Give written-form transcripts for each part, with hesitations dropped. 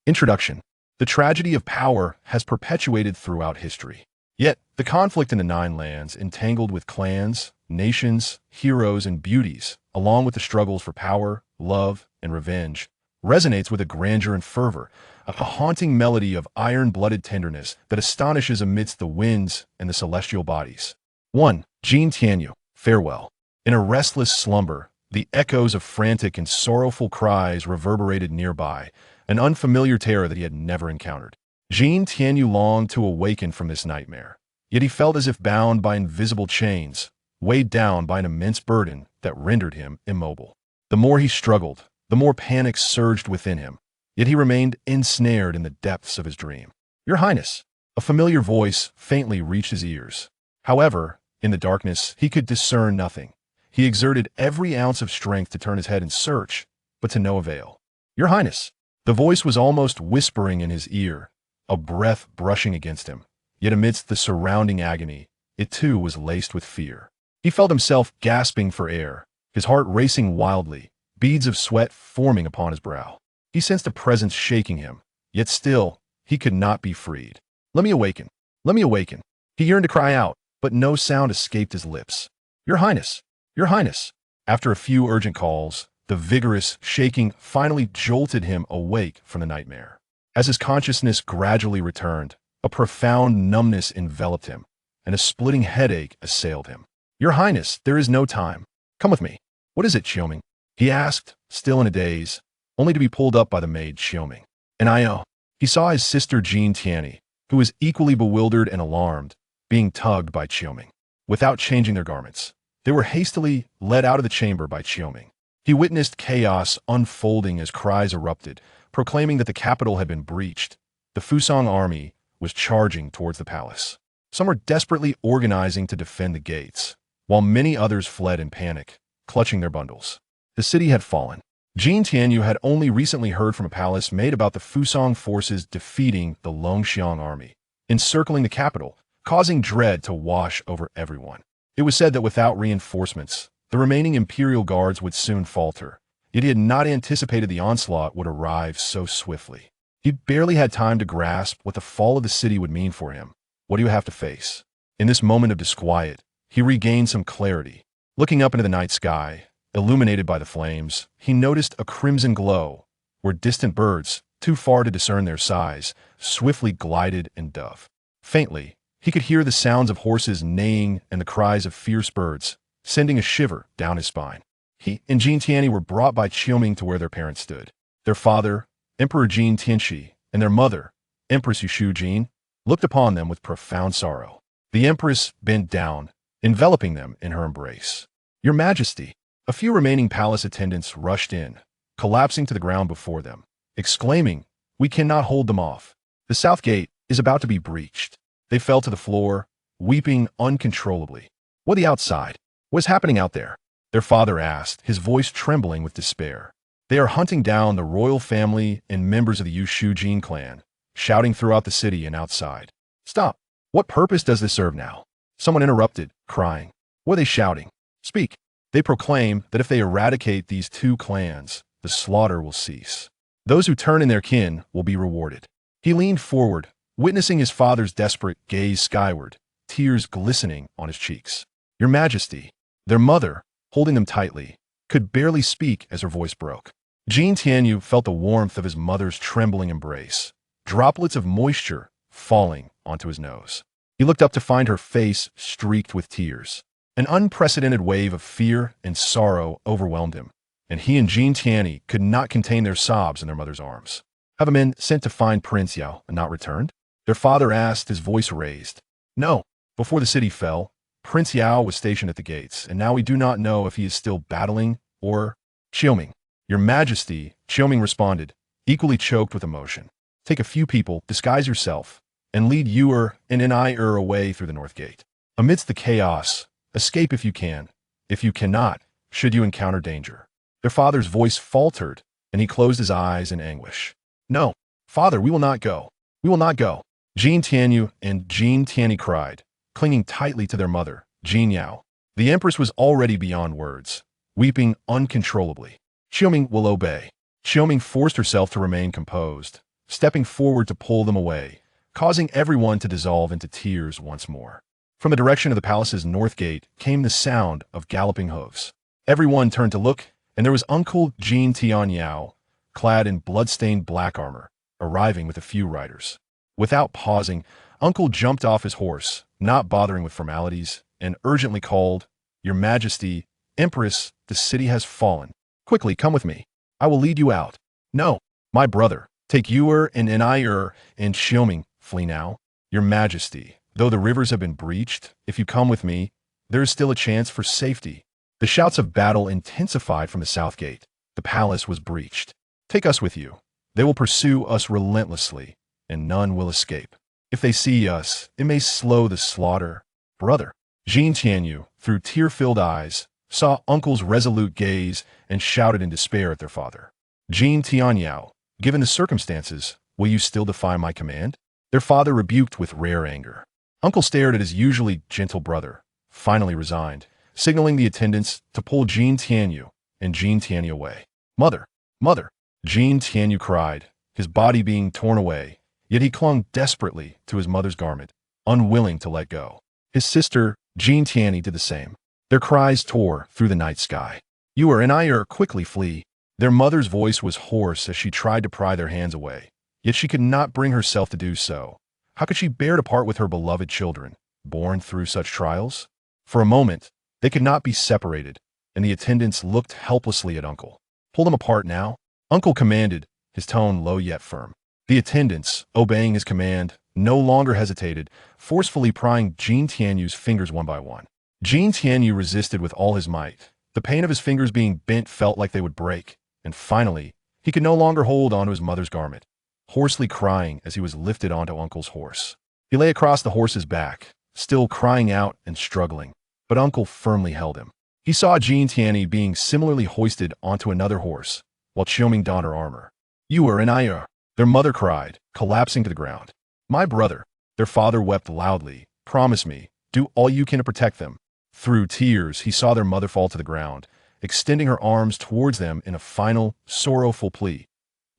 Introduction. The tragedy of power has perpetuated throughout history. Yet, the conflict in the Nine Lands, entangled with clans, nations, heroes, and beauties, along with the struggles for power, love, and revenge, resonates with a grandeur and fervor, a haunting melody of iron-blooded tenderness that astonishes amidst the winds and the celestial bodies. 1. Jin Tianyu, farewell. In a restless slumber, the echoes of frantic and sorrowful cries reverberated nearby, an unfamiliar terror that he had never encountered. Jin Tianyu longed to awaken from this nightmare, yet he felt as if bound by invisible chains, weighed down by an immense burden that rendered him immobile. The more he struggled, the more panic surged within him, yet he remained ensnared in the depths of his dream. "Your Highness," a familiar voice faintly reached his ears. However, in the darkness, he could discern nothing. He exerted every ounce of strength to turn his head and search, but to no avail. "Your Highness." The voice was almost whispering in his ear, a breath brushing against him. Yet amidst the surrounding agony, it too was laced with fear. He felt himself gasping for air, his heart racing wildly, beads of sweat forming upon his brow. He sensed a presence shaking him, yet still, he could not be freed. "Let me awaken. Let me awaken." He yearned to cry out, but no sound escaped his lips. "Your Highness. Your Highness." After a few urgent calls, the vigorous shaking finally jolted him awake from the nightmare. As his consciousness gradually returned, a profound numbness enveloped him, and a splitting headache assailed him. "Your Highness, there is no time. Come with me." "What is it, Qiuming?" he asked, still in a daze, only to be pulled up by the maid Qiuming. "And he saw his sister Jin Tianyi, who was equally bewildered and alarmed, being tugged by Qiuming. Without changing their garments, they were hastily led out of the chamber by Qiuming. He witnessed chaos unfolding as cries erupted, proclaiming that the capital had been breached. The Fusang army was charging towards the palace. Some were desperately organizing to defend the gates, while many others fled in panic, clutching their bundles. The city had fallen. Jin Tianyu had only recently heard from a palace maid about the Fusang forces defeating the Longxiang army, encircling the capital, causing dread to wash over everyone. It was said that without reinforcements, the remaining imperial guards would soon falter, yet he had not anticipated the onslaught would arrive so swiftly. He barely had time to grasp what the fall of the city would mean for him. What do you have to face? In this moment of disquiet, he regained some clarity. Looking up into the night sky, illuminated by the flames, he noticed a crimson glow, where distant birds, too far to discern their size, swiftly glided and dove. Faintly, he could hear the sounds of horses neighing and the cries of fierce birds, sending a shiver down his spine. He and Jin Tianyi were brought by Qiuming to where their parents stood. Their father, Emperor Jin Tianxi, and their mother, Empress Jin, looked upon them with profound sorrow. The Empress bent down, enveloping them in her embrace. "Your Majesty." A few remaining palace attendants rushed in, collapsing to the ground before them, exclaiming, "We cannot hold them off. The south gate is about to be breached." They fell to the floor, weeping uncontrollably. "What the outside? What is happening out there?" their father asked, his voice trembling with despair. "They are hunting down the royal family and members of the Jin clan, shouting throughout the city and outside." "Stop! What purpose does this serve now?" Someone interrupted, crying. "What are they shouting? Speak." "They proclaim that if they eradicate these two clans, the slaughter will cease. Those who turn in their kin will be rewarded." He leaned forward, witnessing his father's desperate gaze skyward, tears glistening on his cheeks. "Your Majesty." Their mother, holding them tightly, could barely speak as her voice broke. Jin Tianyu felt the warmth of his mother's trembling embrace, droplets of moisture falling onto his nose. He looked up to find her face streaked with tears. An unprecedented wave of fear and sorrow overwhelmed him, and he and Jin Tianyi could not contain their sobs in their mother's arms. "Have men sent to find Prince Yao and not returned?" their father asked, his voice raised. "No. Before the city fell, Prince Yao was stationed at the gates, and now we do not know if he is still battling or—" "Qiuming." "Your Majesty," Qiuming responded, equally choked with emotion. "Take a few people, disguise yourself, and lead Yuer and Nier away through the north gate. Amidst the chaos, escape if you can. If you cannot, should you encounter danger." Their father's voice faltered, and he closed his eyes in anguish. "No, father, we will not go. We will not go." Jin Tianyu and Jin Tianyi cried, clinging tightly to their mother, Jin Yao. The Empress was already beyond words, weeping uncontrollably. "Qiuming will obey." Qiuming forced herself to remain composed, stepping forward to pull them away, causing everyone to dissolve into tears once more. From the direction of the palace's north gate came the sound of galloping hooves. Everyone turned to look, and there was Uncle Jin Tianyao, clad in blood-stained black armor, arriving with a few riders. Without pausing, Uncle jumped off his horse, not bothering with formalities, and urgently called, "Your Majesty, Empress, the city has fallen. Quickly, come with me. I will lead you out." "No, my brother. Take Yuer and Nier and Qiuming. Flee now." "Your Majesty, though the rivers have been breached, if you come with me, there is still a chance for safety." The shouts of battle intensified from the south gate. The palace was breached. "Take us with you. They will pursue us relentlessly, and none will escape. If they see us, it may slow the slaughter." "Brother." Jin Tianyu, through tear-filled eyes, saw Uncle's resolute gaze and shouted in despair at their father. "Jin Tianyao, given the circumstances, will you still defy my command?" Their father rebuked with rare anger. Uncle stared at his usually gentle brother, finally resigned, signaling the attendants to pull Jin Tianyu and Jin Tianyu away. "Mother! Mother!" Jin Tianyu cried, his body being torn away, yet he clung desperately to his mother's garment, unwilling to let go. His sister, Jin Tianyi, did the same. Their cries tore through the night sky. "Yuer and Nier, quickly flee." Their mother's voice was hoarse as she tried to pry their hands away, yet she could not bring herself to do so. How could she bear to part with her beloved children, born through such trials? For a moment, they could not be separated, and the attendants looked helplessly at Uncle. "Pull them apart now," Uncle commanded, his tone low yet firm. The attendants, obeying his command, no longer hesitated, forcefully prying Jin Tianyu's fingers one by one. Jin Tianyu resisted with all his might. The pain of his fingers being bent felt like they would break, and finally, he could no longer hold onto his mother's garment, hoarsely crying as he was lifted onto Uncle's horse. He lay across the horse's back, still crying out and struggling, but Uncle firmly held him. He saw Jin Tianyi being similarly hoisted onto another horse, while Qiuming donned her armor. "Yuer and Nier," their mother cried, collapsing to the ground. "My brother." Their father wept loudly. "Promise me, do all you can to protect them." Through tears, he saw their mother fall to the ground, extending her arms towards them in a final, sorrowful plea.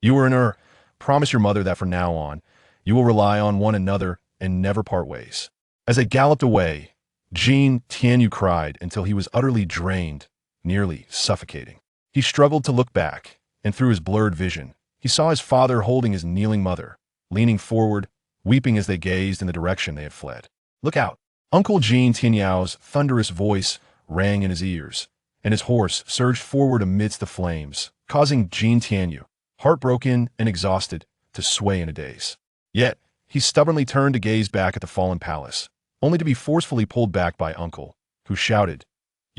"Yuer and Nier, promise your mother that from now on, you will rely on one another and never part ways." As they galloped away, Jin Tianyu cried until he was utterly drained, nearly suffocating. He struggled to look back, and through his blurred vision, he saw his father holding his kneeling mother, leaning forward, weeping as they gazed in the direction they had fled. "Look out!" Uncle Jin Tianyao's thunderous voice rang in his ears, and his horse surged forward amidst the flames, causing Jin Tianyu, heartbroken and exhausted, to sway in a daze. Yet, he stubbornly turned to gaze back at the fallen palace, only to be forcefully pulled back by Uncle, who shouted,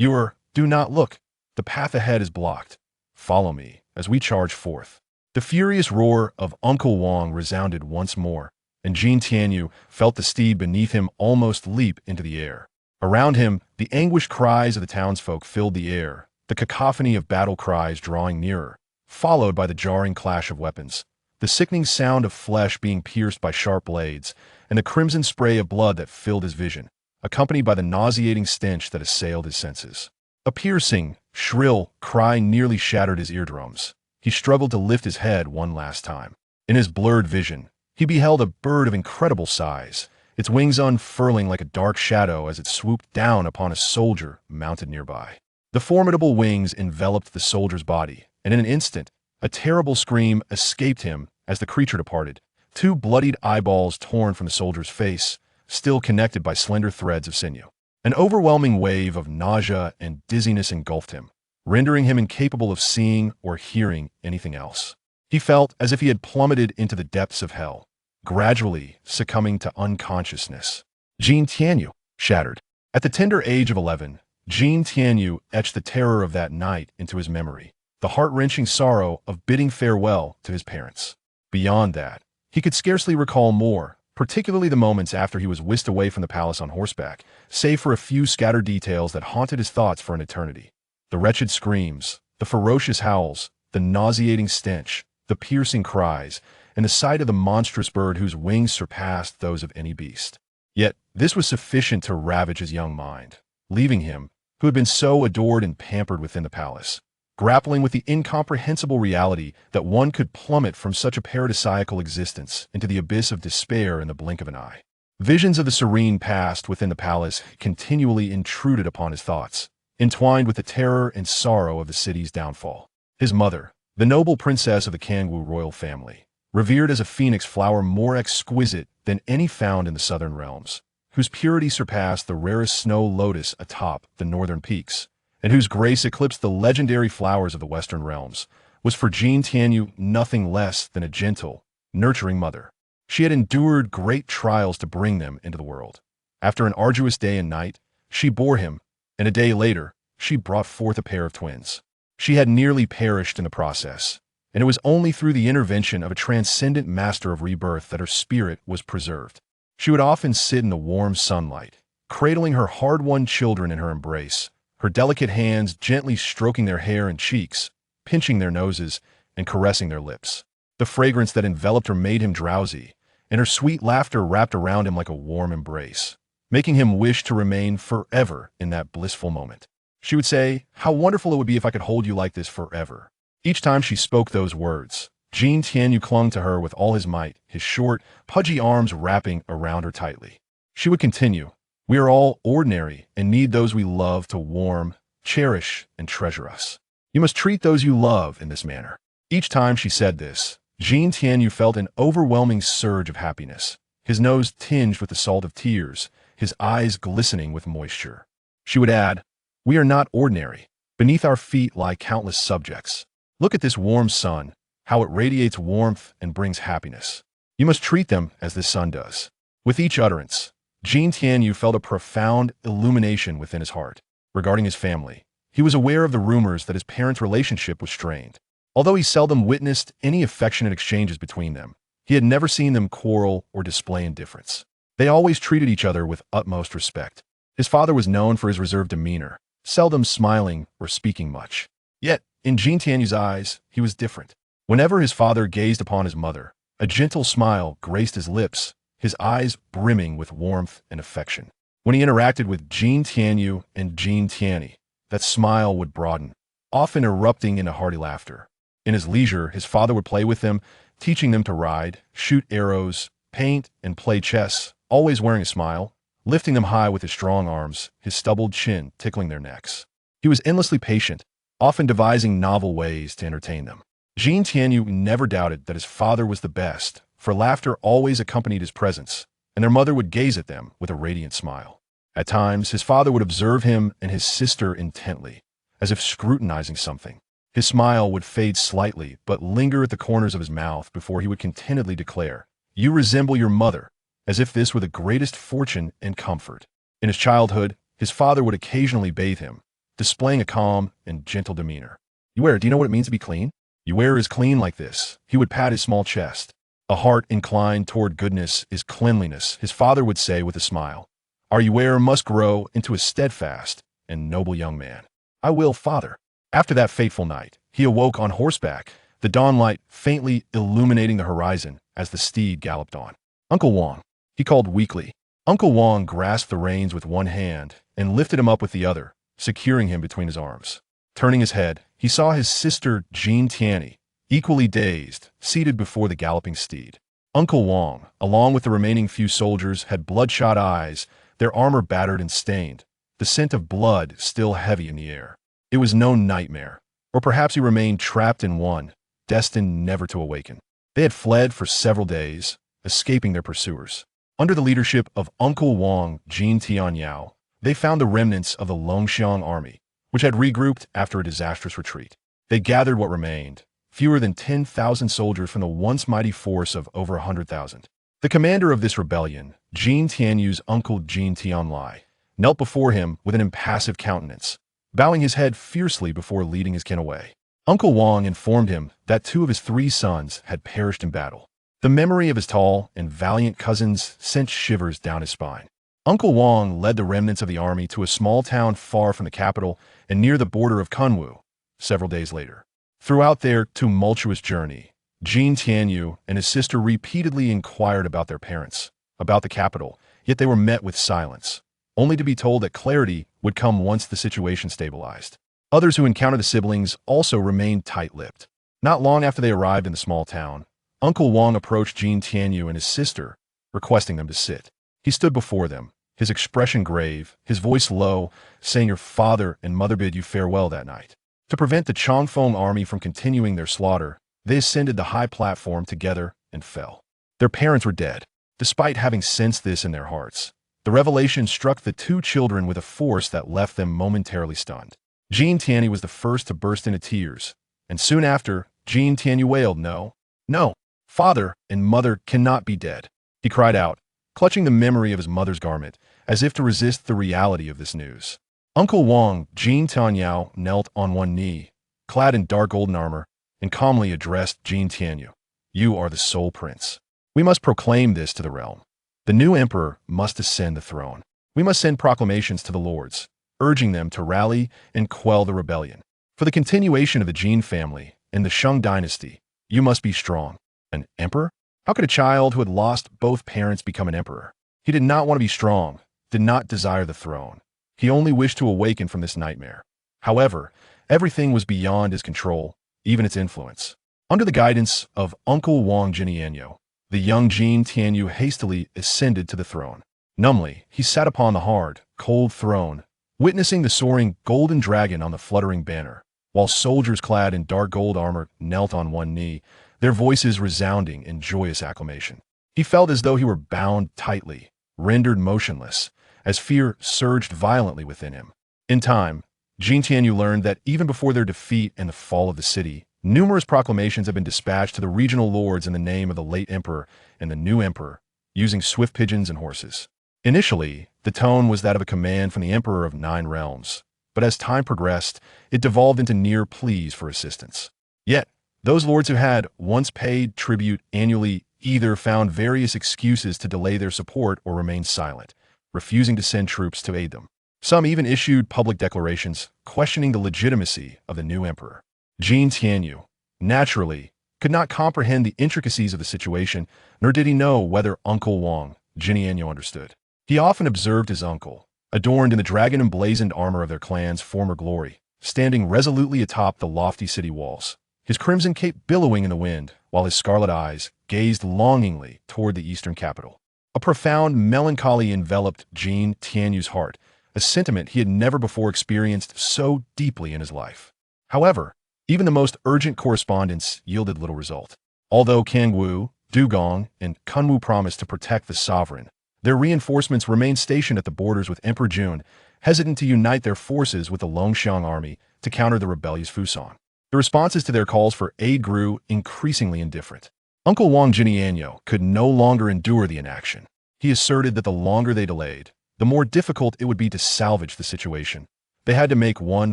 "Yuer, do not look. The path ahead is blocked. Follow me as we charge forth." The furious roar of Uncle Wang resounded once more, and Jin Tianyu felt the steed beneath him almost leap into the air. Around him, the anguished cries of the townsfolk filled the air, the cacophony of battle cries drawing nearer, followed by the jarring clash of weapons, the sickening sound of flesh being pierced by sharp blades, and the crimson spray of blood that filled his vision, accompanied by the nauseating stench that assailed his senses. A piercing, shrill cry nearly shattered his eardrums. He struggled to lift his head one last time. In his blurred vision, he beheld a bird of incredible size, its wings unfurling like a dark shadow as it swooped down upon a soldier mounted nearby. The formidable wings enveloped the soldier's body, and in an instant, a terrible scream escaped him as the creature departed, two bloodied eyeballs torn from the soldier's face, still connected by slender threads of sinew. An overwhelming wave of nausea and dizziness engulfed him, rendering him incapable of seeing or hearing anything else. He felt as if he had plummeted into the depths of hell, gradually succumbing to unconsciousness. Jin Tianyu, shattered. At the tender age of 11, Jin Tianyu etched the terror of that night into his memory, the heart-wrenching sorrow of bidding farewell to his parents. Beyond that, he could scarcely recall more, particularly the moments after he was whisked away from the palace on horseback, save for a few scattered details that haunted his thoughts for an eternity. The wretched screams, the ferocious howls, the nauseating stench, the piercing cries, and the sight of the monstrous bird whose wings surpassed those of any beast. Yet, this was sufficient to ravage his young mind, leaving him, who had been so adored and pampered within the palace, grappling with the incomprehensible reality that one could plummet from such a paradisiacal existence into the abyss of despair in the blink of an eye. Visions of the serene past within the palace continually intruded upon his thoughts, entwined with the terror and sorrow of the city's downfall. His mother, the noble princess of the Kangwu royal family, revered as a phoenix flower more exquisite than any found in the southern realms, whose purity surpassed the rarest snow lotus atop the northern peaks, and whose grace eclipsed the legendary flowers of the western realms, was for Jin Tianyu nothing less than a gentle, nurturing mother. She had endured great trials to bring them into the world. After an arduous day and night, she bore him, and a day later, she brought forth a pair of twins. She had nearly perished in the process, and it was only through the intervention of a transcendent master of rebirth that her spirit was preserved. She would often sit in the warm sunlight, cradling her hard-won children in her embrace, her delicate hands gently stroking their hair and cheeks, pinching their noses, and caressing their lips. The fragrance that enveloped her made him drowsy, and her sweet laughter wrapped around him like a warm embrace, making him wish to remain forever in that blissful moment. She would say, "How wonderful it would be if I could hold you like this forever." Each time she spoke those words, Jin Tianyu clung to her with all his might, his short, pudgy arms wrapping around her tightly. She would continue, "We are all ordinary and need those we love to warm, cherish, and treasure us. You must treat those you love in this manner." Each time she said this, Jin Tianyu felt an overwhelming surge of happiness, his nose tinged with the salt of tears, his eyes glistening with moisture. She would add, "We are not ordinary. Beneath our feet lie countless subjects. Look at this warm sun, how it radiates warmth and brings happiness. You must treat them as the sun does." With each utterance, Jin Tianyu felt a profound illumination within his heart. Regarding his family, he was aware of the rumors that his parents' relationship was strained. Although he seldom witnessed any affectionate exchanges between them, he had never seen them quarrel or display indifference. They always treated each other with utmost respect. His father was known for his reserved demeanor, seldom smiling or speaking much. Yet, in Jin Tianyu's eyes, he was different. Whenever his father gazed upon his mother, a gentle smile graced his lips, his eyes brimming with warmth and affection. When he interacted with Jin Tianyu and Jin Tianyi, that smile would broaden, often erupting into hearty laughter. In his leisure, his father would play with them, teaching them to ride, shoot arrows, paint, and play chess, always wearing a smile, lifting them high with his strong arms, his stubbled chin tickling their necks. He was endlessly patient, often devising novel ways to entertain them. Jin Tianyu never doubted that his father was the best, for laughter always accompanied his presence, and their mother would gaze at them with a radiant smile. At times, his father would observe him and his sister intently, as if scrutinizing something. His smile would fade slightly, but linger at the corners of his mouth before he would contentedly declare, "You resemble your mother," as if this were the greatest fortune and comfort. In his childhood, his father would occasionally bathe him, displaying a calm and gentle demeanor. "Yuer, do you know what it means to be clean? Yuer is clean like this." He would pat his small chest. "A heart inclined toward goodness is cleanliness," his father would say with a smile. "Our Yuer must grow into a steadfast and noble young man." "I will, father." After that fateful night, he awoke on horseback, the dawnlight faintly illuminating the horizon as the steed galloped on. "Uncle Wang," he called weakly. Uncle Wang grasped the reins with one hand and lifted him up with the other, securing him between his arms. Turning his head, he saw his sister Jin Tianyi, equally dazed, seated before the galloping steed. Uncle Wang, along with the remaining few soldiers, had bloodshot eyes, their armor battered and stained, the scent of blood still heavy in the air. It was no nightmare, or perhaps he remained trapped in one, destined never to awaken. They had fled for several days, escaping their pursuers. Under the leadership of Uncle Wang Jin Tianyao, they found the remnants of the Longxiang army, which had regrouped after a disastrous retreat. They gathered what remained, fewer than 10,000 soldiers from the once mighty force of over 100,000. The commander of this rebellion, Jin Tianyu's uncle Jin Tianlai, knelt before him with an impassive countenance, bowing his head fiercely before leading his kin away. Uncle Wang informed him that 2 of his 3 sons had perished in battle. The memory of his tall and valiant cousins sent shivers down his spine. Uncle Wang led the remnants of the army to a small town far from the capital and near the border of Kunwu several days later. Throughout their tumultuous journey, Jin Tianyu and his sister repeatedly inquired about their parents, about the capital, yet they were met with silence, only to be told that clarity would come once the situation stabilized. Others who encountered the siblings also remained tight-lipped. Not long after they arrived in the small town, Uncle Wang approached Jin Tianyu and his sister, requesting them to sit. He stood before them, his expression grave, his voice low, saying, "Your father and mother bid you farewell that night." To prevent the Chongfeng army from continuing their slaughter, they ascended the high platform together and fell. Their parents were dead. Despite having sensed this in their hearts, the revelation struck the two children with a force that left them momentarily stunned. Jin Tianyu was the first to burst into tears, and soon after, Jin Tianyu wailed, "No, no, father and mother cannot be dead." He cried out, clutching the memory of his mother's garment, as if to resist the reality of this news. Uncle Wang, Jin Tianyao, knelt on one knee, clad in dark golden armor, and calmly addressed Jin Tianyu. "You are the sole prince. We must proclaim this to the realm. The new emperor must ascend the throne. We must send proclamations to the lords, urging them to rally and quell the rebellion. For the continuation of the Jin family and the Shang dynasty, you must be strong." An emperor? How could a child who had lost both parents become an emperor? He did not want to be strong, did not desire the throne. He only wished to awaken from this nightmare. However, everything was beyond his control, even its influence. Under the guidance of Uncle Wang Jin Yao, the young Jin Tianyu hastily ascended to the throne. Numbly, he sat upon the hard, cold throne, witnessing the soaring golden dragon on the fluttering banner, while soldiers clad in dark gold armor knelt on one knee, their voices resounding in joyous acclamation. He felt as though he were bound tightly, rendered motionless, as fear surged violently within him. In time, Jin Tianyu learned that even before their defeat and the fall of the city, numerous proclamations had been dispatched to the regional lords in the name of the late emperor and the new emperor, using swift pigeons and horses. Initially, the tone was that of a command from the emperor of 9 realms, but as time progressed, it devolved into Nier pleas for assistance. Yet, those lords who had once paid tribute annually either found various excuses to delay their support or remained silent, refusing to send troops to aid them. Some even issued public declarations questioning the legitimacy of the new emperor. Jin Tianyu, naturally, could not comprehend the intricacies of the situation, nor did he know whether Uncle Wang, Jin Tianyu, understood. He often observed his uncle, adorned in the dragon-emblazoned armor of their clan's former glory, standing resolutely atop the lofty city walls, his crimson cape billowing in the wind, while his scarlet eyes gazed longingly toward the eastern capital. A profound melancholy enveloped Jin Tianyu's heart, a sentiment he had never before experienced so deeply in his life. However, even the most urgent correspondence yielded little result. Although Kangwu, Dugong, and Kunwu promised to protect the sovereign, their reinforcements remained stationed at the borders with Emperor Jun, hesitant to unite their forces with the Longxiang army to counter the rebellious Fusang. The responses to their calls for aid grew increasingly indifferent. Uncle Wang Jin Tianyao could no longer endure the inaction. He asserted that the longer they delayed, the more difficult it would be to salvage the situation. They had to make one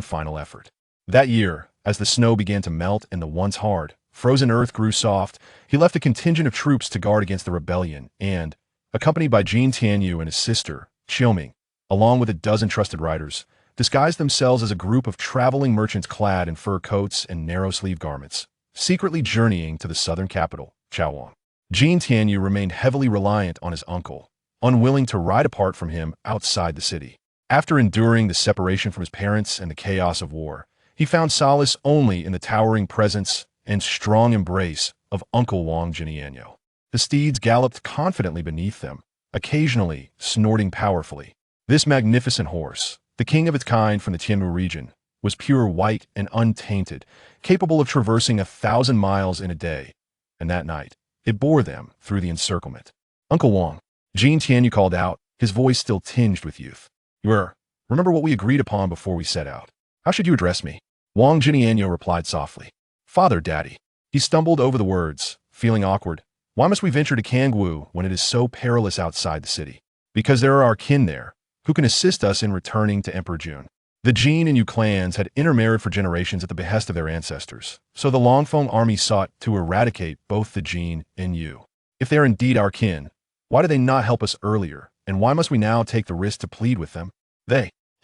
final effort. That year, as the snow began to melt and the once hard, frozen earth grew soft, he left a contingent of troops to guard against the rebellion and, accompanied by Jin Tianyu and his sister, Qiuming, along with a dozen trusted riders, disguised themselves as a group of traveling merchants clad in fur coats and narrow-sleeve garments, secretly journeying to the southern capital, Chaoyang. Jin Tianyu remained heavily reliant on his uncle, unwilling to ride apart from him outside the city. After enduring the separation from his parents and the chaos of war, he found solace only in the towering presence and strong embrace of Uncle Wang Jin Tianyao. The steeds galloped confidently beneath them, occasionally snorting powerfully. This magnificent horse, the king of its kind from the Tianmu region, was pure white and untainted, capable of traversing 1,000 miles in a day, and that night, it bore them through the encirclement. "Uncle Wang," Jin Tianyu called out, his voice still tinged with youth. "Yuer, remember what we agreed upon before we set out. How should you address me?" Wang Jin Tianyao replied softly, "Father, Daddy." He stumbled over the words, feeling awkward. "Why must we venture to Kangwu when it is so perilous outside the city?" "Because there are our kin there, who can assist us in returning to Emperor Jun." The Jin and Yu clans had intermarried for generations at the behest of their ancestors, so the Longfeng army sought to eradicate both the Jin and Yu. If they are indeed our kin, why did they not help us earlier, and why must we now take the risk to plead with them?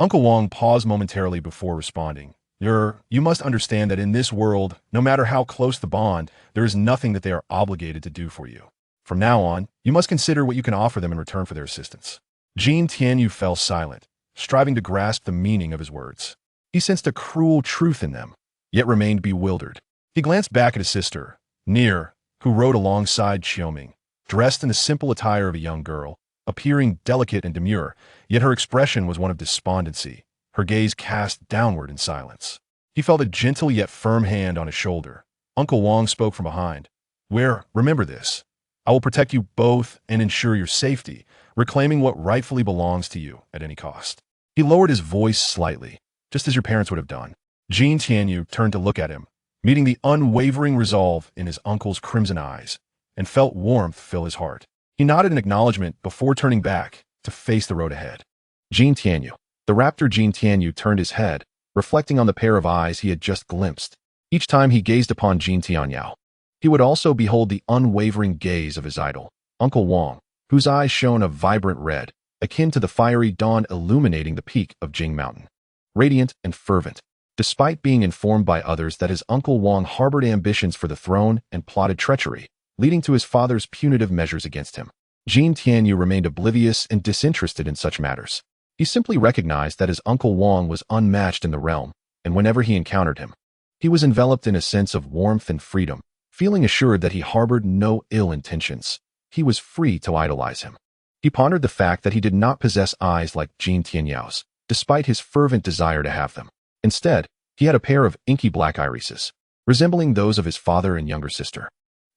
Uncle Wang paused momentarily before responding. You must understand that in this world, no matter how close the bond, there is nothing that they are obligated to do for you. From now on, you must consider what you can offer them in return for their assistance." Jin Tianyu fell silent, striving to grasp the meaning of his words. He sensed a cruel truth in them, yet remained bewildered. He glanced back at his sister, Nier, who rode alongside Qiuming, dressed in the simple attire of a young girl, appearing delicate and demure, yet her expression was one of despondency, her gaze cast downward in silence. He felt a gentle yet firm hand on his shoulder. Uncle Wang spoke from behind. "Where, remember this. I will protect you both and ensure your safety, reclaiming what rightfully belongs to you at any cost." He lowered his voice slightly, just as your parents would have done. Jin Tianyu turned to look at him, meeting the unwavering resolve in his uncle's crimson eyes, and felt warmth fill his heart. He nodded in acknowledgement before turning back to face the road ahead. Jin Tianyu. The raptor Jin Tianyu turned his head, reflecting on the pair of eyes he had just glimpsed. Each time he gazed upon Jin Tianyao, he would also behold the unwavering gaze of his idol, Uncle Wang, whose eyes shone a vibrant red, akin to the fiery dawn illuminating the peak of Jing Mountain. Radiant and fervent, despite being informed by others that his Uncle Wang harbored ambitions for the throne and plotted treachery, leading to his father's punitive measures against him. Jin Tianyu remained oblivious and disinterested in such matters. He simply recognized that his Uncle Wang was unmatched in the realm, and whenever he encountered him, he was enveloped in a sense of warmth and freedom, feeling assured that he harbored no ill intentions. He was free to idolize him. He pondered the fact that he did not possess eyes like Jin Tianyao's, despite his fervent desire to have them. Instead, he had a pair of inky black irises, resembling those of his father and younger sister,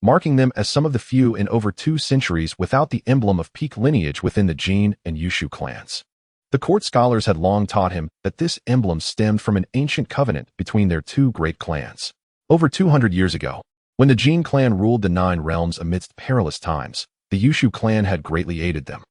marking them as some of the few in over 2 centuries without the emblem of peak lineage within the Jin and Yushu clans. The court scholars had long taught him that this emblem stemmed from an ancient covenant between their 2 great clans. Over 200 years ago, when the Jin clan ruled the 9 realms amidst perilous times, the Yushu clan had greatly aided them,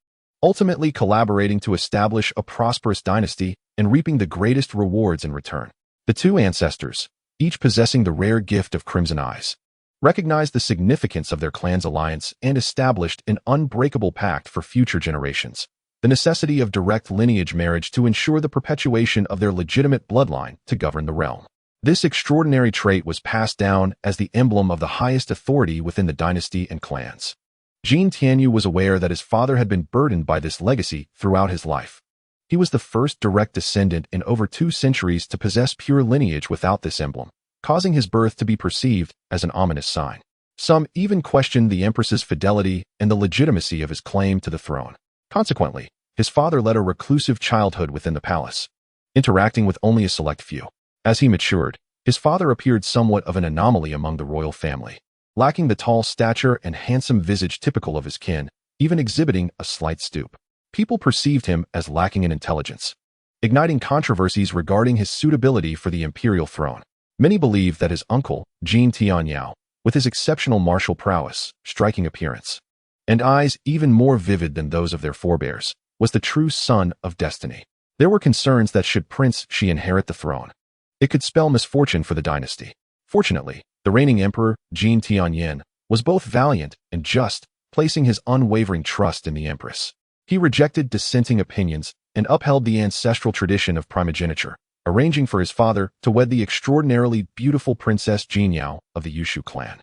ultimately collaborating to establish a prosperous dynasty and reaping the greatest rewards in return. The 2 ancestors, each possessing the rare gift of crimson eyes, recognized the significance of their clan's alliance and established an unbreakable pact for future generations. The necessity of direct lineage marriage to ensure the perpetuation of their legitimate bloodline to govern the realm. This extraordinary trait was passed down as the emblem of the highest authority within the dynasty and clans. Jin Tianyu was aware that his father had been burdened by this legacy throughout his life. He was the first direct descendant in over 2 centuries to possess pure lineage without this emblem, causing his birth to be perceived as an ominous sign. Some even questioned the empress's fidelity and the legitimacy of his claim to the throne. Consequently, his father led a reclusive childhood within the palace, interacting with only a select few. As he matured, his father appeared somewhat of an anomaly among the royal family, lacking the tall stature and handsome visage typical of his kin, even exhibiting a slight stoop. People perceived him as lacking in intelligence, igniting controversies regarding his suitability for the imperial throne. Many believed that his uncle, Jin Tianyao, with his exceptional martial prowess, striking appearance, and eyes even more vivid than those of their forebears, was the true son of destiny. There were concerns that should Prince Shi inherit the throne, it could spell misfortune for the dynasty. Fortunately, the reigning emperor, Jin Tianyu, was both valiant and just, placing his unwavering trust in the empress. He rejected dissenting opinions and upheld the ancestral tradition of primogeniture, arranging for his father to wed the extraordinarily beautiful Princess Jin Yao of the Yushu clan,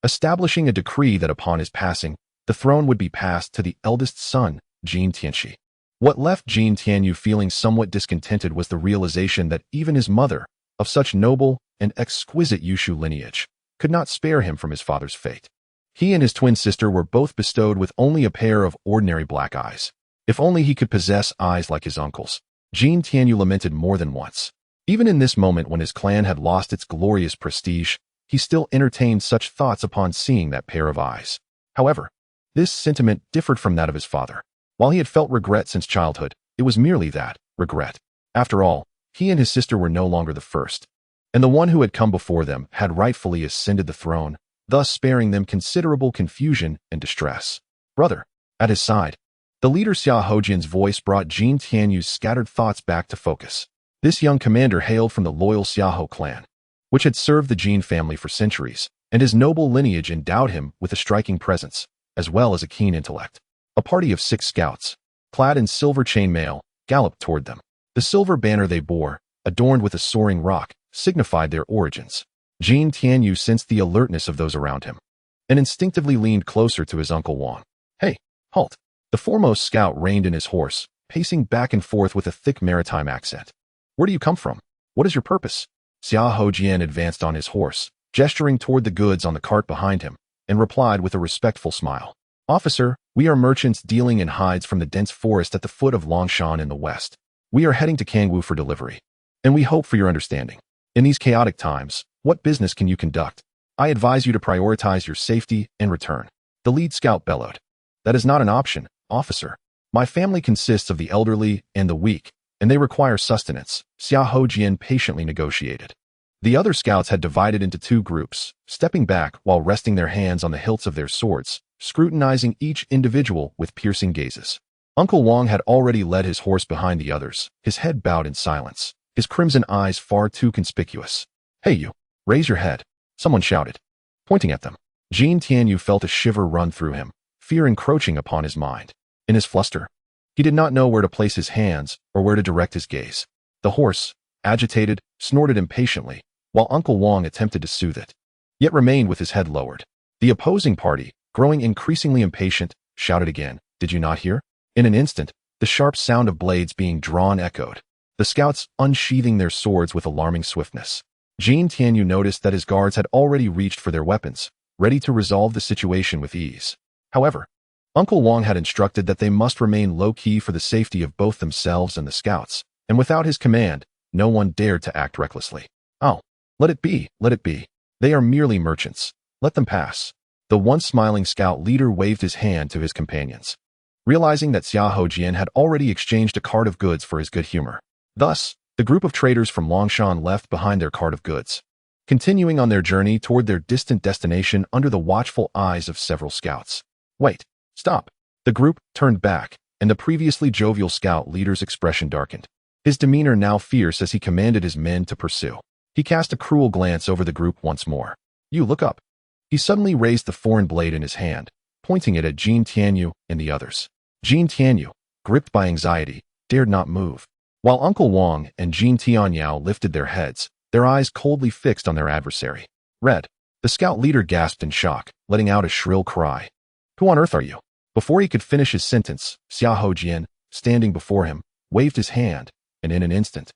establishing a decree that upon his passing, the throne would be passed to the eldest son, Jin Tianxi. What left Jin Tianyu feeling somewhat discontented was the realization that even his mother, of such noble and exquisite Yushu lineage, could not spare him from his father's fate. He and his twin sister were both bestowed with only a pair of ordinary black eyes. If only he could possess eyes like his uncle's, Jin Tianyu lamented more than once. Even in this moment when his clan had lost its glorious prestige, he still entertained such thoughts upon seeing that pair of eyes. However, this sentiment differed from that of his father. While he had felt regret since childhood, it was merely that, regret. After all, he and his sister were no longer the first, and the one who had come before them had rightfully ascended the throne, thus sparing them considerable confusion and distress. Brother, at his side, the leader Xia Hojian's voice brought Jin Tianyu's scattered thoughts back to focus. This young commander hailed from the loyal Xiahou clan, which had served the Jin family for centuries, and his noble lineage endowed him with a striking presence, as well as a keen intellect. A party of 6 scouts, clad in silver chainmail, galloped toward them. The silver banner they bore, adorned with a soaring rock, signified their origins. Jin Tianyu sensed the alertness of those around him, and instinctively leaned closer to his Uncle Wang. "Hey, halt!" The foremost scout reined in his horse, pacing back and forth with a thick maritime accent. "Where do you come from? What is your purpose? Xiahou Jian advanced on his horse, gesturing toward the goods on the cart behind him, and replied with a respectful smile. Officer, we are merchants dealing in hides from the dense forest at the foot of Longshan in the west. We are heading to Kangwu for delivery, and we hope for your understanding. In these chaotic times, what business can you conduct? I advise you to prioritize your safety and return. The lead scout bellowed. That is not an option, officer. My family consists of the elderly and the weak, and they require sustenance, Xiahou Jian patiently negotiated. The other scouts had divided into two groups, stepping back while resting their hands on the hilts of their swords, scrutinizing each individual with piercing gazes. Uncle Wang had already led his horse behind the others, his head bowed in silence, his crimson eyes far too conspicuous. Hey you, raise your head, someone shouted, pointing at them. Jin Tianyu felt a shiver run through him, fear encroaching upon his mind. In his fluster, he did not know where to place his hands or where to direct his gaze. The horse, agitated, snorted impatiently, while Uncle Wang attempted to soothe it, yet remained with his head lowered. The opposing party, growing increasingly impatient, shouted again, Did you not hear? In an instant, the sharp sound of blades being drawn echoed, the scouts unsheathing their swords with alarming swiftness. Jin Tianyu noticed that his guards had already reached for their weapons, ready to resolve the situation with ease. However, Uncle Wang had instructed that they must remain low-key for the safety of both themselves and the scouts, and without his command, no one dared to act recklessly. Oh, let it be, let it be. They are merely merchants. Let them pass. The once smiling scout leader waved his hand to his companions, realizing that Xiahou Jian had already exchanged a cart of goods for his good humor. Thus, the group of traders from Longshan left behind their cart of goods, continuing on their journey toward their distant destination under the watchful eyes of several scouts. Wait, stop. The group turned back, and the previously jovial scout leader's expression darkened, his demeanor now fierce as he commanded his men to pursue. He cast a cruel glance over the group once more. You look up. He suddenly raised the foreign blade in his hand, pointing it at Jin Tianyu and the others. Jin Tianyu, gripped by anxiety, dared not move, while Uncle Wang and Jin Tianyao lifted their heads, their eyes coldly fixed on their adversary. Red. The scout leader gasped in shock, letting out a shrill cry. Who on earth are you? Before he could finish his sentence, Xiahou Jian, standing before him, waved his hand, and in an instant,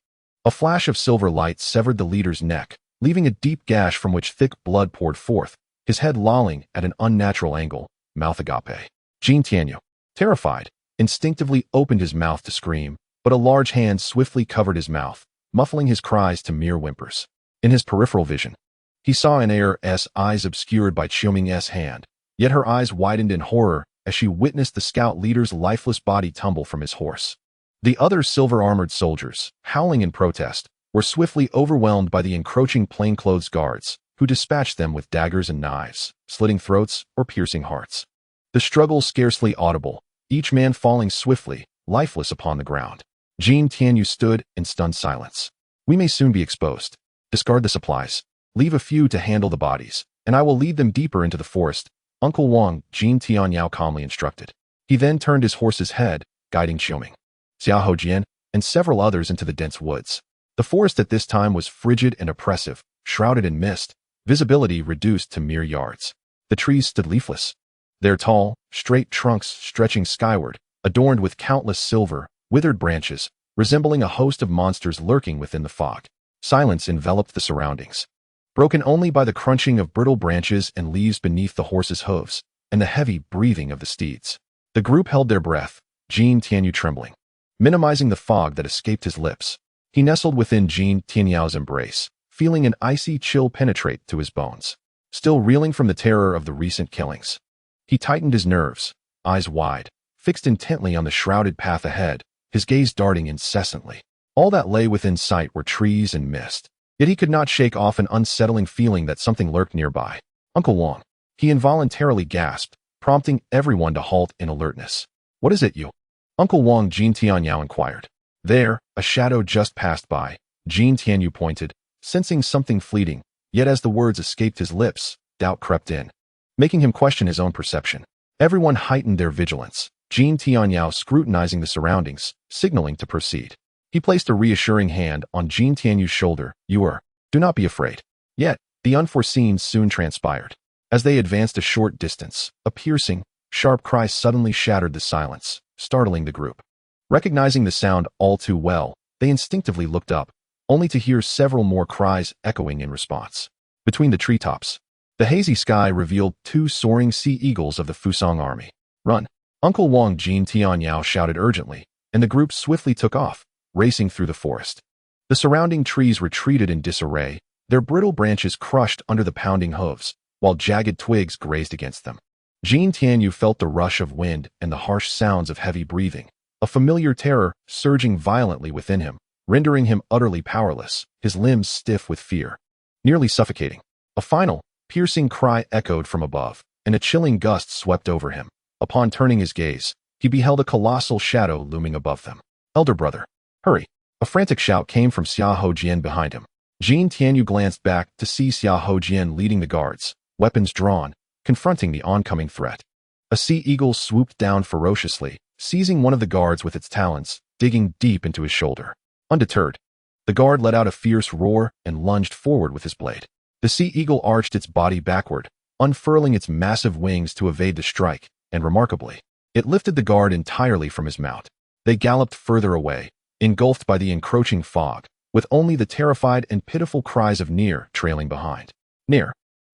a flash of silver light severed the leader's neck, leaving a deep gash from which thick blood poured forth, his head lolling at an unnatural angle, mouth agape. Jin Tianyu, terrified, instinctively opened his mouth to scream, but a large hand swiftly covered his mouth, muffling his cries to mere whimpers. In his peripheral vision, he saw Nair's eyes obscured by Qiuming's hand, yet her eyes widened in horror as she witnessed the scout leader's lifeless body tumble from his horse. The other silver-armored soldiers, howling in protest, were swiftly overwhelmed by the encroaching plainclothes guards, who dispatched them with daggers and knives, slitting throats or piercing hearts. The struggle scarcely audible, each man falling swiftly, lifeless upon the ground. Jin Tianyu stood in stunned silence. We may soon be exposed. Discard the supplies. Leave a few to handle the bodies, and I will lead them deeper into the forest, Uncle Wang, Jin Tianyao calmly instructed. He then turned his horse's head, guiding Qiuming, Xiahou Jian, and several others into the dense woods. The forest at this time was frigid and oppressive, shrouded in mist, visibility reduced to mere yards. The trees stood leafless, their tall, straight trunks stretching skyward, adorned with countless silver, withered branches, resembling a host of monsters lurking within the fog. Silence enveloped the surroundings, broken only by the crunching of brittle branches and leaves beneath the horse's hooves, and the heavy breathing of the steeds. The group held their breath, Jin Tianyu trembling, minimizing the fog that escaped his lips. He nestled within Jin Tianyao's embrace, feeling an icy chill penetrate to his bones. Still reeling from the terror of the recent killings, he tightened his nerves, eyes wide, fixed intently on the shrouded path ahead, his gaze darting incessantly. All that lay within sight were trees and mist, yet he could not shake off an unsettling feeling that something lurked nearby. Uncle Wang, he involuntarily gasped, prompting everyone to halt in alertness. What is it, you? Uncle Wang, Jin Tianyao inquired. There, a shadow just passed by, Jin Tianyu pointed, sensing something fleeting, yet as the words escaped his lips, doubt crept in, making him question his own perception. Everyone heightened their vigilance, Jin Tianyao scrutinizing the surroundings, signaling to proceed. He placed a reassuring hand on Jin Tianyu's shoulder. Yuer, do not be afraid. Yet, the unforeseen soon transpired. As they advanced a short distance, a piercing, sharp cry suddenly shattered the silence, startling the group. Recognizing the sound all too well, they instinctively looked up, only to hear several more cries echoing in response. Between the treetops, the hazy sky revealed 2 soaring sea eagles of the Fusang army. "Run!" Uncle Wang Jin Tianyao shouted urgently, and the group swiftly took off, racing through the forest. The surrounding trees retreated in disarray, their brittle branches crushed under the pounding hooves, while jagged twigs grazed against them. Jin Tianyu felt the rush of wind and the harsh sounds of heavy breathing, a familiar terror surging violently within him, rendering him utterly powerless, his limbs stiff with fear, nearly suffocating. A final, piercing cry echoed from above, and a chilling gust swept over him. Upon turning his gaze, he beheld a colossal shadow looming above them. "Elder brother, hurry!" A frantic shout came from Xia Hojian behind him. Jin Tianyu glanced back to see Xia Hojian leading the guards, weapons drawn, confronting the oncoming threat. A sea eagle swooped down ferociously, seizing one of the guards with its talons, digging deep into his shoulder. Undeterred, the guard let out a fierce roar and lunged forward with his blade. The sea eagle arched its body backward, unfurling its massive wings to evade the strike, and remarkably, it lifted the guard entirely from his mount. They galloped further away, engulfed by the encroaching fog, with only the terrified and pitiful cries of Nier trailing behind. "Nier!"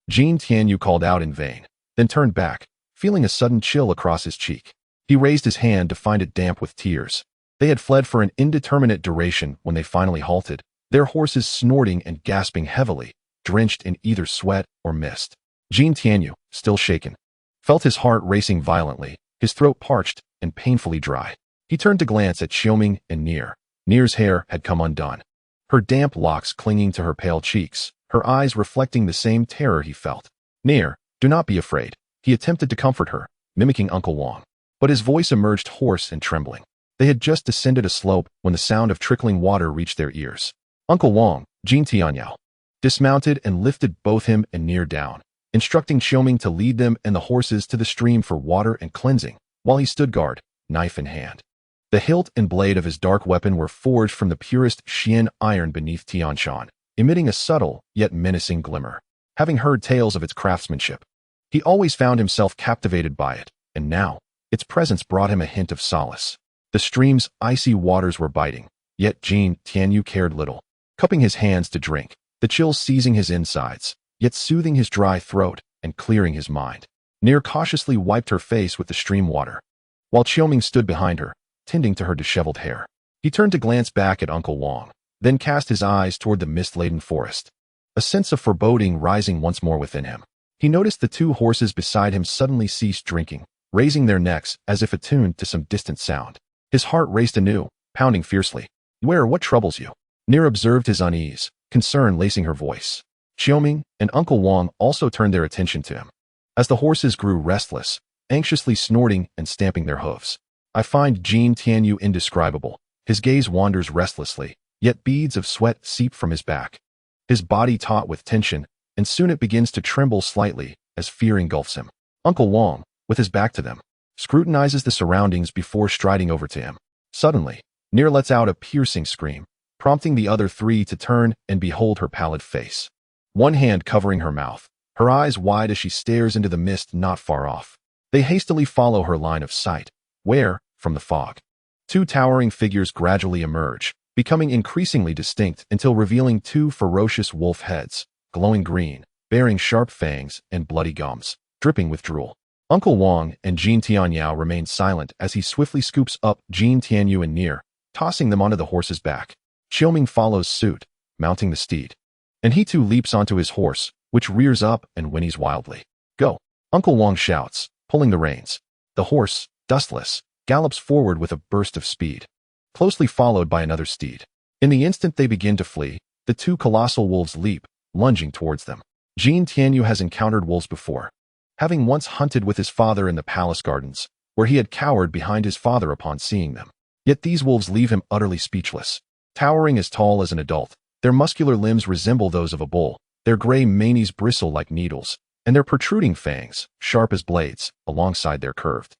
Jin Tianyu called out in vain, then turned back, feeling a sudden chill across his cheek. He raised his hand to find it damp with tears. They had fled for an indeterminate duration when they finally halted, their horses snorting and gasping heavily, drenched in either sweat or mist. Jin Tianyu, still shaken, felt his heart racing violently, his throat parched and painfully dry. He turned to glance at Qiuming and Nier. Nier's hair had come undone, her damp locks clinging to her pale cheeks, her eyes reflecting the same terror he felt. "Nier, do not be afraid." He attempted to comfort her, mimicking Uncle Wang, but his voice emerged hoarse and trembling. They had just descended a slope when the sound of trickling water reached their ears. Uncle Wang, Jin Tianyao, dismounted and lifted both him and Nier down, instructing Qiuming to lead them and the horses to the stream for water and cleansing, while he stood guard, knife in hand. The hilt and blade of his dark weapon were forged from the purest Xian iron beneath Tianshan, emitting a subtle yet menacing glimmer. Having heard tales of its craftsmanship, he always found himself captivated by it, and now, its presence brought him a hint of solace. The stream's icy waters were biting, yet Jin Tianyu cared little, cupping his hands to drink, the chills seizing his insides, yet soothing his dry throat and clearing his mind. Nier cautiously wiped her face with the stream water, while Qiuming stood behind her, tending to her disheveled hair. He turned to glance back at Uncle Wang, then cast his eyes toward the mist-laden forest, a sense of foreboding rising once more within him. He noticed the 2 horses beside him suddenly ceased drinking, raising their necks as if attuned to some distant sound. His heart raced anew, pounding fiercely. "Yuer, what troubles you?" Nier observed his unease, concern lacing her voice. Qiuming and Uncle Wang also turned their attention to him. As the horses grew restless, anxiously snorting and stamping their hooves, "I find Jin Tianyu indescribable." His gaze wanders restlessly, yet beads of sweat seep from his back. His body taut with tension, and soon it begins to tremble slightly as fear engulfs him. Uncle Wang, with his back to them, scrutinizes the surroundings before striding over to him. Suddenly, Nier lets out a piercing scream, prompting the other 3 to turn and behold her pallid face. One hand covering her mouth, her eyes wide as she stares into the mist not far off. They hastily follow her line of sight, where, from the fog, 2 towering figures gradually emerge, becoming increasingly distinct until revealing 2 ferocious wolf heads, glowing green, bearing sharp fangs and bloody gums, dripping with drool. Uncle Wang and Jin Tianyao remain silent as he swiftly scoops up Jin Tianyu and Nier, tossing them onto the horse's back. Qiuming follows suit, mounting the steed, and he too leaps onto his horse, which rears up and whinnies wildly. "Go!" Uncle Wang shouts, pulling the reins. The horse, dustless, gallops forward with a burst of speed, closely followed by another steed. In the instant they begin to flee, the 2 colossal wolves leap, lunging towards them. Jin Tianyu has encountered wolves before, having once hunted with his father in the palace gardens, where he had cowered behind his father upon seeing them. Yet these wolves leave him utterly speechless. Towering as tall as an adult, their muscular limbs resemble those of a bull, their gray manes bristle like needles, and their protruding fangs, sharp as blades, alongside their curved,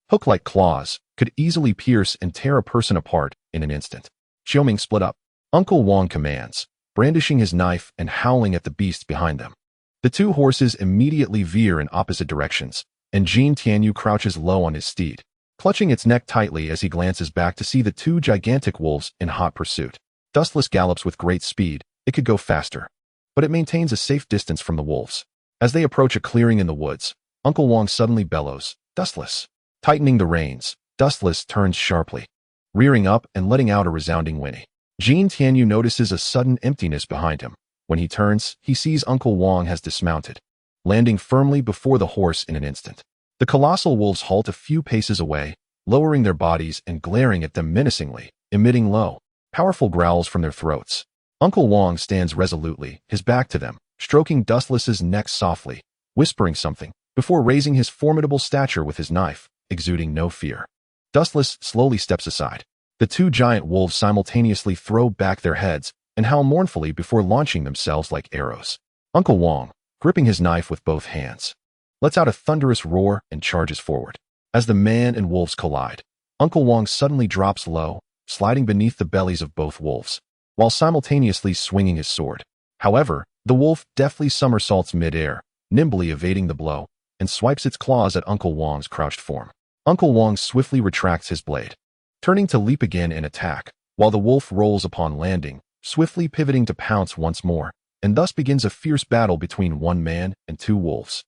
hook-like claws, could easily pierce and tear a person apart in an instant. Qiuming split up. Uncle Wang commands, brandishing his knife and howling at the beasts behind them. The 2 horses immediately veer in opposite directions, and Jin Tianyu crouches low on his steed, clutching its neck tightly as he glances back to see the 2 gigantic wolves in hot pursuit. Dustless gallops with great speed. It could go faster, but it maintains a safe distance from the wolves. As they approach a clearing in the woods, Uncle Wong suddenly bellows, "Dustless!" Tightening the reins, Dustless turns sharply, rearing up and letting out a resounding whinny. Jin Tianyu notices a sudden emptiness behind him. When he turns, he sees Uncle Wong has dismounted, landing firmly before the horse in an instant. The colossal wolves halt a few paces away, lowering their bodies and glaring at them menacingly, emitting low, powerful growls from their throats. Uncle Wong stands resolutely, his back to them, stroking Dustless's neck softly, whispering something, before raising his formidable stature with his knife, exuding no fear. Dustless slowly steps aside. The two giant wolves simultaneously throw back their heads and howl mournfully before launching themselves like arrows. Uncle Wong, gripping his knife with both hands, lets out a thunderous roar and charges forward. As the man and wolves collide, Uncle Wong suddenly drops low, sliding beneath the bellies of both wolves, while simultaneously swinging his sword. However, the wolf deftly somersaults mid-air, nimbly evading the blow, and swipes its claws at Uncle Wong's crouched form. Uncle Wong swiftly retracts his blade, turning to leap again in attack, while the wolf rolls upon landing, swiftly pivoting to pounce once more, and thus begins a fierce battle between one man and two wolves.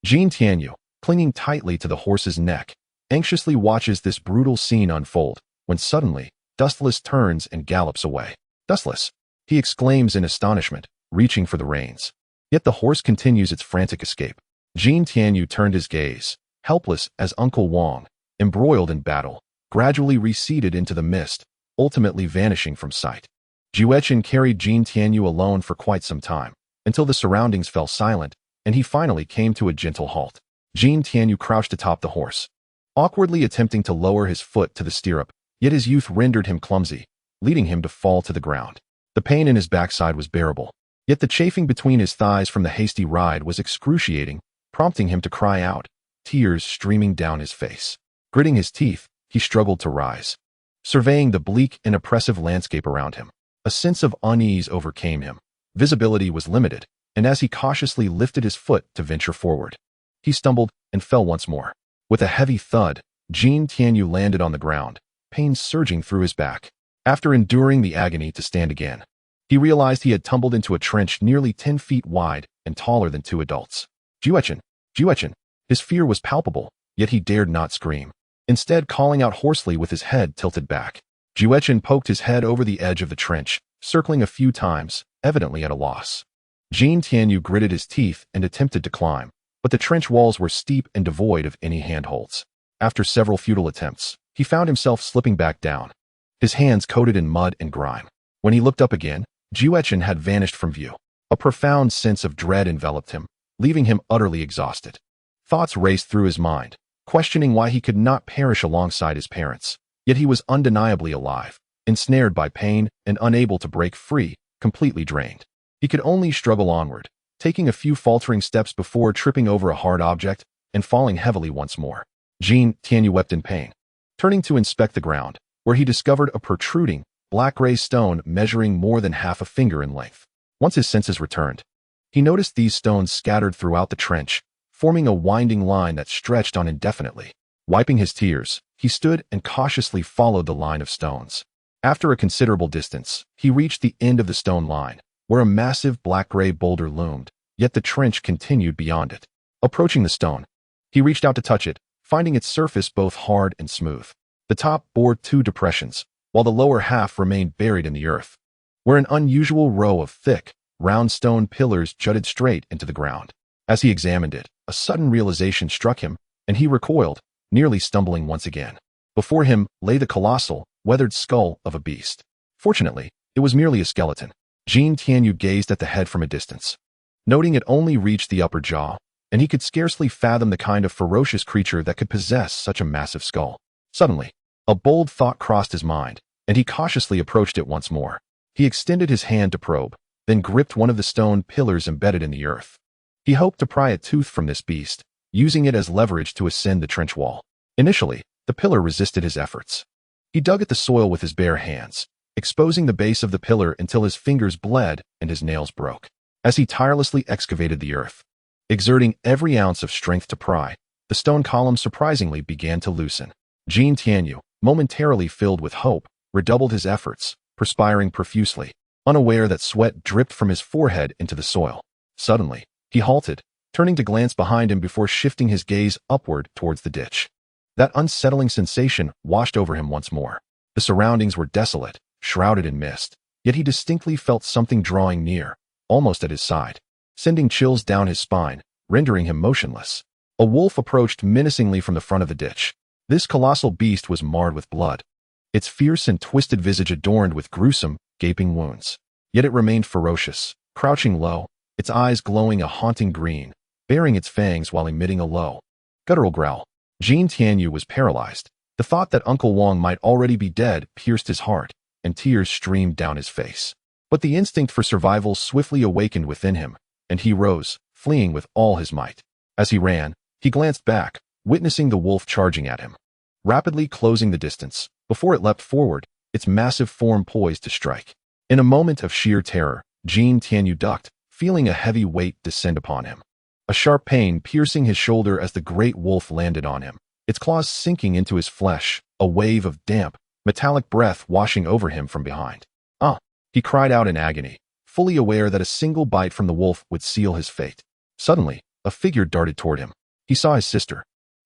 Jin Tianyu, clinging tightly to the horse's neck, anxiously watches this brutal scene unfold, when suddenly, Dustless turns and gallops away. "Dustless!" he exclaims in astonishment, reaching for the reins. Yet the horse continues its frantic escape. Jin Tianyu turned his gaze, helpless as Uncle Wong, embroiled in battle, gradually receded into the mist, ultimately vanishing from sight. Yuer carried Jin Tianyu alone for quite some time, until the surroundings fell silent, and he finally came to a gentle halt. Jin Tianyu crouched atop the horse, awkwardly attempting to lower his foot to the stirrup, yet his youth rendered him clumsy, leading him to fall to the ground. The pain in his backside was bearable, yet the chafing between his thighs from the hasty ride was excruciating, prompting him to cry out, tears streaming down his face. Gritting his teeth, he struggled to rise, surveying the bleak and oppressive landscape around him. A sense of unease overcame him. Visibility was limited, and as he cautiously lifted his foot to venture forward, he stumbled and fell once more. With a heavy thud, Jin Tianyu landed on the ground, pain surging through his back. After enduring the agony to stand again, he realized he had tumbled into a trench nearly 10 feet wide and taller than two adults. "Juechen! Juechen!" His fear was palpable, yet he dared not scream, instead calling out hoarsely with his head tilted back. Juechen poked his head over the edge of the trench, circling a few times, evidently at a loss. Jin Tianyu gritted his teeth and attempted to climb, but the trench walls were steep and devoid of any handholds. After several futile attempts, he found himself slipping back down, his hands coated in mud and grime. When he looked up again, Juechen had vanished from view. A profound sense of dread enveloped him, leaving him utterly exhausted. Thoughts raced through his mind, questioning why he could not perish alongside his parents. Yet he was undeniably alive, ensnared by pain and unable to break free, completely drained. He could only struggle onward, taking a few faltering steps before tripping over a hard object and falling heavily once more. Jin Tianyu wept in pain, turning to inspect the ground, where he discovered a protruding, black-gray stone measuring more than half a finger in length. Once his senses returned, he noticed these stones scattered throughout the trench, forming a winding line that stretched on indefinitely. Wiping his tears, he stood and cautiously followed the line of stones. After a considerable distance, he reached the end of the stone line, where a massive black-gray boulder loomed, yet the trench continued beyond it. Approaching the stone, he reached out to touch it, finding its surface both hard and smooth. The top bore two depressions, while the lower half remained buried in the earth, where an unusual row of thick, round stone pillars jutted straight into the ground. As he examined it, a sudden realization struck him, and he recoiled, nearly stumbling once again. Before him lay the colossal, weathered skull of a beast. Fortunately, it was merely a skeleton. Jin Tianyu gazed at the head from a distance, noting it only reached the upper jaw, and he could scarcely fathom the kind of ferocious creature that could possess such a massive skull. Suddenly, a bold thought crossed his mind, and he cautiously approached it once more. He extended his hand to probe, then gripped one of the stone pillars embedded in the earth. He hoped to pry a tooth from this beast, using it as leverage to ascend the trench wall. Initially, the pillar resisted his efforts. He dug at the soil with his bare hands, exposing the base of the pillar until his fingers bled and his nails broke. As he tirelessly excavated the earth, exerting every ounce of strength to pry, the stone column surprisingly began to loosen. Jin Tianyu, momentarily filled with hope, redoubled his efforts, perspiring profusely, unaware that sweat dripped from his forehead into the soil. Suddenly, he halted, turning to glance behind him before shifting his gaze upward towards the ditch. That unsettling sensation washed over him once more. The surroundings were desolate, shrouded in mist, yet he distinctly felt something drawing near, almost at his side, sending chills down his spine, rendering him motionless. A wolf approached menacingly from the front of the ditch. This colossal beast was marred with blood, its fierce and twisted visage adorned with gruesome, gaping wounds. Yet it remained ferocious, crouching low, its eyes glowing a haunting green, baring its fangs while emitting a low, guttural growl. Jin Tianyu was paralyzed. The thought that Uncle Wang might already be dead pierced his heart, and tears streamed down his face. But the instinct for survival swiftly awakened within him, and he rose, fleeing with all his might. As he ran, he glanced back, witnessing the wolf charging at him, rapidly closing the distance. Before it leapt forward, its massive form poised to strike. In a moment of sheer terror, Jin Tianyu ducked, feeling a heavy weight descend upon him. A sharp pain piercing his shoulder as the great wolf landed on him, its claws sinking into his flesh, a wave of damp, metallic breath washing over him from behind. "Ah!" he cried out in agony, fully aware that a single bite from the wolf would seal his fate. Suddenly, a figure darted toward him. He saw his sister,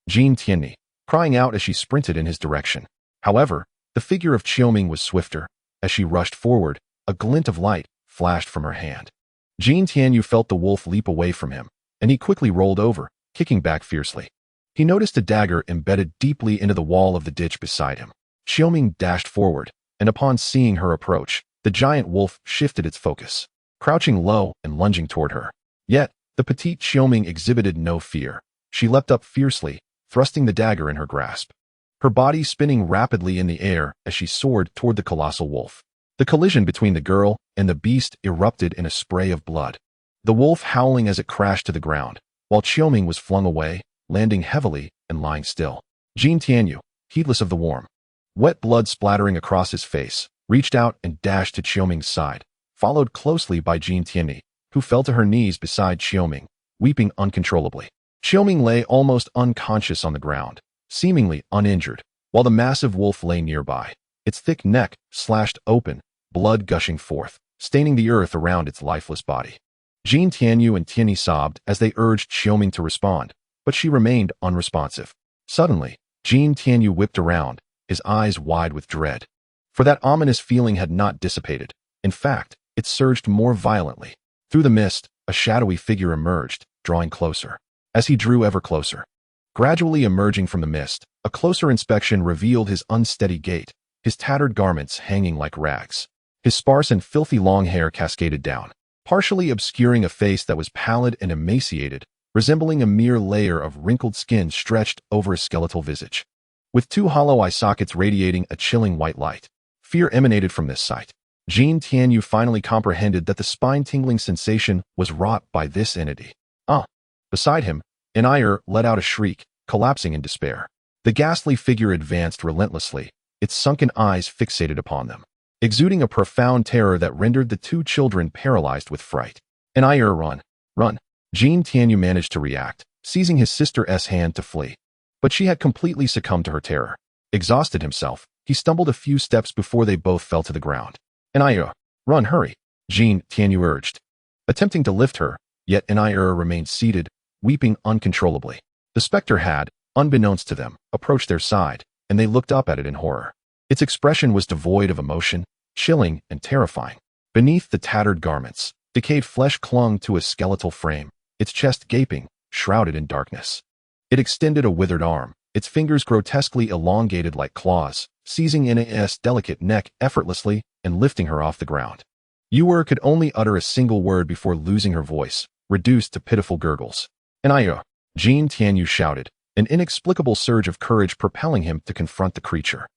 Jin Tianyi, crying out as she sprinted in his direction. However, the figure of Qiuming was swifter. As she rushed forward, a glint of light flashed from her hand. Jin Tianyu felt the wolf leap away from him, and he quickly rolled over, kicking back fiercely. He noticed a dagger embedded deeply into the wall of the ditch beside him. Qiuming dashed forward, and upon seeing her approach, the giant wolf shifted its focus, crouching low and lunging toward her. Yet, the petite Qiuming exhibited no fear. She leapt up fiercely, thrusting the dagger in her grasp, her body spinning rapidly in the air as she soared toward the colossal wolf. The collision between the girl and the beast erupted in a spray of blood, the wolf howling as it crashed to the ground, while Qiuming was flung away, landing heavily and lying still. Jin Tianyu, heedless of the warm, wet blood splattering across his face, reached out and dashed to Qiuming's side, followed closely by Jin Tianyi, who fell to her knees beside Qiuming, weeping uncontrollably. Qiuming lay almost unconscious on the ground, seemingly uninjured, while the massive wolf lay nearby, its thick neck slashed open, blood gushing forth, staining the earth around its lifeless body. Jin Tianyu and Tianyi sobbed as they urged Qiuming to respond, but she remained unresponsive. Suddenly, Jin Tianyu whipped around, his eyes wide with dread. For that ominous feeling had not dissipated. In fact, it surged more violently. Through the mist, a shadowy figure emerged, drawing closer. As he drew ever closer, gradually emerging from the mist, a closer inspection revealed his unsteady gait, his tattered garments hanging like rags. His sparse and filthy long hair cascaded down, partially obscuring a face that was pallid and emaciated, resembling a mere layer of wrinkled skin stretched over a skeletal visage. With two hollow eye sockets radiating a chilling white light, fear emanated from this sight. Jin Tianyu finally comprehended that the spine-tingling sensation was wrought by this entity. Ah! Beside him, Nier let out a shriek, collapsing in despair. The ghastly figure advanced relentlessly, its sunken eyes fixated upon them, exuding a profound terror that rendered the two children paralyzed with fright. Nier, run! Run! Jin Tianyu managed to react, seizing his sister's hand to flee. But she had completely succumbed to her terror. Exhausted himself, he stumbled a few steps before they both fell to the ground. Nier, run, hurry! Jin Tianyu urged, attempting to lift her, yet Nier remained seated, weeping uncontrollably. The specter had, unbeknownst to them, approached their side, and they looked up at it in horror. Its expression was devoid of emotion, chilling and terrifying. Beneath the tattered garments, decayed flesh clung to a skeletal frame, its chest gaping, shrouded in darkness. It extended a withered arm, its fingers grotesquely elongated like claws, seizing Ina's delicate neck effortlessly and lifting her off the ground. Yuer could only utter a single word before losing her voice, reduced to pitiful gurgles. Nier! Jin Tianyu shouted, an inexplicable surge of courage propelling him to confront the creature.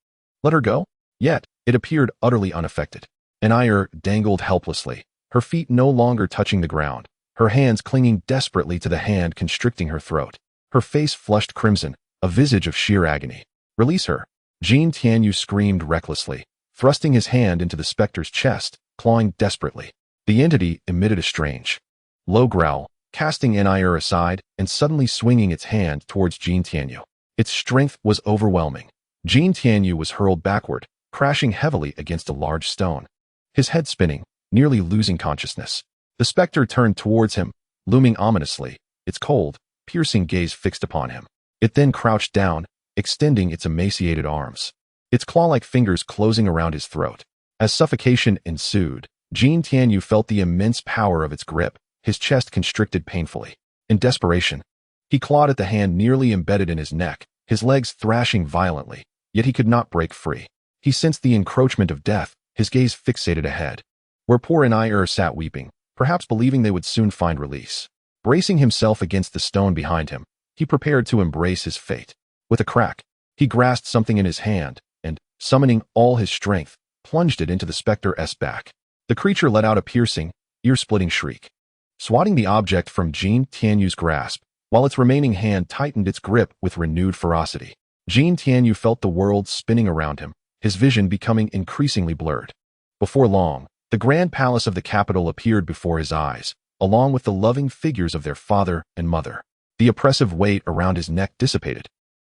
Let her go? Yet, it appeared utterly unaffected. Nier dangled helplessly, her feet no longer touching the ground, her hands clinging desperately to the hand constricting her throat. Her face flushed crimson, a visage of sheer agony. Release her! Jin Tianyu screamed recklessly, thrusting his hand into the specter's chest, clawing desperately. The entity emitted a strange, low growl, casting Nier aside and suddenly swinging its hand towards Jin Tianyu. Its strength was overwhelming. Jin Tianyu was hurled backward, crashing heavily against a large stone. His head spinning, nearly losing consciousness. The specter turned towards him, looming ominously, its cold, piercing gaze fixed upon him. It then crouched down, extending its emaciated arms, its claw-like fingers closing around his throat. As suffocation ensued, Jin Tianyu felt the immense power of its grip, his chest constricted painfully. In desperation, he clawed at the hand nearly embedded in his neck, his legs thrashing violently, yet he could not break free. He sensed the encroachment of death, his gaze fixated ahead, where poor Nier sat weeping, perhaps believing they would soon find release. Bracing himself against the stone behind him, he prepared to embrace his fate. With a crack, he grasped something in his hand, and, summoning all his strength, plunged it into the specter's back. The creature let out a piercing, ear-splitting shriek. Swatting the object from Jin Tianyu's grasp, while its remaining hand tightened its grip with renewed ferocity. Jin Tianyu felt the world spinning around him, his vision becoming increasingly blurred. Before long, the grand palace of the capital appeared before his eyes, along with the loving figures of their father and mother. The oppressive weight around his neck dissipated,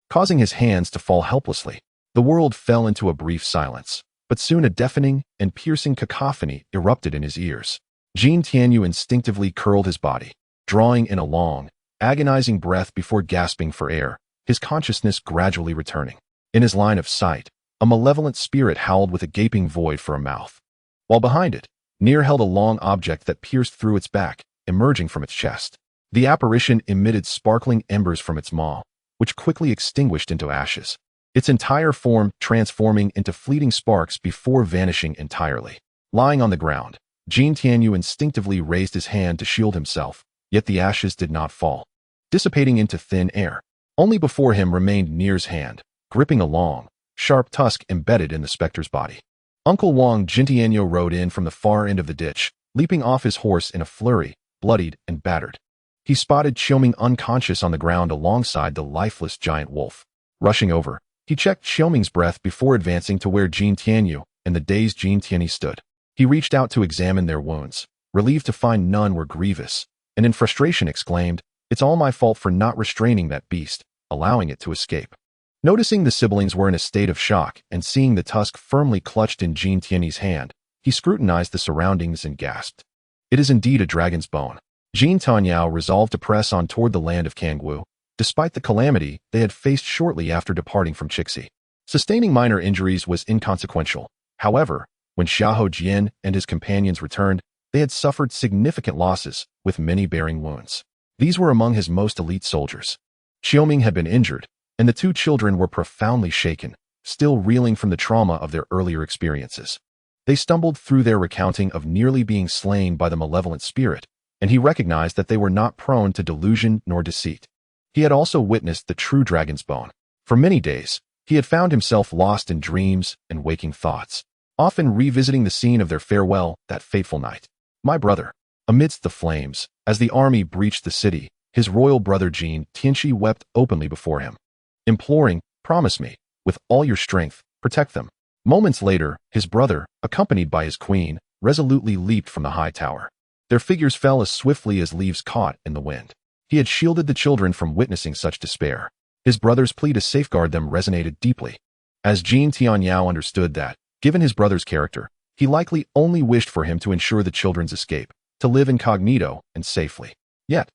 causing his hands to fall helplessly. The world fell into a brief silence, but soon a deafening and piercing cacophony erupted in his ears. Jin Tianyu instinctively curled his body, drawing in a long, agonizing breath before gasping for air, his consciousness gradually returning. In his line of sight, a malevolent spirit howled with a gaping void for a mouth, while behind it, Nier held a long object that pierced through its back, emerging from its chest. The apparition emitted sparkling embers from its maw, which quickly extinguished into ashes, its entire form transforming into fleeting sparks before vanishing entirely. Lying on the ground, Jin Tianyu instinctively raised his hand to shield himself, yet the ashes did not fall, dissipating into thin air. Only before him remained Nier's hand, gripping a long, sharp tusk embedded in the specter's body. Uncle Wang Jin Tianyo rode in from the far end of the ditch, leaping off his horse in a flurry, bloodied and battered. He spotted Qiuming unconscious on the ground alongside the lifeless giant wolf. Rushing over, he checked Qiuming's breath before advancing to where Jin Tianyu and the dazed Jin Tianyi stood. He reached out to examine their wounds, relieved to find none were grievous, and in frustration exclaimed, "It's all my fault for not restraining that beast, allowing it to escape." Noticing the siblings were in a state of shock and seeing the tusk firmly clutched in Jin Tianyi's hand, he scrutinized the surroundings and gasped. It is indeed a dragon's bone. Jin Tianyao resolved to press on toward the land of Kangwu, despite the calamity they had faced shortly after departing from Qixi. Sustaining minor injuries was inconsequential. However, when Xiahou Jian and his companions returned, they had suffered significant losses, with many bearing wounds. These were among his most elite soldiers. Qiuming had been injured, and the two children were profoundly shaken, still reeling from the trauma of their earlier experiences. They stumbled through their recounting of nearly being slain by the malevolent spirit, and he recognized that they were not prone to delusion nor deceit. He had also witnessed the true dragon's bone. For many days, he had found himself lost in dreams and waking thoughts, often revisiting the scene of their farewell that fateful night. "My brother." Amidst the flames, as the army breached the city, his royal brother Jin Tianxi wept openly before him, imploring, "Promise me, with all your strength, protect them." Moments later, his brother, accompanied by his queen, resolutely leaped from the high tower. Their figures fell as swiftly as leaves caught in the wind. He had shielded the children from witnessing such despair. His brother's plea to safeguard them resonated deeply. As Jin Tianyao understood that, given his brother's character, he likely only wished for him to ensure the children's escape, to live incognito and safely. Yet,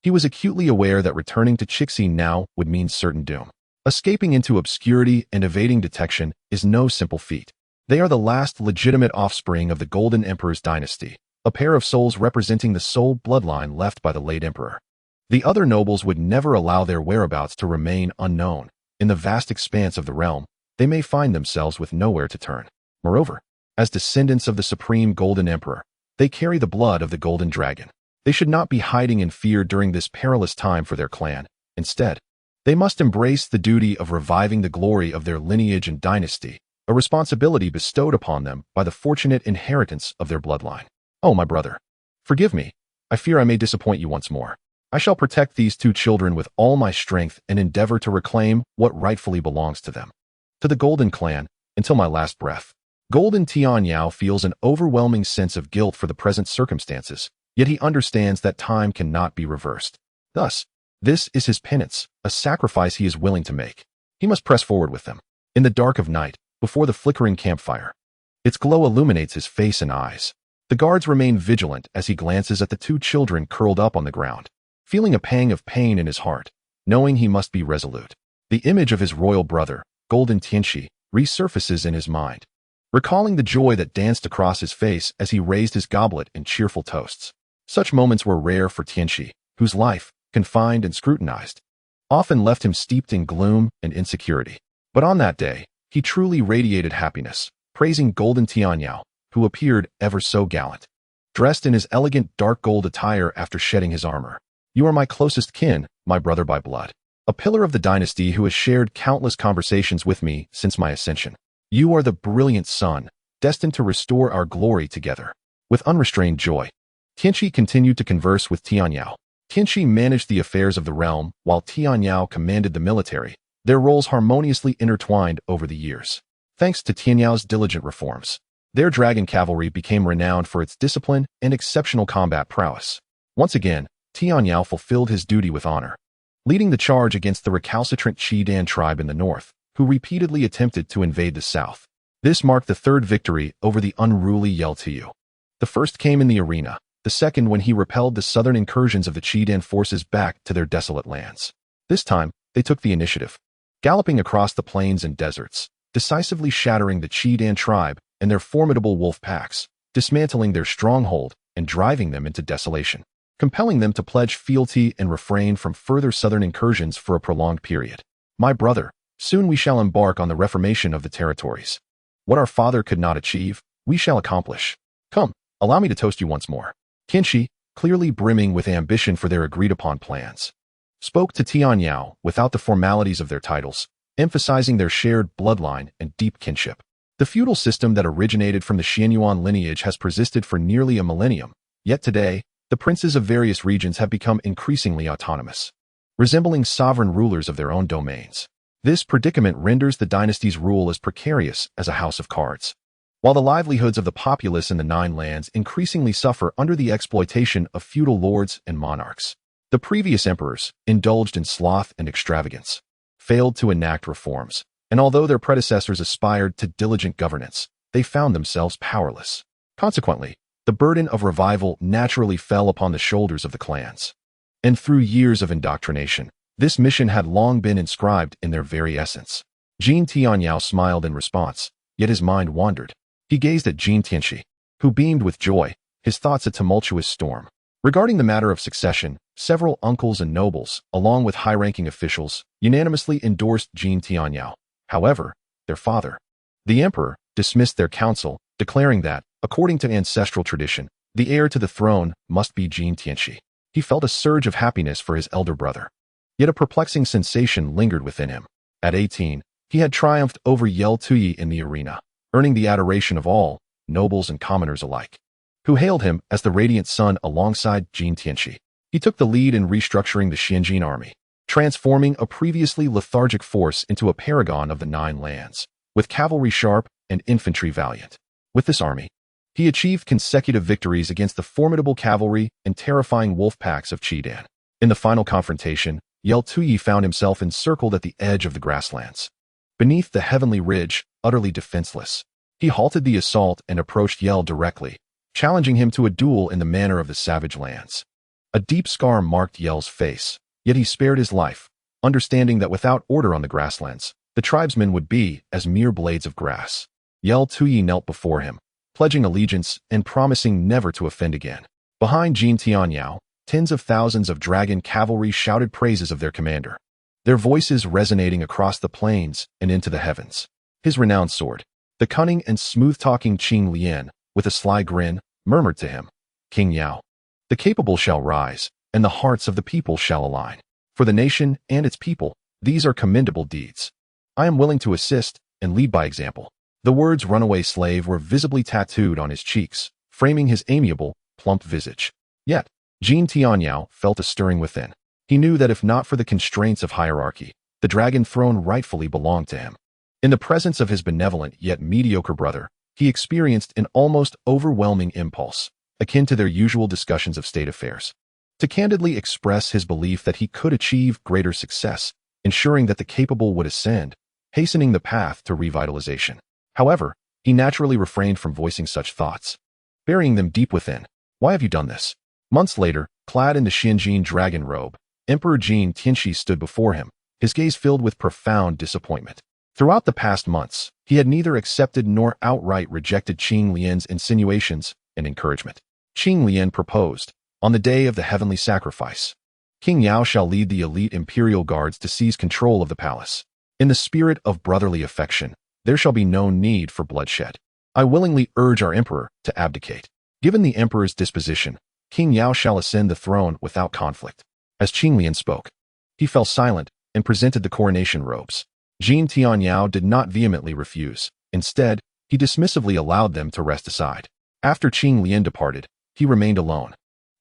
he was acutely aware that returning to Qixi now would mean certain doom. Escaping into obscurity and evading detection is no simple feat. They are the last legitimate offspring of the Golden Emperor's dynasty, a pair of souls representing the sole bloodline left by the late emperor. The other nobles would never allow their whereabouts to remain unknown. In the vast expanse of the realm, they may find themselves with nowhere to turn. Moreover, as descendants of the supreme Golden Emperor, they carry the blood of the Golden Dragon. They should not be hiding in fear during this perilous time for their clan. Instead, they must embrace the duty of reviving the glory of their lineage and dynasty, a responsibility bestowed upon them by the fortunate inheritance of their bloodline. "Oh, my brother, forgive me. I fear I may disappoint you once more. I shall protect these two children with all my strength and endeavor to reclaim what rightfully belongs to them. To the Golden Clan, until my last breath." Golden Tianyao feels an overwhelming sense of guilt for the present circumstances, yet he understands that time cannot be reversed. Thus, this is his penance, a sacrifice he is willing to make. He must press forward with them. In the dark of night, before the flickering campfire. Its glow illuminates his face and eyes. The guards remain vigilant as he glances at the two children curled up on the ground, feeling a pang of pain in his heart, knowing he must be resolute. The image of his royal brother, Golden Tianxi, resurfaces in his mind, recalling the joy that danced across his face as he raised his goblet in cheerful toasts. Such moments were rare for Tianxi, whose life, confined and scrutinized, often left him steeped in gloom and insecurity. But on that day, he truly radiated happiness, praising Golden Tianyao, who appeared ever so gallant, dressed in his elegant dark gold attire after shedding his armor. You are my closest kin, my brother by blood, a pillar of the dynasty who has shared countless conversations with me since my ascension. You are the brilliant sun, destined to restore our glory together. With unrestrained joy, Tianxi continued to converse with Tianyao. Tianxi managed the affairs of the realm, while Tianyao commanded the military, their roles harmoniously intertwined over the years. Thanks to Tianyao's diligent reforms, their dragon cavalry became renowned for its discipline and exceptional combat prowess. Once again, Tianyao fulfilled his duty with honor, leading the charge against the recalcitrant Qidan tribe in the north, who repeatedly attempted to invade the south. This marked the third victory over the unruly Yuer. The first came in the arena, the second when he repelled the southern incursions of the Qidan forces back to their desolate lands. This time, they took the initiative, galloping across the plains and deserts, decisively shattering the Qidan tribe and their formidable wolf packs, dismantling their stronghold and driving them into desolation, compelling them to pledge fealty and refrain from further southern incursions for a prolonged period. My brother, soon we shall embark on the reformation of the territories. What our father could not achieve, we shall accomplish. Come, allow me to toast you once more. Tianxi, clearly brimming with ambition for their agreed-upon plans, spoke to Tianyao without the formalities of their titles, emphasizing their shared bloodline and deep kinship. The feudal system that originated from the Qianyuan lineage has persisted for nearly a millennium, yet today, the princes of various regions have become increasingly autonomous, resembling sovereign rulers of their own domains. This predicament renders the dynasty's rule as precarious as a house of cards, while the livelihoods of the populace in the Nine Lands increasingly suffer under the exploitation of feudal lords and monarchs. The previous emperors, indulged in sloth and extravagance, failed to enact reforms, and although their predecessors aspired to diligent governance, they found themselves powerless. Consequently, the burden of revival naturally fell upon the shoulders of the clans. And through years of indoctrination, this mission had long been inscribed in their very essence. Jin Tianyao smiled in response, yet his mind wandered. He gazed at Jin Tianxi, who beamed with joy, his thoughts a tumultuous storm. Regarding the matter of succession, several uncles and nobles, along with high-ranking officials, unanimously endorsed Jin Tianyao. However, their father, the emperor, dismissed their counsel, declaring that, according to ancestral tradition, the heir to the throne must be Jin Tianxi. He felt a surge of happiness for his elder brother. Yet a perplexing sensation lingered within him. At 18, he had triumphed over Yuer in the arena, earning the adoration of all, nobles and commoners alike, who hailed him as the radiant sun alongside Jin Tianxi. He took the lead in restructuring the Qianjin army, transforming a previously lethargic force into a paragon of the Nine Lands, with cavalry sharp and infantry valiant. With this army, he achieved consecutive victories against the formidable cavalry and terrifying wolf packs of Qidan. In the final confrontation, Yuer found himself encircled at the edge of the grasslands. Beneath the heavenly ridge, utterly defenseless, he halted the assault and approached Yuer directly, challenging him to a duel in the manner of the savage lands. A deep scar marked Yuer's face, yet he spared his life, understanding that without order on the grasslands, the tribesmen would be as mere blades of grass. Yuer knelt before him, pledging allegiance and promising never to offend again. Behind Jin Tianyao, tens of thousands of dragon cavalry shouted praises of their commander, their voices resonating across the plains and into the heavens. His renowned sword, the cunning and smooth-talking Qing Lian, with a sly grin, murmured to him, King Yao, the capable shall rise, and the hearts of the people shall align. For the nation and its people, these are commendable deeds. I am willing to assist and lead by example. The words runaway slave were visibly tattooed on his cheeks, framing his amiable, plump visage. Yet, Jin Tianyao felt a stirring within. He knew that if not for the constraints of hierarchy, the dragon throne rightfully belonged to him. In the presence of his benevolent yet mediocre brother, he experienced an almost overwhelming impulse, akin to their usual discussions of state affairs, to candidly express his belief that he could achieve greater success, ensuring that the capable would ascend, hastening the path to revitalization. However, he naturally refrained from voicing such thoughts, burying them deep within. Why have you done this? Months later, clad in the Xinjin dragon robe, Emperor Jin Tianxi stood before him, his gaze filled with profound disappointment. Throughout the past months, he had neither accepted nor outright rejected Qing Lian's insinuations and encouragement. Qing Lian proposed, on the day of the heavenly sacrifice, King Yao shall lead the elite imperial guards to seize control of the palace. In the spirit of brotherly affection, there shall be no need for bloodshed. I willingly urge our emperor to abdicate. Given the emperor's disposition, King Yao shall ascend the throne without conflict. As Qing Lian spoke, he fell silent and presented the coronation robes. Jin Tianyao did not vehemently refuse. Instead, he dismissively allowed them to rest aside. After Qing Lian departed, he remained alone,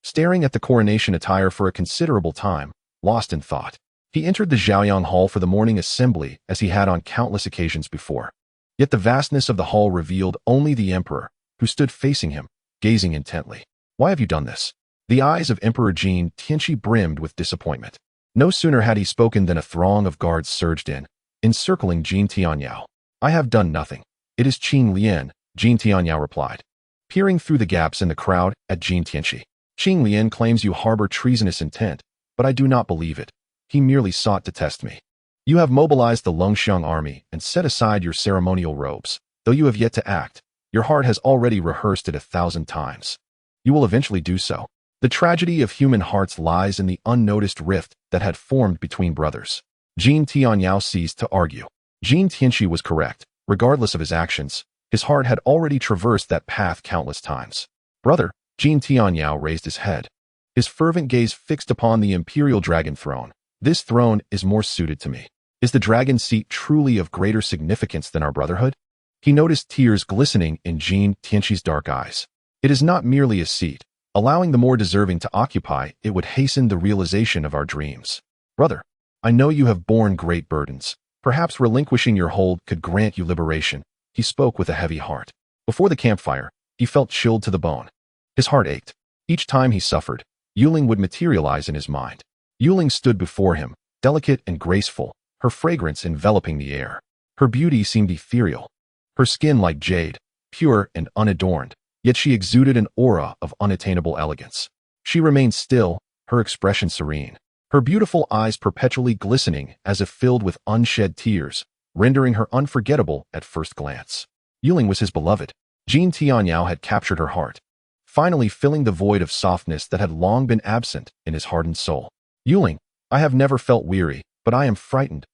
staring at the coronation attire for a considerable time, lost in thought. He entered the Zhaoyang Hall for the morning assembly as he had on countless occasions before. Yet the vastness of the hall revealed only the emperor, who stood facing him, gazing intently. Why have you done this? The eyes of Emperor Jin Tianxi brimmed with disappointment. No sooner had he spoken than a throng of guards surged in, encircling Jin Tianyao. I have done nothing. It is Qing Lian, Jin Tianyao replied, peering through the gaps in the crowd at Jin Tianxi. Qing Lian claims you harbor treasonous intent, but I do not believe it. He merely sought to test me. You have mobilized the Longxiang army and set aside your ceremonial robes. Though you have yet to act, your heart has already rehearsed it 1,000 times. You will eventually do so. The tragedy of human hearts lies in the unnoticed rift that had formed between brothers. Jin Tianyao ceased to argue. Jin Tianxi was correct. Regardless of his actions, his heart had already traversed that path countless times. Brother, Jin Tianyao raised his head, his fervent gaze fixed upon the imperial dragon throne. This throne is more suited to me. Is the dragon seat truly of greater significance than our brotherhood? He noticed tears glistening in Jin Tianxi's dark eyes. It is not merely a seat. Allowing the more deserving to occupy it would hasten the realization of our dreams. Brother, I know you have borne great burdens. Perhaps relinquishing your hold could grant you liberation. He spoke with a heavy heart. Before the campfire, he felt chilled to the bone. His heart ached. Each time he suffered, Qiuming would materialize in his mind. Qiuming stood before him, delicate and graceful, her fragrance enveloping the air. Her beauty seemed ethereal, her skin like jade, pure and unadorned, yet she exuded an aura of unattainable elegance. She remained still, her expression serene, her beautiful eyes perpetually glistening as if filled with unshed tears, rendering her unforgettable at first glance. Qiuming was his beloved. Jin Tianyao had captured her heart, finally filling the void of softness that had long been absent in his hardened soul. Qiuming, I have never felt weary, but I am frightened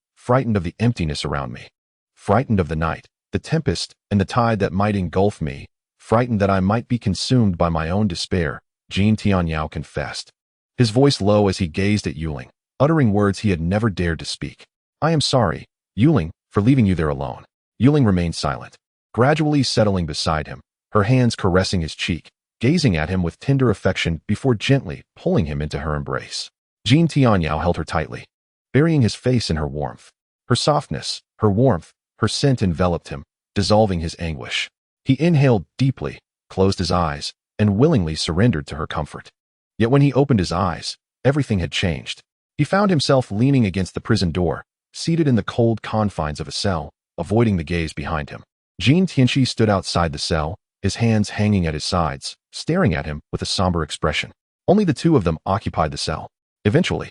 of the emptiness around me. Frightened of the night, the tempest, and the tide that might engulf me. Frightened that I might be consumed by my own despair, Jin Tianyao confessed, his voice low as he gazed at Qiuming, uttering words he had never dared to speak. I am sorry, Qiuming, for leaving you there alone. Qiuming remained silent, gradually settling beside him, her hands caressing his cheek, gazing at him with tender affection before gently pulling him into her embrace. Jin Tianyao held her tightly, burying his face in her warmth. Her softness, her warmth, her scent enveloped him, dissolving his anguish. He inhaled deeply, closed his eyes, and willingly surrendered to her comfort. Yet when he opened his eyes, everything had changed. He found himself leaning against the prison door, seated in the cold confines of a cell, avoiding the gaze behind him. Jin Tianxi stood outside the cell, his hands hanging at his sides, staring at him with a somber expression. Only the two of them occupied the cell. Eventually,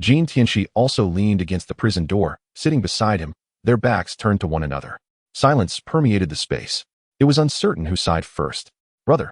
Jin Tianxi also leaned against the prison door, sitting beside him, their backs turned to one another. Silence permeated the space. It was uncertain who sighed first. Brother,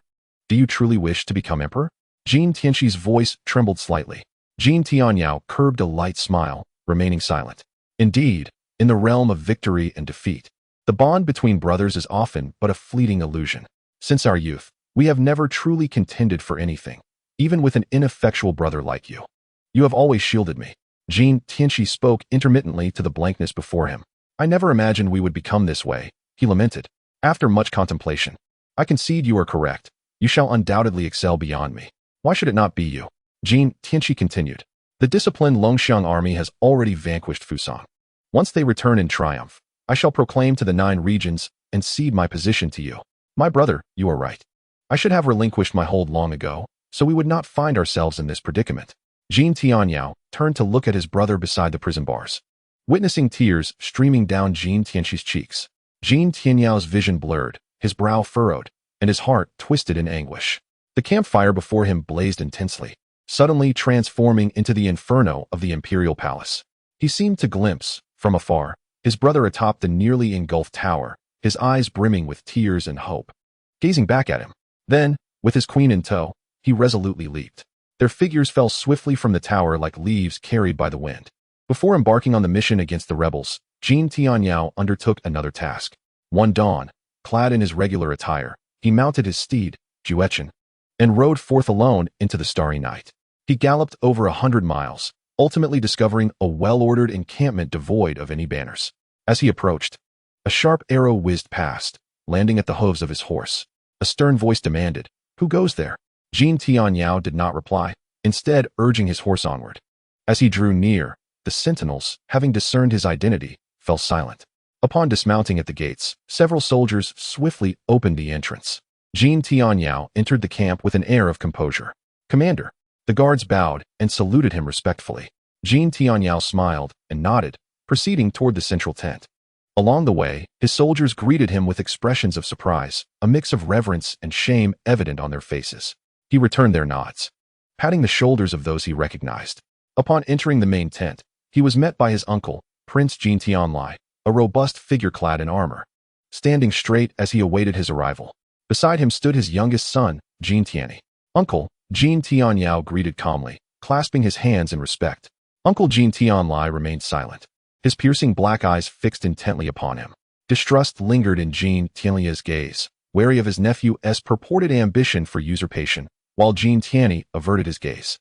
do you truly wish to become emperor? Jin Tianxi's voice trembled slightly. Jin Tianyao curbed a light smile, remaining silent. Indeed, in the realm of victory and defeat, the bond between brothers is often but a fleeting illusion. Since our youth, we have never truly contended for anything, even with an ineffectual brother like you. You have always shielded me. Jin Tianxi spoke intermittently to the blankness before him. I never imagined we would become this way, he lamented. After much contemplation, I concede you are correct. You shall undoubtedly excel beyond me. Why should it not be you? Jin Tianxi continued. The disciplined Longxiang army has already vanquished Fusang. Once they return in triumph, I shall proclaim to the 9 regions and cede my position to you. My brother, you are right. I should have relinquished my hold long ago, so we would not find ourselves in this predicament. Jin Tianyao turned to look at his brother beside the prison bars. Witnessing tears streaming down Jin Tianxi's cheeks, Jin Tianyao's vision blurred, his brow furrowed, and his heart twisted in anguish. The campfire before him blazed intensely, suddenly transforming into the inferno of the imperial palace. He seemed to glimpse, from afar, his brother atop the nearly engulfed tower, his eyes brimming with tears and hope. Gazing back at him, then, with his queen in tow, he resolutely leaped. Their figures fell swiftly from the tower like leaves carried by the wind. Before embarking on the mission against the rebels, Jin Tianyao undertook another task. One dawn, clad in his regular attire, he mounted his steed, Yuer, and rode forth alone into the starry night. He galloped over 100 miles, ultimately discovering a well-ordered encampment devoid of any banners. As he approached, a sharp arrow whizzed past, landing at the hooves of his horse. A stern voice demanded, "Who goes there?" Jin Tianyao did not reply, instead urging his horse onward. As he drew near, the sentinels, having discerned his identity, fell silent. Upon dismounting at the gates, several soldiers swiftly opened the entrance. Jin Tianyao entered the camp with an air of composure. "Commander." The guards bowed and saluted him respectfully. Jin Tianyao smiled and nodded, proceeding toward the central tent. Along the way, his soldiers greeted him with expressions of surprise, a mix of reverence and shame evident on their faces. He returned their nods, patting the shoulders of those he recognized. Upon entering the main tent, he was met by his uncle, Prince Jin Tianyu, a robust figure clad in armor, standing straight as he awaited his arrival. Beside him stood his youngest son, Jin Tianxi. "Uncle," Jin Tianyao greeted calmly, clasping his hands in respect. Uncle Jin Tianyu remained silent, his piercing black eyes fixed intently upon him. Distrust lingered in Jin Tianyu's gaze, wary of his nephew's purported ambition for usurpation, while Jin Tianxi averted his gaze.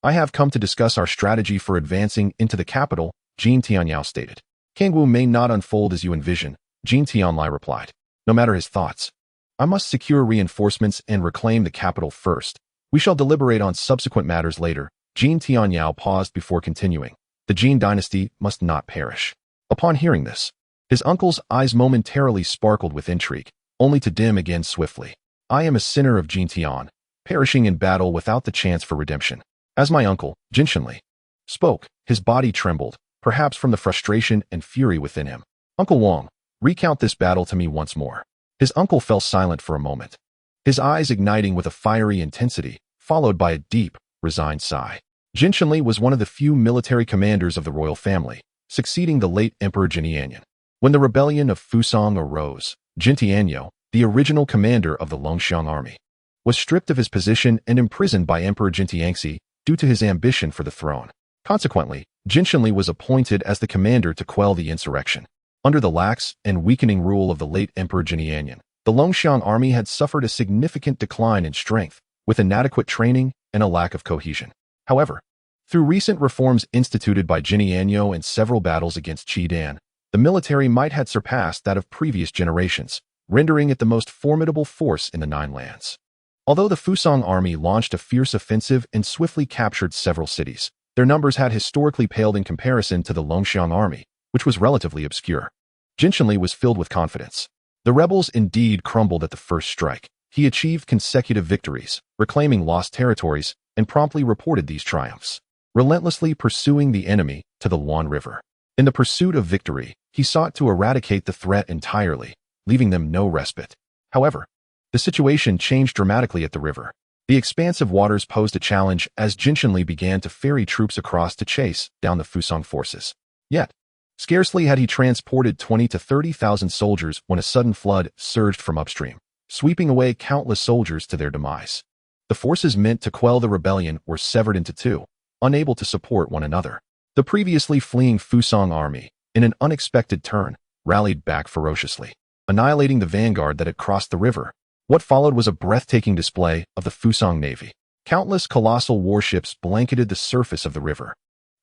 "I have come to discuss our strategy for advancing into the capital," Jin Tianyao stated. "Kangwu may not unfold as you envision," Jin Tianyu replied. "No matter his thoughts, I must secure reinforcements and reclaim the capital first. We shall deliberate on subsequent matters later." Jin Tianyao paused before continuing. "The Jin dynasty must not perish." Upon hearing this, his uncle's eyes momentarily sparkled with intrigue, only to dim again swiftly. "I am a sinner of Jin Tian, perishing in battle without the chance for redemption." As my uncle, Jin Tianxi, spoke, his body trembled, perhaps from the frustration and fury within him. "Uncle Wang, recount this battle to me once more." His uncle fell silent for a moment, his eyes igniting with a fiery intensity, followed by a deep, resigned sigh. Jin Tianxi was one of the few military commanders of the royal family, succeeding the late Emperor Jin Tianyu. When the rebellion of Fusang arose, Jin Tianyu, the original commander of the Longxiang army, was stripped of his position and imprisoned by Emperor Jin Tianxi due to his ambition for the throne. Consequently, Jin Tianxi was appointed as the commander to quell the insurrection. Under the lax and weakening rule of the late Emperor Jin Tianyu, the Longxiang army had suffered a significant decline in strength, with inadequate training and a lack of cohesion. However, through recent reforms instituted by Jin Tianyu and several battles against Qiuming, the military might had surpassed that of previous generations, rendering it the most formidable force in the Nine Lands. Although the Fusang army launched a fierce offensive and swiftly captured several cities, their numbers had historically paled in comparison to the Longxiang army, which was relatively obscure. Jin Tianxi was filled with confidence. The rebels indeed crumbled at the first strike. He achieved consecutive victories, reclaiming lost territories, and promptly reported these triumphs, relentlessly pursuing the enemy to the Yuan River. In the pursuit of victory, he sought to eradicate the threat entirely, leaving them no respite. However, the situation changed dramatically at the river. The expansive waters posed a challenge as Jin Tianxi began to ferry troops across to chase down the Fusang forces. Yet, scarcely had he transported 20 to 30,000 soldiers when a sudden flood surged from upstream, sweeping away countless soldiers to their demise. The forces meant to quell the rebellion were severed into two, unable to support one another. The previously fleeing Fusang army, in an unexpected turn, rallied back ferociously, annihilating the vanguard that had crossed the river. What followed was a breathtaking display of the Fusang navy. Countless colossal warships blanketed the surface of the river,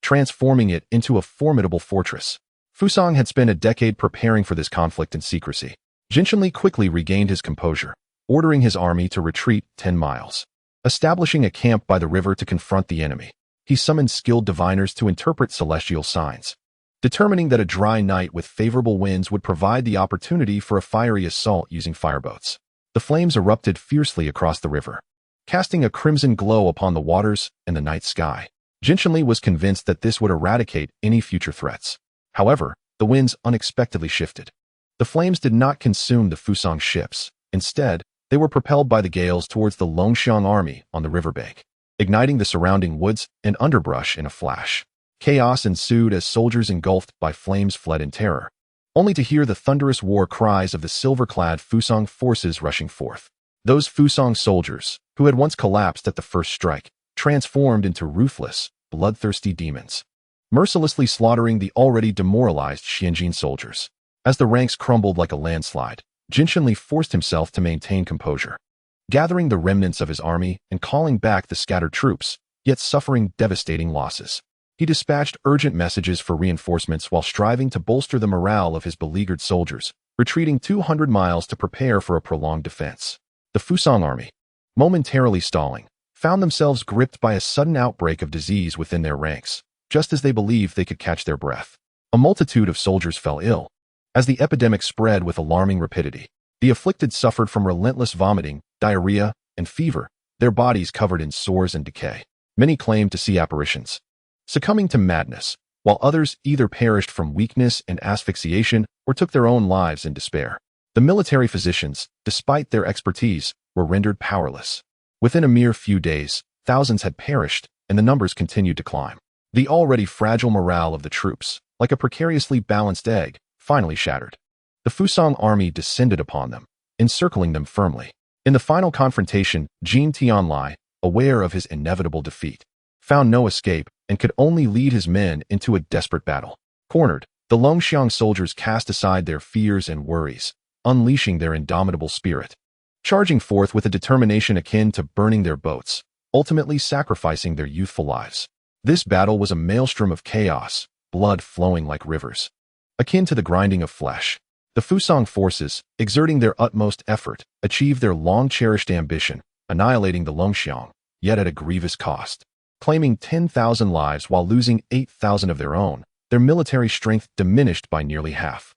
transforming it into a formidable fortress. Fusang had spent a decade preparing for this conflict in secrecy. Jin Tianxi quickly regained his composure, ordering his army to retreat 10 miles. Establishing a camp by the river to confront the enemy, he summoned skilled diviners to interpret celestial signs, determining that a dry night with favorable winds would provide the opportunity for a fiery assault using fireboats. The flames erupted fiercely across the river, casting a crimson glow upon the waters and the night sky. Jin Tianxi was convinced that this would eradicate any future threats. However, the winds unexpectedly shifted. The flames did not consume the Fusang ships. Instead, they were propelled by the gales towards the Longxiang army on the riverbank, igniting the surrounding woods and underbrush in a flash. Chaos ensued as soldiers engulfed by flames fled in terror, only to hear the thunderous war cries of the silver-clad Fusang forces rushing forth. Those Fusang soldiers, who had once collapsed at the first strike, transformed into ruthless, bloodthirsty demons, mercilessly slaughtering the already demoralized Qianjin soldiers. As the ranks crumbled like a landslide, Jin Tianxi forced himself to maintain composure, gathering the remnants of his army and calling back the scattered troops, yet suffering devastating losses. He dispatched urgent messages for reinforcements while striving to bolster the morale of his beleaguered soldiers, retreating 200 miles to prepare for a prolonged defense. The Fusang army, momentarily stalling, found themselves gripped by a sudden outbreak of disease within their ranks, just as they believed they could catch their breath. A multitude of soldiers fell ill. As the epidemic spread with alarming rapidity, the afflicted suffered from relentless vomiting, diarrhea, and fever, their bodies covered in sores and decay. Many claimed to see apparitions, succumbing to madness, while others either perished from weakness and asphyxiation or took their own lives in despair. The military physicians, despite their expertise, were rendered powerless. Within a mere few days, thousands had perished, and the numbers continued to climb. The already fragile morale of the troops, like a precariously balanced egg, finally shattered. The Fusang army descended upon them, encircling them firmly. In the final confrontation, Jin Tianyu, aware of his inevitable defeat, found no escape and could only lead his men into a desperate battle. Cornered, the Longxiang soldiers cast aside their fears and worries, unleashing their indomitable spirit, charging forth with a determination akin to burning their boats, ultimately sacrificing their youthful lives. This battle was a maelstrom of chaos, blood flowing like rivers, akin to the grinding of flesh. The Fusang forces, exerting their utmost effort, achieved their long-cherished ambition, annihilating the Longxiang, yet at a grievous cost. Claiming 10,000 lives while losing 8,000 of their own, their military strength diminished by nearly half.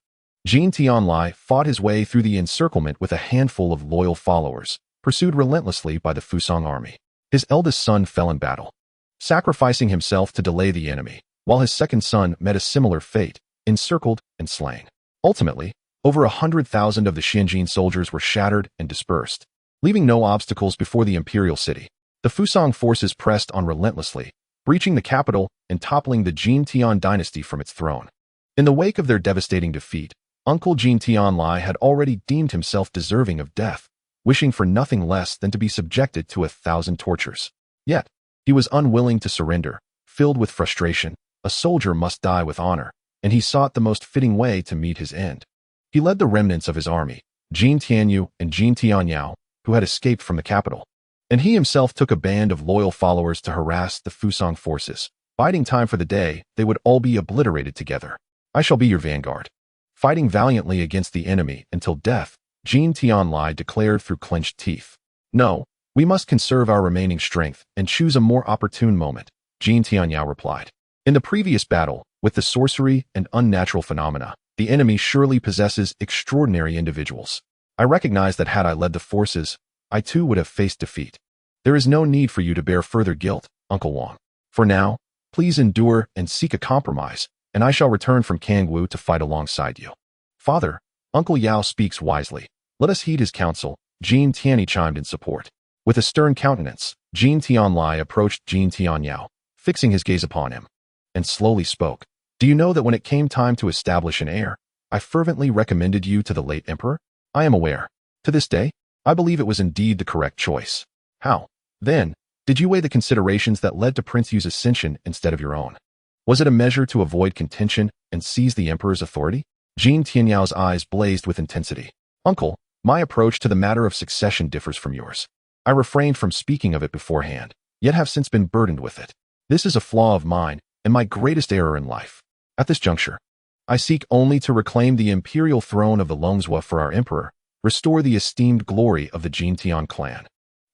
Jin Tianyu fought his way through the encirclement with a handful of loyal followers, pursued relentlessly by the Fusang army. His eldest son fell in battle, sacrificing himself to delay the enemy, while his second son met a similar fate, encircled and slain. Ultimately, over 100,000 of the Qianjin soldiers were shattered and dispersed, leaving no obstacles before the imperial city. The Fusang forces pressed on relentlessly, breaching the capital and toppling the Jin Tian dynasty from its throne. In the wake of their devastating defeat, Uncle Jin Tianyu had already deemed himself deserving of death, wishing for nothing less than to be subjected to 1,000 tortures. Yet, he was unwilling to surrender. Filled with frustration, a soldier must die with honor, and he sought the most fitting way to meet his end. He led the remnants of his army, Jin Tianyu and Jin Tianyao, who had escaped from the capital, and he himself took a band of loyal followers to harass the Fusang forces. Biding time for the day, they would all be obliterated together. I shall be your vanguard. Fighting valiantly against the enemy until death, Jin Tianyu declared through clenched teeth. No, we must conserve our remaining strength and choose a more opportune moment, Jin Tianyao replied. In the previous battle, with the sorcery and unnatural phenomena, the enemy surely possesses extraordinary individuals. I recognize that had I led the forces, I too would have faced defeat. There is no need for you to bear further guilt, Uncle Wang. For now, please endure and seek a compromise, and I shall return from Kangwu to fight alongside you. Father, Uncle Yao speaks wisely. Let us heed his counsel, Jin Tianxi chimed in support. With a stern countenance, Jin Tianyu approached Jin Tianyao, fixing his gaze upon him, and slowly spoke. Do you know that when it came time to establish an heir, I fervently recommended you to the late emperor? I am aware. To this day, I believe it was indeed the correct choice. How, then, did you weigh the considerations that led to Prince Yu's ascension instead of your own? Was it a measure to avoid contention and seize the emperor's authority? Jin Tianyao's eyes blazed with intensity. Uncle, my approach to the matter of succession differs from yours. I refrained from speaking of it beforehand, yet have since been burdened with it. This is a flaw of mine and my greatest error in life. At this juncture, I seek only to reclaim the imperial throne of the Longzhou for our emperor, restore the esteemed glory of the Jin Tian clan,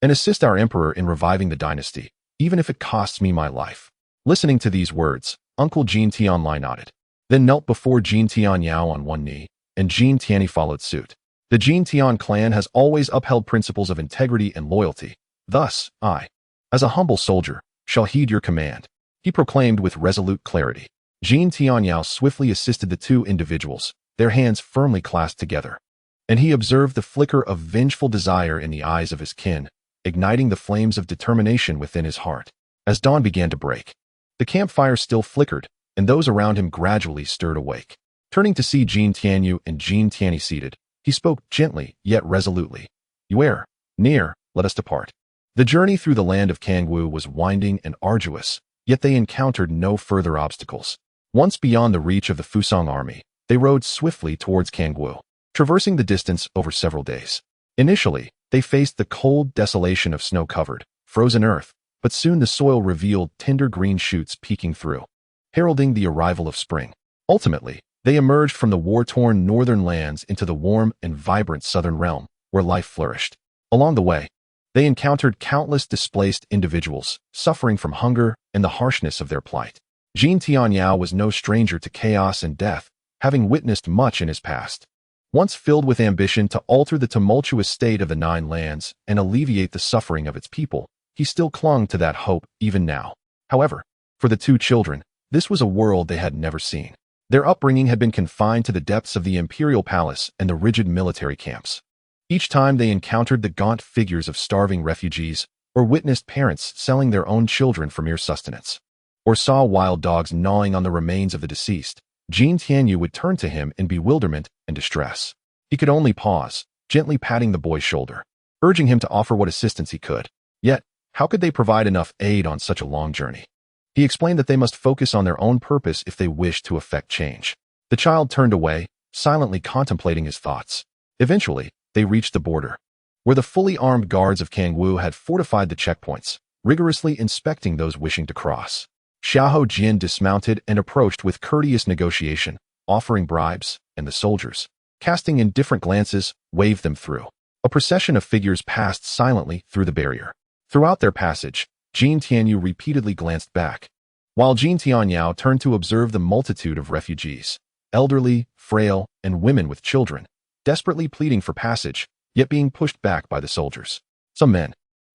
and assist our emperor in reviving the dynasty, even if it costs me my life. Listening to these words, Uncle Jin Tianyu nodded, then knelt before Jin Tianyao on one knee, and Jin Tianxi followed suit. The Jin Tian clan has always upheld principles of integrity and loyalty. Thus, I, as a humble soldier, shall heed your command, he proclaimed with resolute clarity. Jin Tianyao swiftly assisted the two individuals, their hands firmly clasped together. And he observed the flicker of vengeful desire in the eyes of his kin, igniting the flames of determination within his heart. As dawn began to break, the campfire still flickered, and those around him gradually stirred awake. Turning to see Jin Tianyu and Jin Tianyao seated, he spoke gently yet resolutely. Yuer, Nier, let us depart. The journey through the land of Kangwu was winding and arduous, yet they encountered no further obstacles. Once beyond the reach of the Fusang army, they rode swiftly towards Kangwu, traversing the distance over several days. Initially, they faced the cold desolation of snow-covered, frozen earth, but soon the soil revealed tender green shoots peeking through, heralding the arrival of spring. Ultimately, they emerged from the war-torn northern lands into the warm and vibrant southern realm, where life flourished. Along the way, they encountered countless displaced individuals, suffering from hunger and the harshness of their plight. Jin Tianyao was no stranger to chaos and death, having witnessed much in his past. Once filled with ambition to alter the tumultuous state of the Nine Lands and alleviate the suffering of its people, he still clung to that hope even now. However, for the two children, this was a world they had never seen. Their upbringing had been confined to the depths of the imperial palace and the rigid military camps. Each time they encountered the gaunt figures of starving refugees, or witnessed parents selling their own children for mere sustenance, or saw wild dogs gnawing on the remains of the deceased, Jin Tianyu would turn to him in bewilderment and distress. He could only pause, gently patting the boy's shoulder, urging him to offer what assistance he could. Yet, how could they provide enough aid on such a long journey? He explained that they must focus on their own purpose if they wished to effect change. The child turned away, silently contemplating his thoughts. Eventually, they reached the border, where the fully armed guards of Kangwu had fortified the checkpoints, rigorously inspecting those wishing to cross. Xiahou Jin dismounted and approached with courteous negotiation, offering bribes, and the soldiers, casting indifferent glances, waved them through. A procession of figures passed silently through the barrier. Throughout their passage, Jin Tianyu repeatedly glanced back, while Jin Tianyao turned to observe the multitude of refugees, elderly, frail, and women with children, desperately pleading for passage, yet being pushed back by the soldiers. Some men,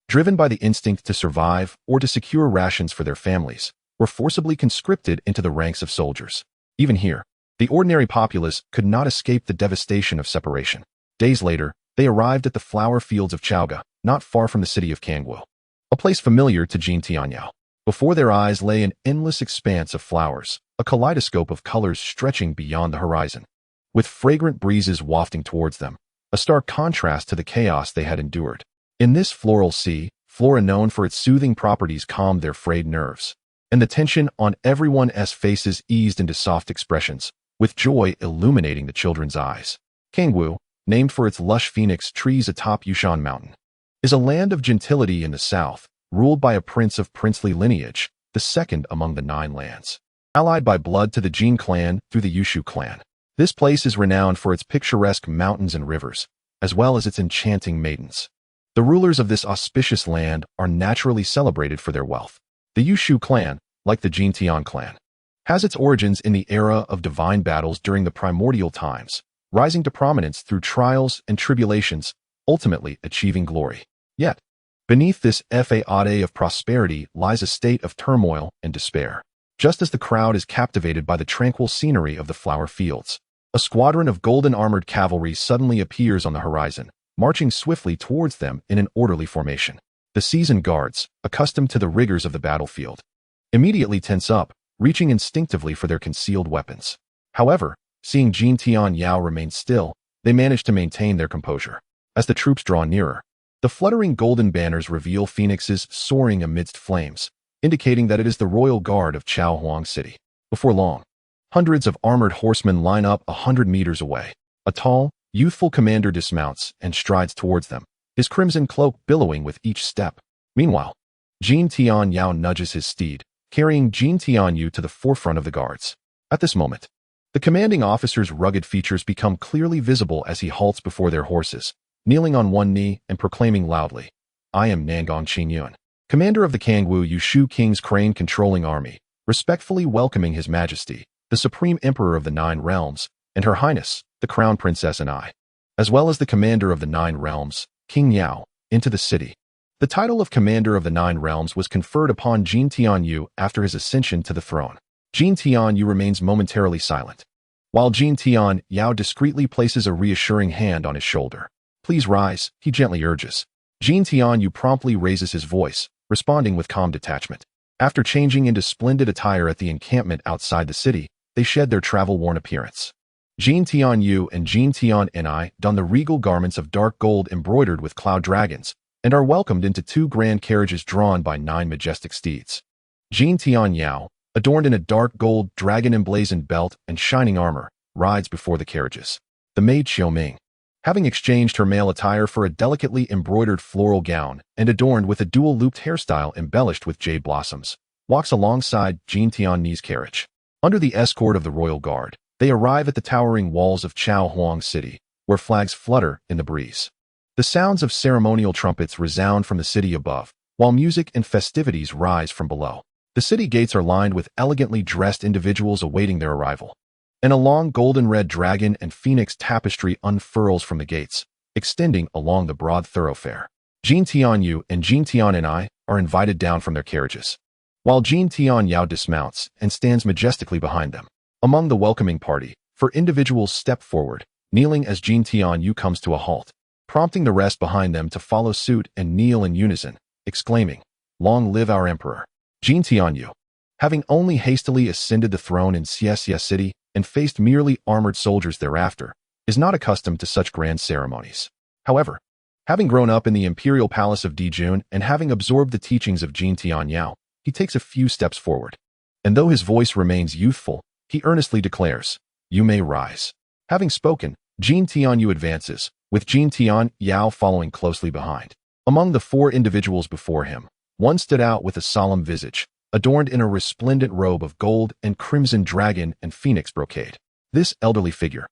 driven by the instinct to survive or to secure rations for their families, were forcibly conscripted into the ranks of soldiers. Even here, the ordinary populace could not escape the devastation of separation. Days later, they arrived at the flower fields of Chaoga, not far from the city of Kangwu, a place familiar to Jin Tianyao. Before their eyes lay an endless expanse of flowers, a kaleidoscope of colors stretching beyond the horizon, with fragrant breezes wafting towards them, a stark contrast to the chaos they had endured. In this floral sea, flora known for its soothing properties calmed their frayed nerves, and the tension on everyone's faces eased into soft expressions, with joy illuminating the children's eyes. Kangwu, named for its lush phoenix trees atop Yushan Mountain, is a land of gentility in the south, ruled by a prince of princely lineage, the second among the Nine Lands. Allied by blood to the Jin clan through the Yushu clan, this place is renowned for its picturesque mountains and rivers, as well as its enchanting maidens. The rulers of this auspicious land are naturally celebrated for their wealth. The Yushu clan, like the Jin Tian clan, has its origins in the era of divine battles during the primordial times, rising to prominence through trials and tribulations, ultimately achieving glory. Yet, beneath this facade of prosperity lies a state of turmoil and despair. Just as the crowd is captivated by the tranquil scenery of the flower fields, a squadron of golden-armored cavalry suddenly appears on the horizon, marching swiftly towards them in an orderly formation. The seasoned guards, accustomed to the rigors of the battlefield, immediately tense up, reaching instinctively for their concealed weapons. However, seeing Jin Tianyao remain still, they manage to maintain their composure. As the troops draw nearer, the fluttering golden banners reveal phoenixes soaring amidst flames, indicating that it is the royal guard of Chaohuang City. Before long, hundreds of armored horsemen line up 100 meters away. A tall, youthful commander dismounts and strides towards them, his crimson cloak billowing with each step. Meanwhile, Jin Tianyao nudges his steed, carrying Jin Tianyu to the forefront of the guards. At this moment, the commanding officer's rugged features become clearly visible as he halts before their horses, kneeling on one knee and proclaiming loudly, "I am Nangong Qingyun, commander of the Kangwu Yushu King's crane-controlling army, respectfully welcoming His Majesty, the Supreme Emperor of the Nine Realms, and Her Highness, the Crown Princess and I, as well as the Commander of the Nine Realms, King Yao, into the city." The title of Commander of the Nine Realms was conferred upon Jin Tianyu after his ascension to the throne. Jin Tianyu remains momentarily silent, while Jin Tianyao discreetly places a reassuring hand on his shoulder. Please rise, he gently urges. Jin Tianyu promptly raises his voice, responding with calm detachment. After changing into splendid attire at the encampment outside the city, they shed their travel-worn appearance. Jin Tianyu and Jin Tianxi don the regal garments of dark gold embroidered with cloud dragons, and are welcomed into 2 grand carriages drawn by 9 majestic steeds. Jin Tianyao, adorned in a dark gold dragon-emblazoned belt and shining armor, rides before the carriages. The maid Qiuming, having exchanged her male attire for a delicately embroidered floral gown and adorned with a dual-looped hairstyle embellished with jade blossoms, walks alongside Jin Tianxi's carriage. Under the escort of the royal guard, they arrive at the towering walls of Chaohuang City, where flags flutter in the breeze. The sounds of ceremonial trumpets resound from the city above, while music and festivities rise from below. The city gates are lined with elegantly dressed individuals awaiting their arrival, and a long golden-red dragon and phoenix tapestry unfurls from the gates, extending along the broad thoroughfare. Jin Tianyu and Jin Tianxi are invited down from their carriages, while Jin Tianyao dismounts and stands majestically behind them. Among the welcoming party, individuals step forward, kneeling as Jin Tianyu comes to a halt, prompting the rest behind them to follow suit and kneel in unison, exclaiming, "Long live our emperor." Jin Tianyu, having only hastily ascended the throne in Xie City and faced merely armored soldiers thereafter, is not accustomed to such grand ceremonies. However, having grown up in the imperial palace of Dijun and having absorbed the teachings of Jin Tianyao, he takes a few steps forward. And though his voice remains youthful, he earnestly declares, "You may rise." Having spoken, Jin Tianyu advances, with Jin Tianyao following closely behind. Among the 4 individuals before him, one stood out with a solemn visage, adorned in a resplendent robe of gold and crimson dragon and phoenix brocade. This elderly figure,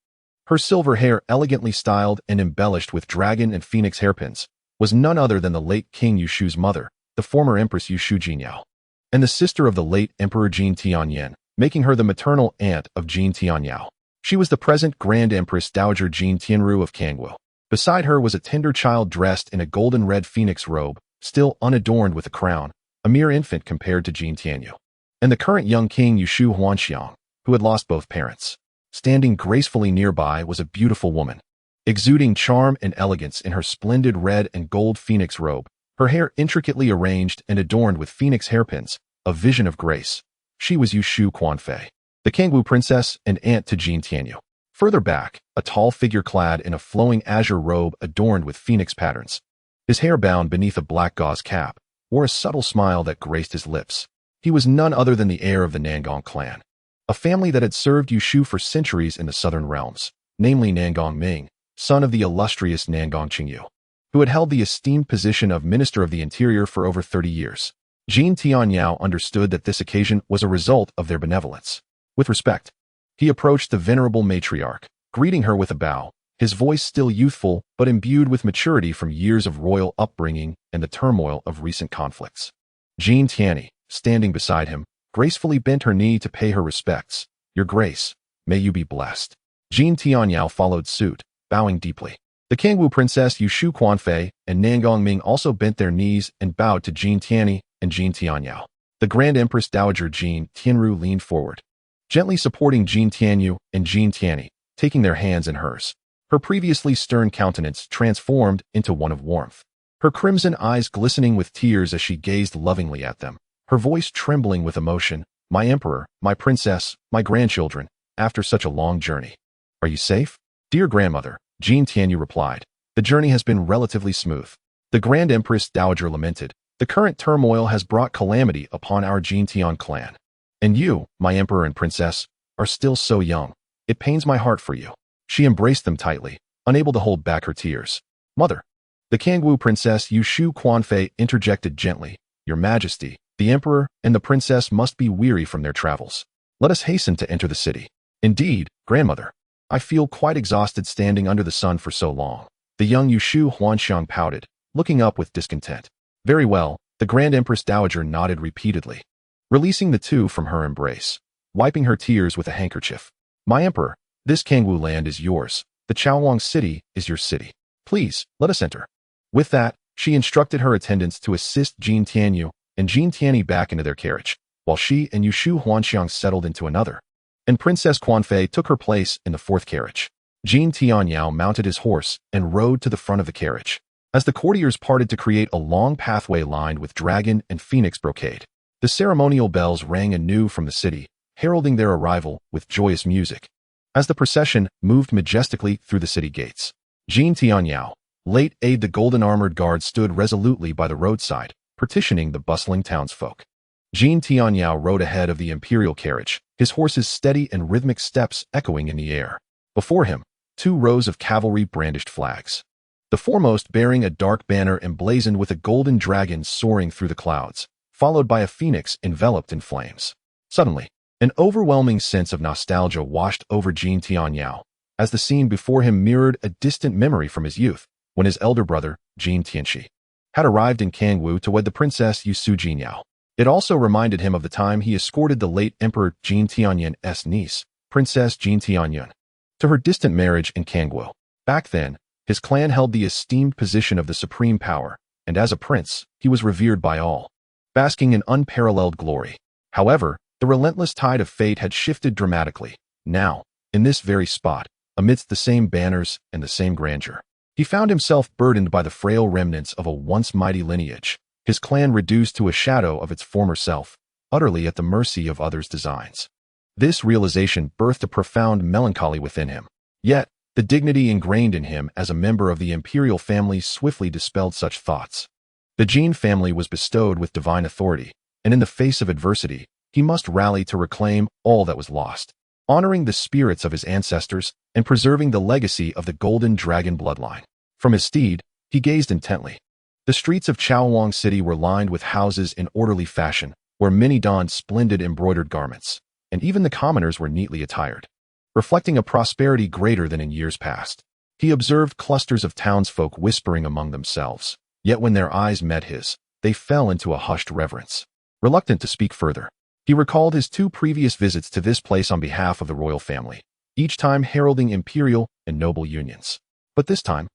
her silver hair elegantly styled and embellished with dragon and phoenix hairpins, was none other than the late King Yushu's mother, the former Empress Jin Yao, and the sister of the late Emperor Jin Tianyan, making her the maternal aunt of Jin Tianyao. She was the present Grand Empress Dowager Jin Tianru of Kangwu. Beside her was a tender child dressed in a golden-red phoenix robe, still unadorned with a crown, a mere infant compared to Jin Tianyu, and the current young king Yushu Huanxiang, who had lost both parents. Standing gracefully nearby was a beautiful woman, exuding charm and elegance in her splendid red and gold phoenix robe, her hair intricately arranged and adorned with phoenix hairpins, a vision of grace. She was Yushu Quanfei, the Kangwu princess and aunt to Jin Tianyu. Further back, a tall figure clad in a flowing azure robe adorned with phoenix patterns, his hair bound beneath a black gauze cap, wore a subtle smile that graced his lips. He was none other than the heir of the Nangong clan, a family that had served Yushu for centuries in the southern realms, namely Nangong Ming, son of the illustrious Nangong Qingyu, who had held the esteemed position of Minister of the Interior for over 30 years. Jin Tianyao understood that this occasion was a result of their benevolence. With respect, he approached the venerable matriarch, greeting her with a bow, his voice still youthful but imbued with maturity from years of royal upbringing and the turmoil of recent conflicts. Jin Tianxi, standing beside him, gracefully bent her knee to pay her respects. "Your Grace, may you be blessed." Jin Tianyao followed suit, bowing deeply. The Kangwu princess Yushu Quanfei and Nangong Ming also bent their knees and bowed to Jin Tianxi and Jin Tianyao. The Grand Empress Dowager Jin Tianru leaned forward, gently supporting Jin Tianyu and Jin Tianxi, taking their hands in hers. Her previously stern countenance transformed into one of warmth, her crimson eyes glistening with tears as she gazed lovingly at them, her voice trembling with emotion. "My emperor, my princess, my grandchildren, after such a long journey. Are you safe?" "Dear grandmother," Jin Tianyu replied, "the journey has been relatively smooth." The Grand Empress Dowager lamented, "The current turmoil has brought calamity upon our Jin Tian clan. And you, my emperor and princess, are still so young. It pains my heart for you." She embraced them tightly, unable to hold back her tears. "Mother," the Kangwu princess Yushu Quanfei interjected gently, "Your Majesty, the emperor and the princess must be weary from their travels. Let us hasten to enter the city." "Indeed, grandmother, I feel quite exhausted standing under the sun for so long." The young Yushu Huanxiang pouted, looking up with discontent. "Very well," the Grand Empress Dowager nodded repeatedly, releasing the two from her embrace, wiping her tears with a handkerchief. "My emperor, this Kangwu land is yours. The Chaohuang city is your city. Please, let us enter." With that, she instructed her attendants to assist Jin Tianyu and Jin Tianxi back into their carriage, while she and Yushu Huanxiang settled into another, and Princess Quanfei took her place in the fourth carriage. Jin Tianyao mounted his horse and rode to the front of the carriage. As the courtiers parted to create a long pathway lined with dragon and phoenix brocade, the ceremonial bells rang anew from the city, heralding their arrival with joyous music. As the procession moved majestically through the city gates, Jin Tianyao, late aide the golden-armored guard, stood resolutely by the roadside, petitioning the bustling townsfolk. Jin Tianyao rode ahead of the imperial carriage, his horse's steady and rhythmic steps echoing in the air. Before him, 2 rows of cavalry brandished flags, the foremost bearing a dark banner emblazoned with a golden dragon soaring through the clouds, followed by a phoenix enveloped in flames. Suddenly, an overwhelming sense of nostalgia washed over Jin Tianyao, as the scene before him mirrored a distant memory from his youth, when his elder brother, Jin Tianxi, had arrived in Kangwu to wed the Princess Jin Yao. It also reminded him of the time he escorted the late Emperor Jin Tianyu's niece, Princess Jin Tianyu, to her distant marriage in Kangwu. Back then, his clan held the esteemed position of the supreme power, and as a prince, he was revered by all, basking in unparalleled glory. However, the relentless tide of fate had shifted dramatically. Now, in this very spot, amidst the same banners and the same grandeur, he found himself burdened by the frail remnants of a once mighty lineage, his clan reduced to a shadow of its former self, utterly at the mercy of others' designs. This realization birthed a profound melancholy within him. Yet, the dignity ingrained in him as a member of the imperial family swiftly dispelled such thoughts. The Jin family was bestowed with divine authority, and in the face of adversity, he must rally to reclaim all that was lost, honoring the spirits of his ancestors and preserving the legacy of the golden dragon bloodline. From his steed, he gazed intently. The streets of Qiuming City were lined with houses in orderly fashion, where many donned splendid embroidered garments, and even the commoners were neatly attired, reflecting a prosperity greater than in years past. He observed clusters of townsfolk whispering among themselves, yet when their eyes met his, they fell into a hushed reverence. Reluctant to speak further, he recalled his 2 previous visits to this place on behalf of the royal family, each time heralding imperial and noble unions. But this time,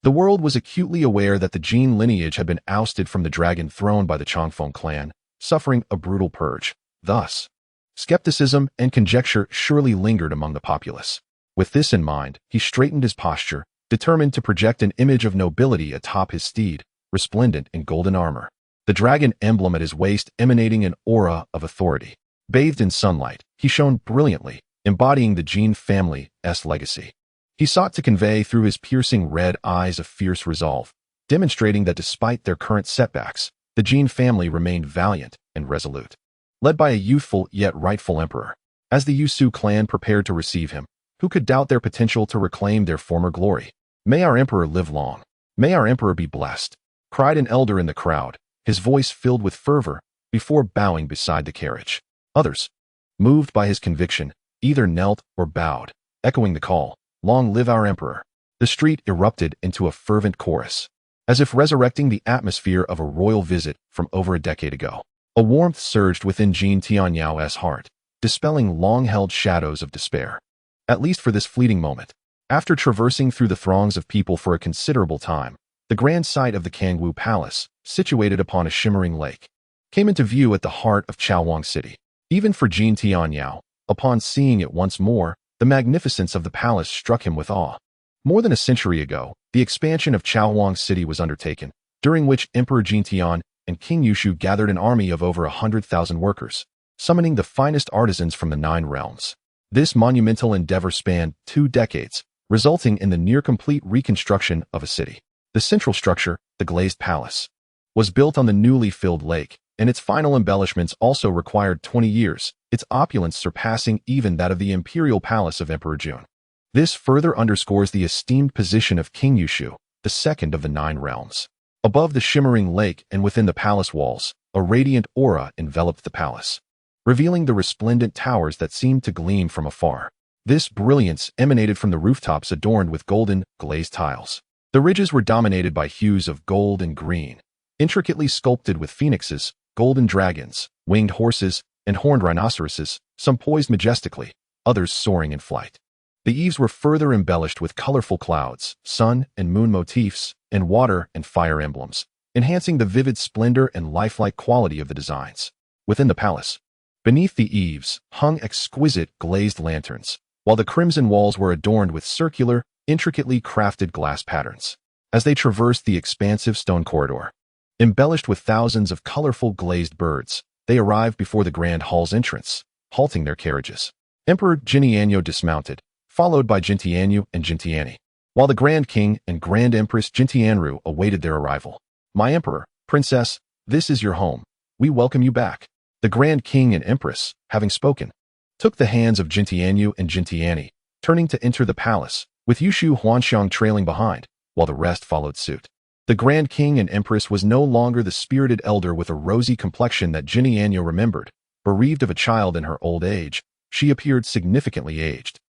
the world was acutely aware that the Jin lineage had been ousted from the dragon throne by the Changfeng clan, suffering a brutal purge. Thus, skepticism and conjecture surely lingered among the populace. With this in mind, he straightened his posture, determined to project an image of nobility atop his steed, resplendent in golden armor, the dragon emblem at his waist emanating an aura of authority. Bathed in sunlight, he shone brilliantly, embodying the Jin family's legacy. He sought to convey through his piercing red eyes a fierce resolve, demonstrating that despite their current setbacks, the Jin family remained valiant and resolute. Led by a youthful yet rightful emperor, as the Yusu clan prepared to receive him, who could doubt their potential to reclaim their former glory? "May our emperor live long. May our emperor be blessed," cried an elder in the crowd, his voice filled with fervor, before bowing beside the carriage. Others, moved by his conviction, either knelt or bowed, echoing the call, "Long live our emperor." The street erupted into a fervent chorus, as if resurrecting the atmosphere of a royal visit from over a decade ago. A warmth surged within Jin Tianyao's heart, dispelling long-held shadows of despair. At least for this fleeting moment. After traversing through the throngs of people for a considerable time, the grand sight of the Kangwu Palace, situated upon a shimmering lake, came into view at the heart of Qiuming City. Even for Jin Tianyao, upon seeing it once more, the magnificence of the palace struck him with awe. More than a century ago, the expansion of Qiuming City was undertaken, during which Emperor Jin Tian and King Yushu gathered an army of over 100,000 workers, summoning the finest artisans from the 9 realms. This monumental endeavor spanned 2 decades, resulting in the near-complete reconstruction of a city. The central structure, the glazed palace, was built on the newly filled lake, and its final embellishments also required 20 years, its opulence surpassing even that of the imperial palace of Emperor Jun. This further underscores the esteemed position of King Yushu, the second of the 9 realms. Above the shimmering lake and within the palace walls, a radiant aura enveloped the palace, revealing the resplendent towers that seemed to gleam from afar. This brilliance emanated from the rooftops adorned with golden, glazed tiles. The ridges were dominated by hues of gold and green, intricately sculpted with phoenixes, golden dragons, winged horses, and horned rhinoceroses, some poised majestically, others soaring in flight. The eaves were further embellished with colorful clouds, sun and moon motifs, and water and fire emblems, enhancing the vivid splendor and lifelike quality of the designs. Within the palace, Beneath the eaves hung exquisite glazed lanterns, while the crimson walls were adorned with circular, intricately crafted glass patterns. As they traversed the expansive stone corridor, embellished with thousands of colorful glazed birds, they arrived before the grand hall's entrance, halting their carriages. Emperor Jin Tianyu dismounted, followed by Jin Tianyu and Jin Tianxi, while the Grand King and Grand Empress Jin Tianyu awaited their arrival. "My Emperor, Princess, this is your home. We welcome you back." The Grand King and Empress, having spoken, took the hands of Jin Tianyu and Jin Tianxi, turning to enter the palace, with Yushu Huanxiang trailing behind, while the rest followed suit. The Grand King and Empress was no longer the spirited elder with a rosy complexion that Jin Tianyu remembered. Bereaved of a child in her old age, she appeared significantly aged.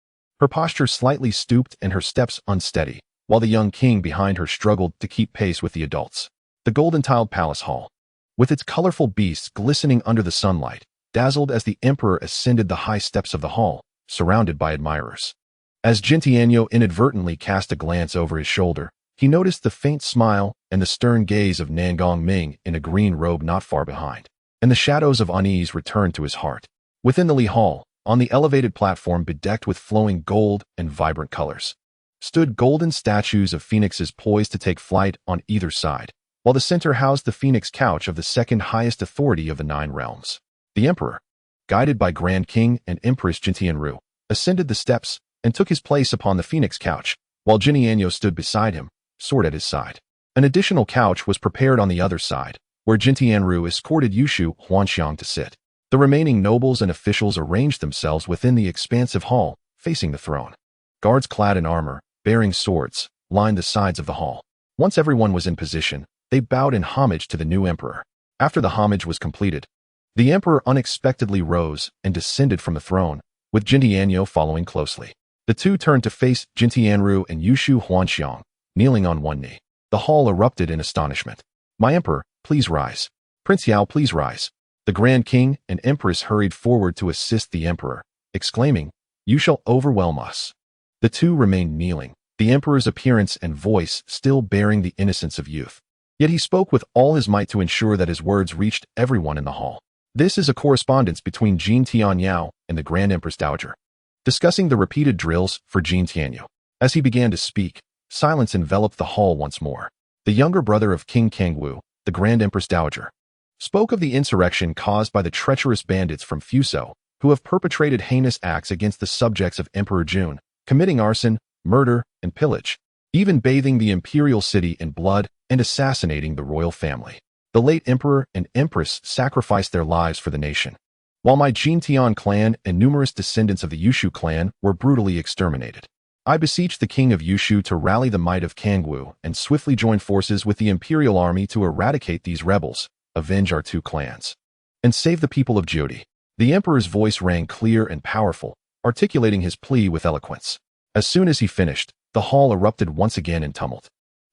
Her posture slightly stooped and her steps unsteady, while the young king behind her struggled to keep pace with the adults. The golden-tiled palace hall, with its colorful beasts glistening under the sunlight, dazzled as the emperor ascended the high steps of the hall, surrounded by admirers. As Jin Tianyu inadvertently cast a glance over his shoulder, he noticed the faint smile and the stern gaze of Nangong Ming in a green robe not far behind, and the shadows of unease returned to his heart. Within the Li Hall, on the elevated platform bedecked with flowing gold and vibrant colors, stood golden statues of phoenixes poised to take flight on either side, while the center housed the phoenix couch of the second highest authority of the 9 realms. The emperor, guided by Grand King and Empress Jin Tianyu, ascended the steps and took his place upon the phoenix couch, while Jin Tianyu stood beside him, sword at his side. An additional couch was prepared on the other side, where Jin Tianyu escorted Yushu Huanxiang to sit. The remaining nobles and officials arranged themselves within the expansive hall, facing the throne. Guards clad in armor, bearing swords, lined the sides of the hall. Once everyone was in position, they bowed in homage to the new emperor. After the homage was completed, the emperor unexpectedly rose and descended from the throne, with Jin Tianyu following closely. The two turned to face Jin Tianyu and Yushu Huanxiang, kneeling on one knee. The hall erupted in astonishment. "My emperor, please rise. Prince Yao, please rise." The Grand King and Empress hurried forward to assist the emperor, exclaiming, "You shall overwhelm us." The two remained kneeling, the emperor's appearance and voice still bearing the innocence of youth. Yet he spoke with all his might to ensure that his words reached everyone in the hall. This is a correspondence between Jin Tianyao and the Grand Empress Dowager, discussing the repeated drills for Jin Tianyu. As he began to speak, silence enveloped the hall once more. The younger brother of King Kangwu, the Grand Empress Dowager, spoke of the insurrection caused by the treacherous bandits from Fusang, who have perpetrated heinous acts against the subjects of Emperor Jun, committing arson, murder, and pillage, even bathing the imperial city in blood and assassinating the royal family. The late emperor and empress sacrificed their lives for the nation, while my Jin Tian clan and numerous descendants of the Yushu clan were brutally exterminated. I beseech the king of Yushu to rally the might of Kangwu and swiftly join forces with the imperial army to eradicate these rebels, avenge our 2 clans, and save the people of Jodi. The emperor's voice rang clear and powerful, articulating his plea with eloquence. As soon as he finished, the hall erupted once again in tumult.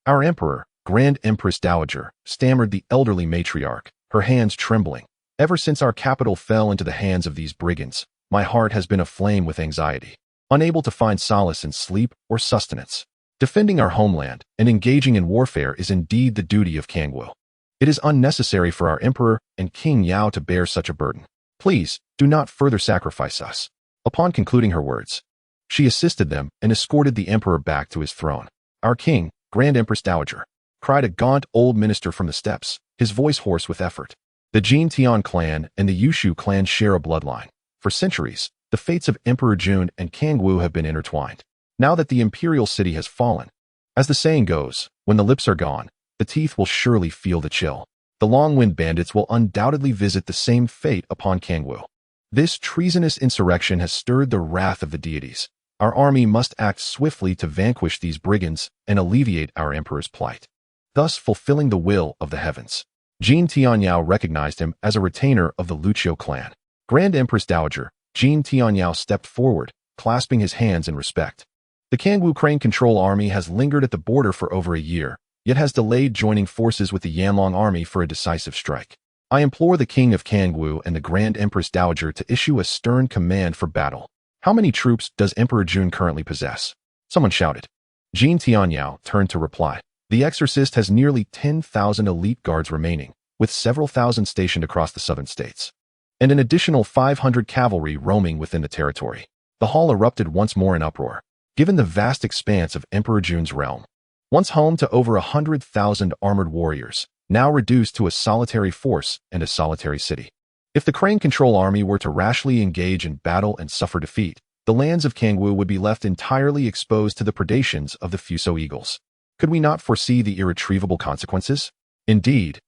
"Our emperor, Grand Empress Dowager," stammered the elderly matriarch, her hands trembling. "Ever since our capital fell into the hands of these brigands, my heart has been aflame with anxiety, unable to find solace in sleep or sustenance. Defending our homeland and engaging in warfare is indeed the duty of Kangwu. It is unnecessary for our emperor and King Yao to bear such a burden. Please, do not further sacrifice us." Upon concluding her words, she assisted them and escorted the emperor back to his throne. "Our king, Grand Empress Dowager," cried a gaunt old minister from the steps, his voice hoarse with effort. "The Jin Tian clan and the Yushu clan share a bloodline. For centuries, the fates of Emperor Jun and Kangwu have been intertwined. Now that the imperial city has fallen, as the saying goes, when the lips are gone, the teeth will surely feel the chill. The long-wind bandits will undoubtedly visit the same fate upon Kangwu. This treasonous insurrection has stirred the wrath of the deities. Our army must act swiftly to vanquish these brigands and alleviate our emperor's plight, thus fulfilling the will of the heavens." Jin Tianyao recognized him as a retainer of the Lucio clan. Grand Empress Dowager, Jin Tianyao stepped forward, clasping his hands in respect. "The Kangwu Crane Control Army has lingered at the border for over a year, yet has delayed joining forces with the Yanlong Army for a decisive strike. I implore the King of Kangwu and the Grand Empress Dowager to issue a stern command for battle." "How many troops does Emperor Jun currently possess?" someone shouted. Jin Tianyao turned to reply. "The exorcist has nearly 10,000 elite guards remaining, with several thousand stationed across the southern states. and an additional 500 cavalry roaming within the territory. The hall erupted once more in uproar. Given the vast expanse of Emperor Jun's realm, once home to over 100,000 armored warriors, now reduced to a solitary force and a solitary city. If the Crane Control Army were to rashly engage in battle and suffer defeat, the lands of Kangwu would be left entirely exposed to the predations of the Fusang eagles. Could we not foresee the irretrievable consequences? Indeed,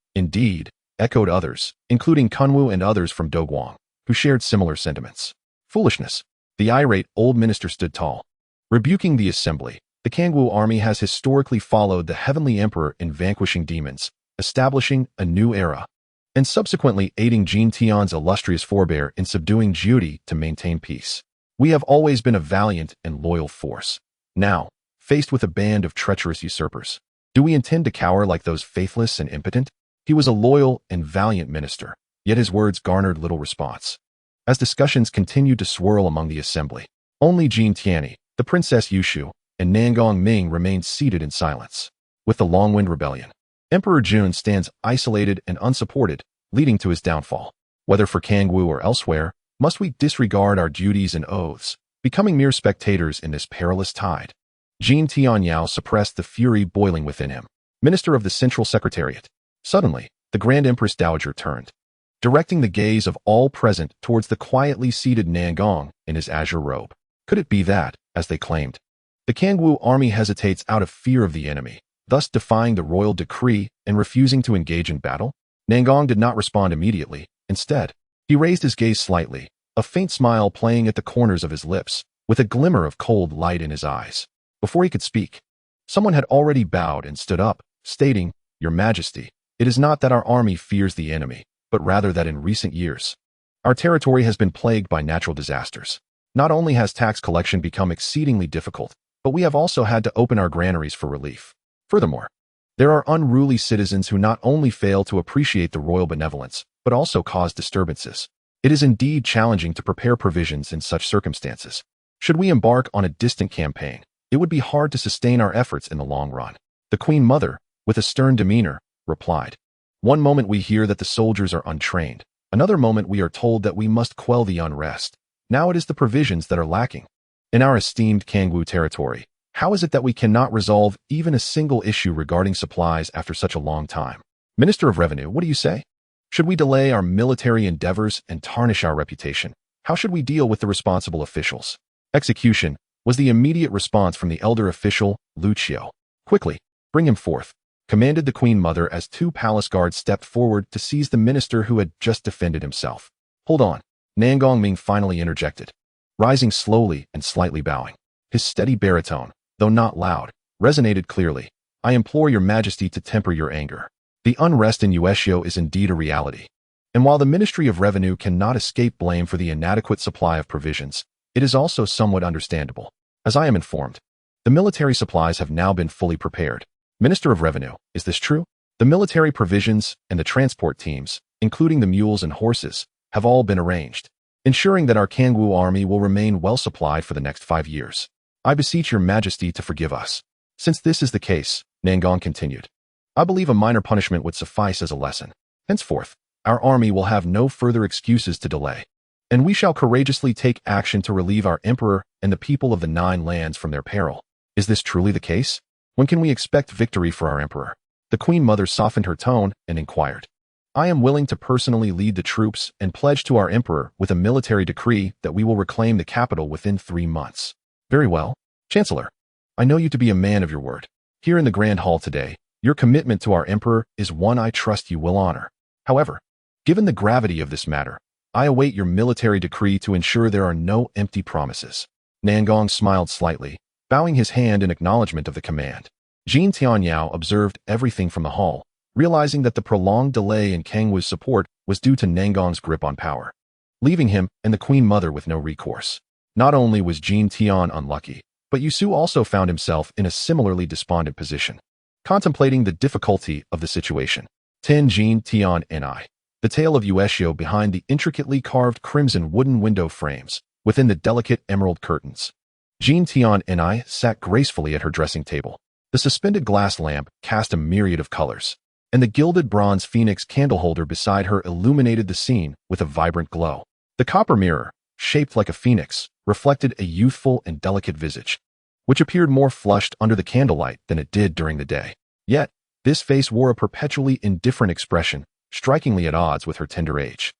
echoed others, including Kunwu and others from Doguang, who shared similar sentiments. Foolishness. The irate old minister stood tall. Rebuking the assembly, the Kangwu army has historically followed the heavenly emperor in vanquishing demons, establishing a new era, and subsequently aiding Jin Tian's illustrious forebear in subduing Judy to maintain peace. We have always been a valiant and loyal force. Now, faced with a band of treacherous usurpers, do we intend to cower like those faithless and impotent? He was a loyal and valiant minister, yet his words garnered little response. As discussions continued to swirl among the assembly, only Jin Tianyi, the Princess Yushu, and Nangong Ming remained seated in silence. With the Longwind Rebellion, Emperor Jun stands isolated and unsupported, leading to his downfall. Whether for Kangwu or elsewhere, must we disregard our duties and oaths, becoming mere spectators in this perilous tide? Jin Tianyao suppressed the fury boiling within him. Minister of the Central Secretariat. Suddenly, the Grand Empress Dowager turned, directing the gaze of all present towards the quietly seated Nangong in his azure robe. Could it be that, as they claimed, the Kangwu army hesitates out of fear of the enemy, thus defying the royal decree and refusing to engage in battle? Nangong did not respond immediately. Instead, he raised his gaze slightly, a faint smile playing at the corners of his lips, with a glimmer of cold light in his eyes. Before he could speak, someone had already bowed and stood up, stating, "Your Majesty, it is not that our army fears the enemy, but rather that in recent years, our territory has been plagued by natural disasters. Not only has tax collection become exceedingly difficult, but we have also had to open our granaries for relief. Furthermore, there are unruly citizens who not only fail to appreciate the royal benevolence, but also cause disturbances. It is indeed challenging to prepare provisions in such circumstances. Should we embark on a distant campaign, it would be hard to sustain our efforts in the long run." The Queen Mother, with a stern demeanor, replied, "One moment we hear that the soldiers are untrained. Another moment we are told that we must quell the unrest. Now it is the provisions that are lacking. In our esteemed Kangwu territory, how is it that we cannot resolve even a single issue regarding supplies after such a long time? Minister of Revenue, what do you say? Should we delay our military endeavors and tarnish our reputation? How should we deal with the responsible officials?" "Execution," was the immediate response from the elder official, Lucio. "Quickly, bring him forth," commanded the Queen Mother as two palace guards stepped forward to seize the minister who had just defended himself. "Hold on," Nangong Ming finally interjected, rising slowly and slightly bowing. His steady baritone, though not loud, resonated clearly. "I implore your Majesty to temper your anger. The unrest in Yuer is indeed a reality. And while the Ministry of Revenue cannot escape blame for the inadequate supply of provisions, it is also somewhat understandable. As I am informed, the military supplies have now been fully prepared." "Minister of Revenue, is this true?" "The military provisions and the transport teams, including the mules and horses, have all been arranged, ensuring that our Kangwu army will remain well supplied for the next 5 years. I beseech your Majesty to forgive us." "Since this is the case," Nangong continued, "I believe a minor punishment would suffice as a lesson. Henceforth, our army will have no further excuses to delay, and we shall courageously take action to relieve our emperor and the people of the 9 lands from their peril." "Is this truly the case? When can we expect victory for our emperor?" The Queen Mother softened her tone and inquired. "I am willing to personally lead the troops and pledge to our emperor with a military decree that we will reclaim the capital within 3 months." "Very well, Chancellor. I know you to be a man of your word. Here in the Grand Hall today, your commitment to our emperor is one I trust you will honor. However, given the gravity of this matter, I await your military decree to ensure there are no empty promises." Nangong smiled slightly, bowing his hand in acknowledgement of the command. Jin Tianyao observed everything from the hall, realizing that the prolonged delay in Kangwu's support was due to Nangong's grip on power, leaving him and the Queen Mother with no recourse. Not only was Jin Tian unlucky, but Yusu also found himself in a similarly despondent position, contemplating the difficulty of the situation. Ten Jin Tian Ni. The tale of Yueshio behind the intricately carved crimson wooden window frames, within the delicate emerald curtains. Jin Tian Ni sat gracefully at her dressing table. The suspended glass lamp cast a myriad of colors, and the gilded bronze phoenix candle holder beside her illuminated the scene with a vibrant glow. The copper mirror, shaped like a phoenix, reflected a youthful and delicate visage, which appeared more flushed under the candlelight than it did during the day. Yet, this face wore a perpetually indifferent expression, strikingly at odds with her tender age.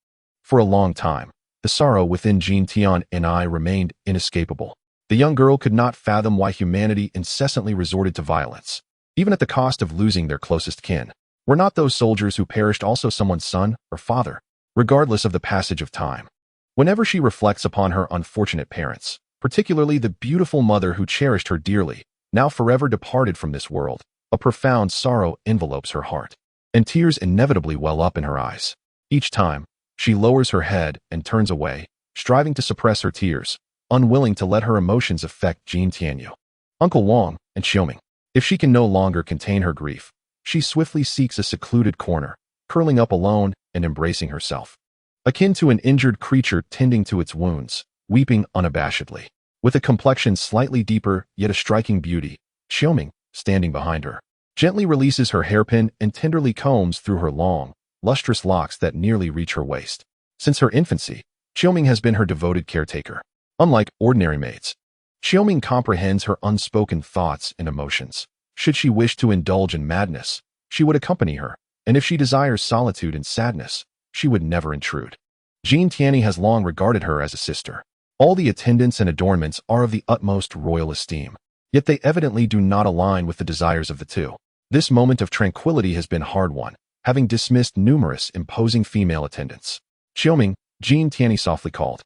For a long time, the sorrow within Jin Tianyu remained inescapable. The young girl could not fathom why humanity incessantly resorted to violence, even at the cost of losing their closest kin. Were not those soldiers who perished also someone's son or father, regardless of the passage of time? Whenever she reflects upon her unfortunate parents, particularly the beautiful mother who cherished her dearly, now forever departed from this world, a profound sorrow envelopes her heart, and tears inevitably well up in her eyes. Each time, she lowers her head and turns away, striving to suppress her tears, unwilling to let her emotions affect Jin Tianyu, Uncle Wang, and Qiuming. If she can no longer contain her grief, she swiftly seeks a secluded corner, curling up alone and embracing herself, akin to an injured creature tending to its wounds, weeping unabashedly. With a complexion slightly deeper yet a striking beauty, Qiuming, standing behind her, gently releases her hairpin and tenderly combs through her long, lustrous locks that nearly reach her waist. Since her infancy, Qiuming has been her devoted caretaker. Unlike ordinary maids, Qiuming comprehends her unspoken thoughts and emotions. Should she wish to indulge in madness, she would accompany her, and if she desires solitude and sadness, she would never intrude. Jin Tianyu has long regarded her as a sister. All the attendants and adornments are of the utmost royal esteem, yet they evidently do not align with the desires of the two. This moment of tranquility has been hard-won, having dismissed numerous imposing female attendants. Qiuming, Jin Tianyu softly called.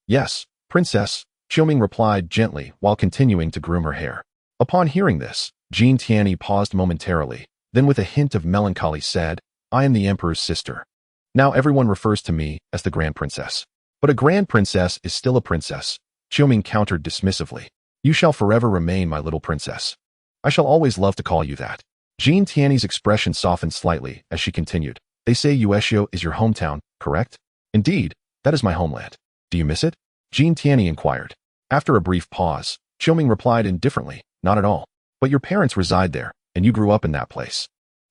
"Yes, Princess," Qiuming replied gently while continuing to groom her hair. Upon hearing this, Jin Tianyu paused momentarily, then with a hint of melancholy said, "I am the Emperor's sister. Now everyone refers to me as the Grand Princess. But a Grand Princess is still a princess," Qiuming countered dismissively. "You shall forever remain my little princess. I shall always love to call you that." Jin Tianyu's expression softened slightly as she continued. "They say Yueshio is your hometown, correct?" "Indeed, that is my homeland. Do you miss it?" Jin Tianyu inquired. After a brief pause, Qiuming replied indifferently, "Not at all. But your parents reside there, and you grew up in that place."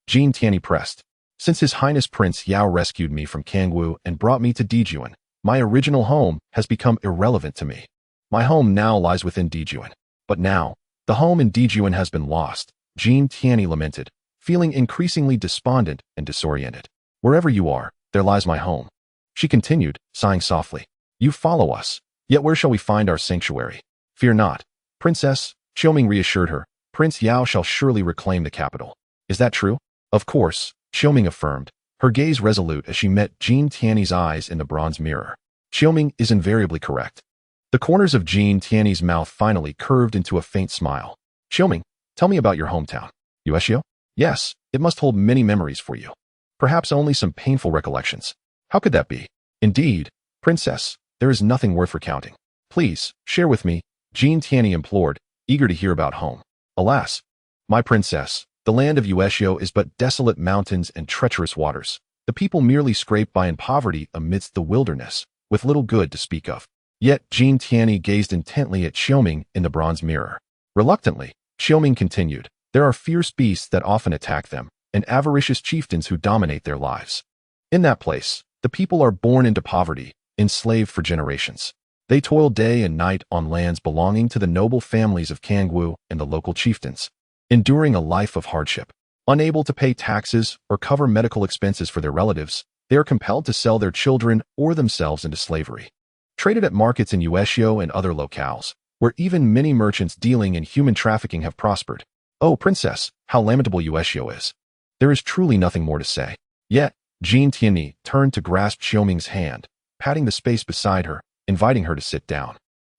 Jin Tianyu pressed. "Since His Highness Prince Yao rescued me from Kangwu and brought me to Dijuan, my original home has become irrelevant to me. My home now lies within Dijuan. But now, the home in Dijuan has been lost," Jin Tianyu lamented, feeling increasingly despondent and disoriented. "Wherever you are, there lies my home." She continued, sighing softly. "You follow us, yet where shall we find our sanctuary?" "Fear not, Princess," Qiuming reassured her. "Prince Yao shall surely reclaim the capital." "Is that true?" "Of course," Qiuming affirmed, her gaze resolute as she met Jin Tianyu's eyes in the bronze mirror. Qiuming is invariably correct. The corners of Jin Tianyu's mouth finally curved into a faint smile. "Qiuming, tell me about your hometown." "Yueshio?" "Yes, it must hold many memories for you. Perhaps only some painful recollections." "How could that be?" "Indeed, Princess, there is nothing worth recounting. Please, share with me," Jin Tianyu implored, eager to hear about home. "Alas, my princess, the land of Yueshio is but desolate mountains and treacherous waters. The people merely scrape by in poverty amidst the wilderness, with little good to speak of." Yet Jin Tianyu gazed intently at Qiuming in the bronze mirror. Reluctantly, Qiuming continued, "There are fierce beasts that often attack them, and avaricious chieftains who dominate their lives. In that place, the people are born into poverty, enslaved for generations. They toil day and night on lands belonging to the noble families of Kangwu and the local chieftains, enduring a life of hardship. Unable to pay taxes or cover medical expenses for their relatives, they are compelled to sell their children or themselves into slavery. Traded at markets in Yueshio and other locales, where even many merchants dealing in human trafficking have prospered. Oh, Princess, how lamentable Yueshio is. There is truly nothing more to say." Yet, Jin Tianyu turned to grasp Qiuming's hand, patting the space beside her, inviting her to sit down.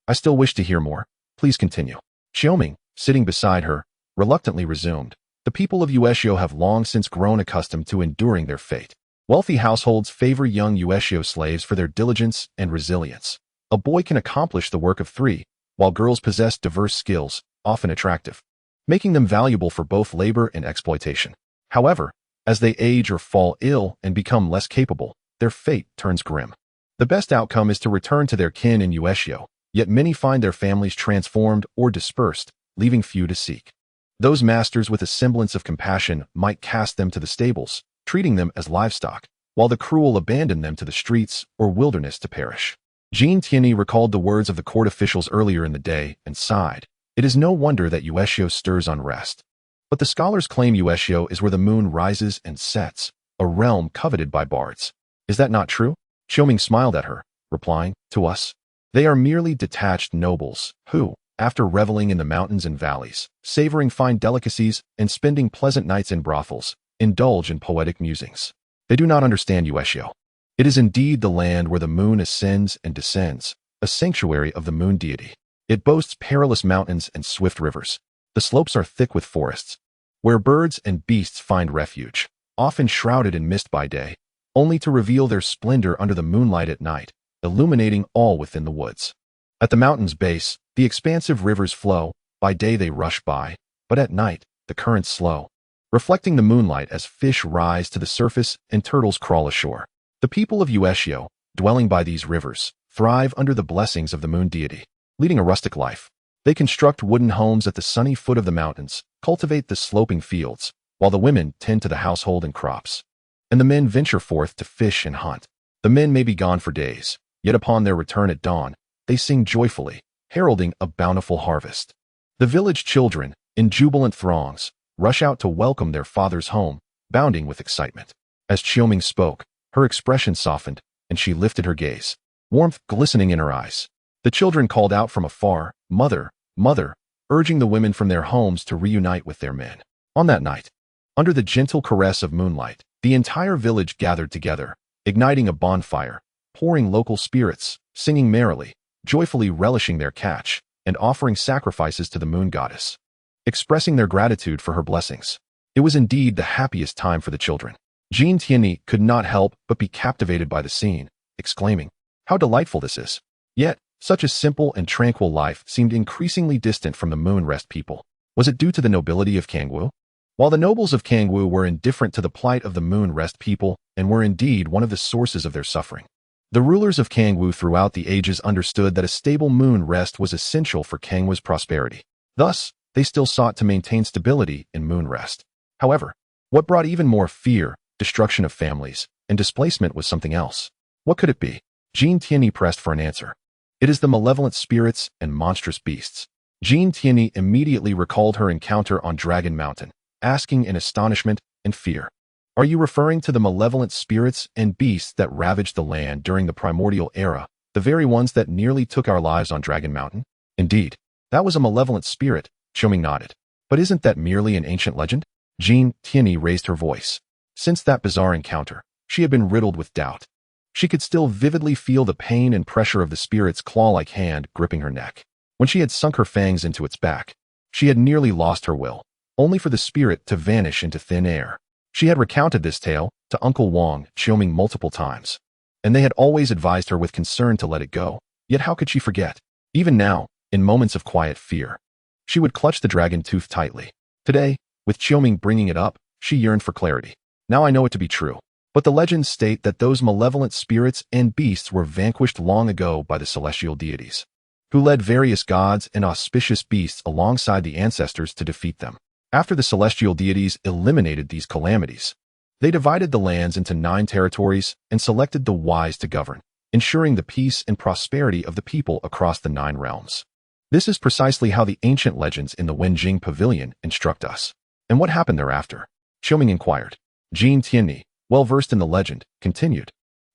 "I still wish to hear more. Please continue." Qiuming, sitting beside her, reluctantly resumed. "The people of Yueshio have long since grown accustomed to enduring their fate. Wealthy households favor young Yueshio slaves for their diligence and resilience. A boy can accomplish the work of three, while girls possess diverse skills, often attractive, making them valuable for both labor and exploitation. However, as they age or fall ill and become less capable, their fate turns grim. The best outcome is to return to their kin in Yueshio, yet many find their families transformed or dispersed, leaving few to seek. Those masters with a semblance of compassion might cast them to the stables, treating them as livestock, while the cruel abandoned them to the streets or wilderness to perish. Jin Tianyu recalled the words of the court officials earlier in the day and sighed. It is no wonder that Yueshio stirs unrest. But the scholars claim Yueshio is where the moon rises and sets, a realm coveted by bards. Is that not true? Qiuming smiled at her, replying, to us. They are merely detached nobles, who, after reveling in the mountains and valleys, savoring fine delicacies, and spending pleasant nights in brothels, indulge in poetic musings. They do not understand Yueshio. It is indeed the land where the moon ascends and descends, a sanctuary of the moon deity. It boasts perilous mountains and swift rivers. The slopes are thick with forests, where birds and beasts find refuge, often shrouded in mist by day, only to reveal their splendor under the moonlight at night, illuminating all within the woods. At the mountain's base, the expansive rivers flow. By day they rush by, but at night, the currents slow, reflecting the moonlight as fish rise to the surface and turtles crawl ashore. The people of Yueshio, dwelling by these rivers, thrive under the blessings of the moon deity, leading a rustic life. They construct wooden homes at the sunny foot of the mountains, cultivate the sloping fields, while the women tend to the household and crops. And the men venture forth to fish and hunt. The men may be gone for days, yet upon their return at dawn, they sing joyfully, heralding a bountiful harvest. The village children, in jubilant throngs, rush out to welcome their father's home, bounding with excitement. As Qiuming spoke, her expression softened, and she lifted her gaze, warmth glistening in her eyes. The children called out from afar, "Mother, mother," urging the women from their homes to reunite with their men. On that night, under the gentle caress of moonlight, the entire village gathered together, igniting a bonfire, pouring local spirits, singing merrily, joyfully relishing their catch, and offering sacrifices to the moon goddess, expressing their gratitude for her blessings. It was indeed the happiest time for the children. Jin Tianyu could not help but be captivated by the scene, exclaiming, "How delightful this is!" Yet, such a simple and tranquil life seemed increasingly distant from the moon rest people. Was it due to the nobility of Kangwu? While the nobles of Kangwu were indifferent to the plight of the moon rest people and were indeed one of the sources of their suffering, the rulers of Kangwu throughout the ages understood that a stable moon rest was essential for Kangwu's prosperity. Thus, they still sought to maintain stability in moon rest. However, what brought even more fear, destruction of families, and displacement was something else. What could it be? Jin Tianyu pressed for an answer. It is the malevolent spirits and monstrous beasts. Jin Tianyu immediately recalled her encounter on Dragon Mountain, asking in astonishment and fear, "Are you referring to the malevolent spirits and beasts that ravaged the land during the primordial era, the very ones that nearly took our lives on Dragon Mountain?" "Indeed, that was a malevolent spirit," Qiuming nodded. "But isn't that merely an ancient legend?" Jin Tianyu raised her voice. Since that bizarre encounter, she had been riddled with doubt. She could still vividly feel the pain and pressure of the spirit's claw-like hand gripping her neck. When she had sunk her fangs into its back, she had nearly lost her will, only for the spirit to vanish into thin air. She had recounted this tale to Uncle Wang Qiuming multiple times, and they had always advised her with concern to let it go. Yet how could she forget? Even now, in moments of quiet fear, she would clutch the dragon tooth tightly. Today, with Qiuming bringing it up, she yearned for clarity. Now I know it to be true. But the legends state that those malevolent spirits and beasts were vanquished long ago by the celestial deities, who led various gods and auspicious beasts alongside the ancestors to defeat them. After the celestial deities eliminated these calamities, they divided the lands into 9 territories and selected the wise to govern, ensuring the peace and prosperity of the people across the 9 realms. This is precisely how the ancient legends in the Wenjing Pavilion instruct us. And what happened thereafter? Qiuming inquired. Jin Tianyu, well-versed in the legend, continued.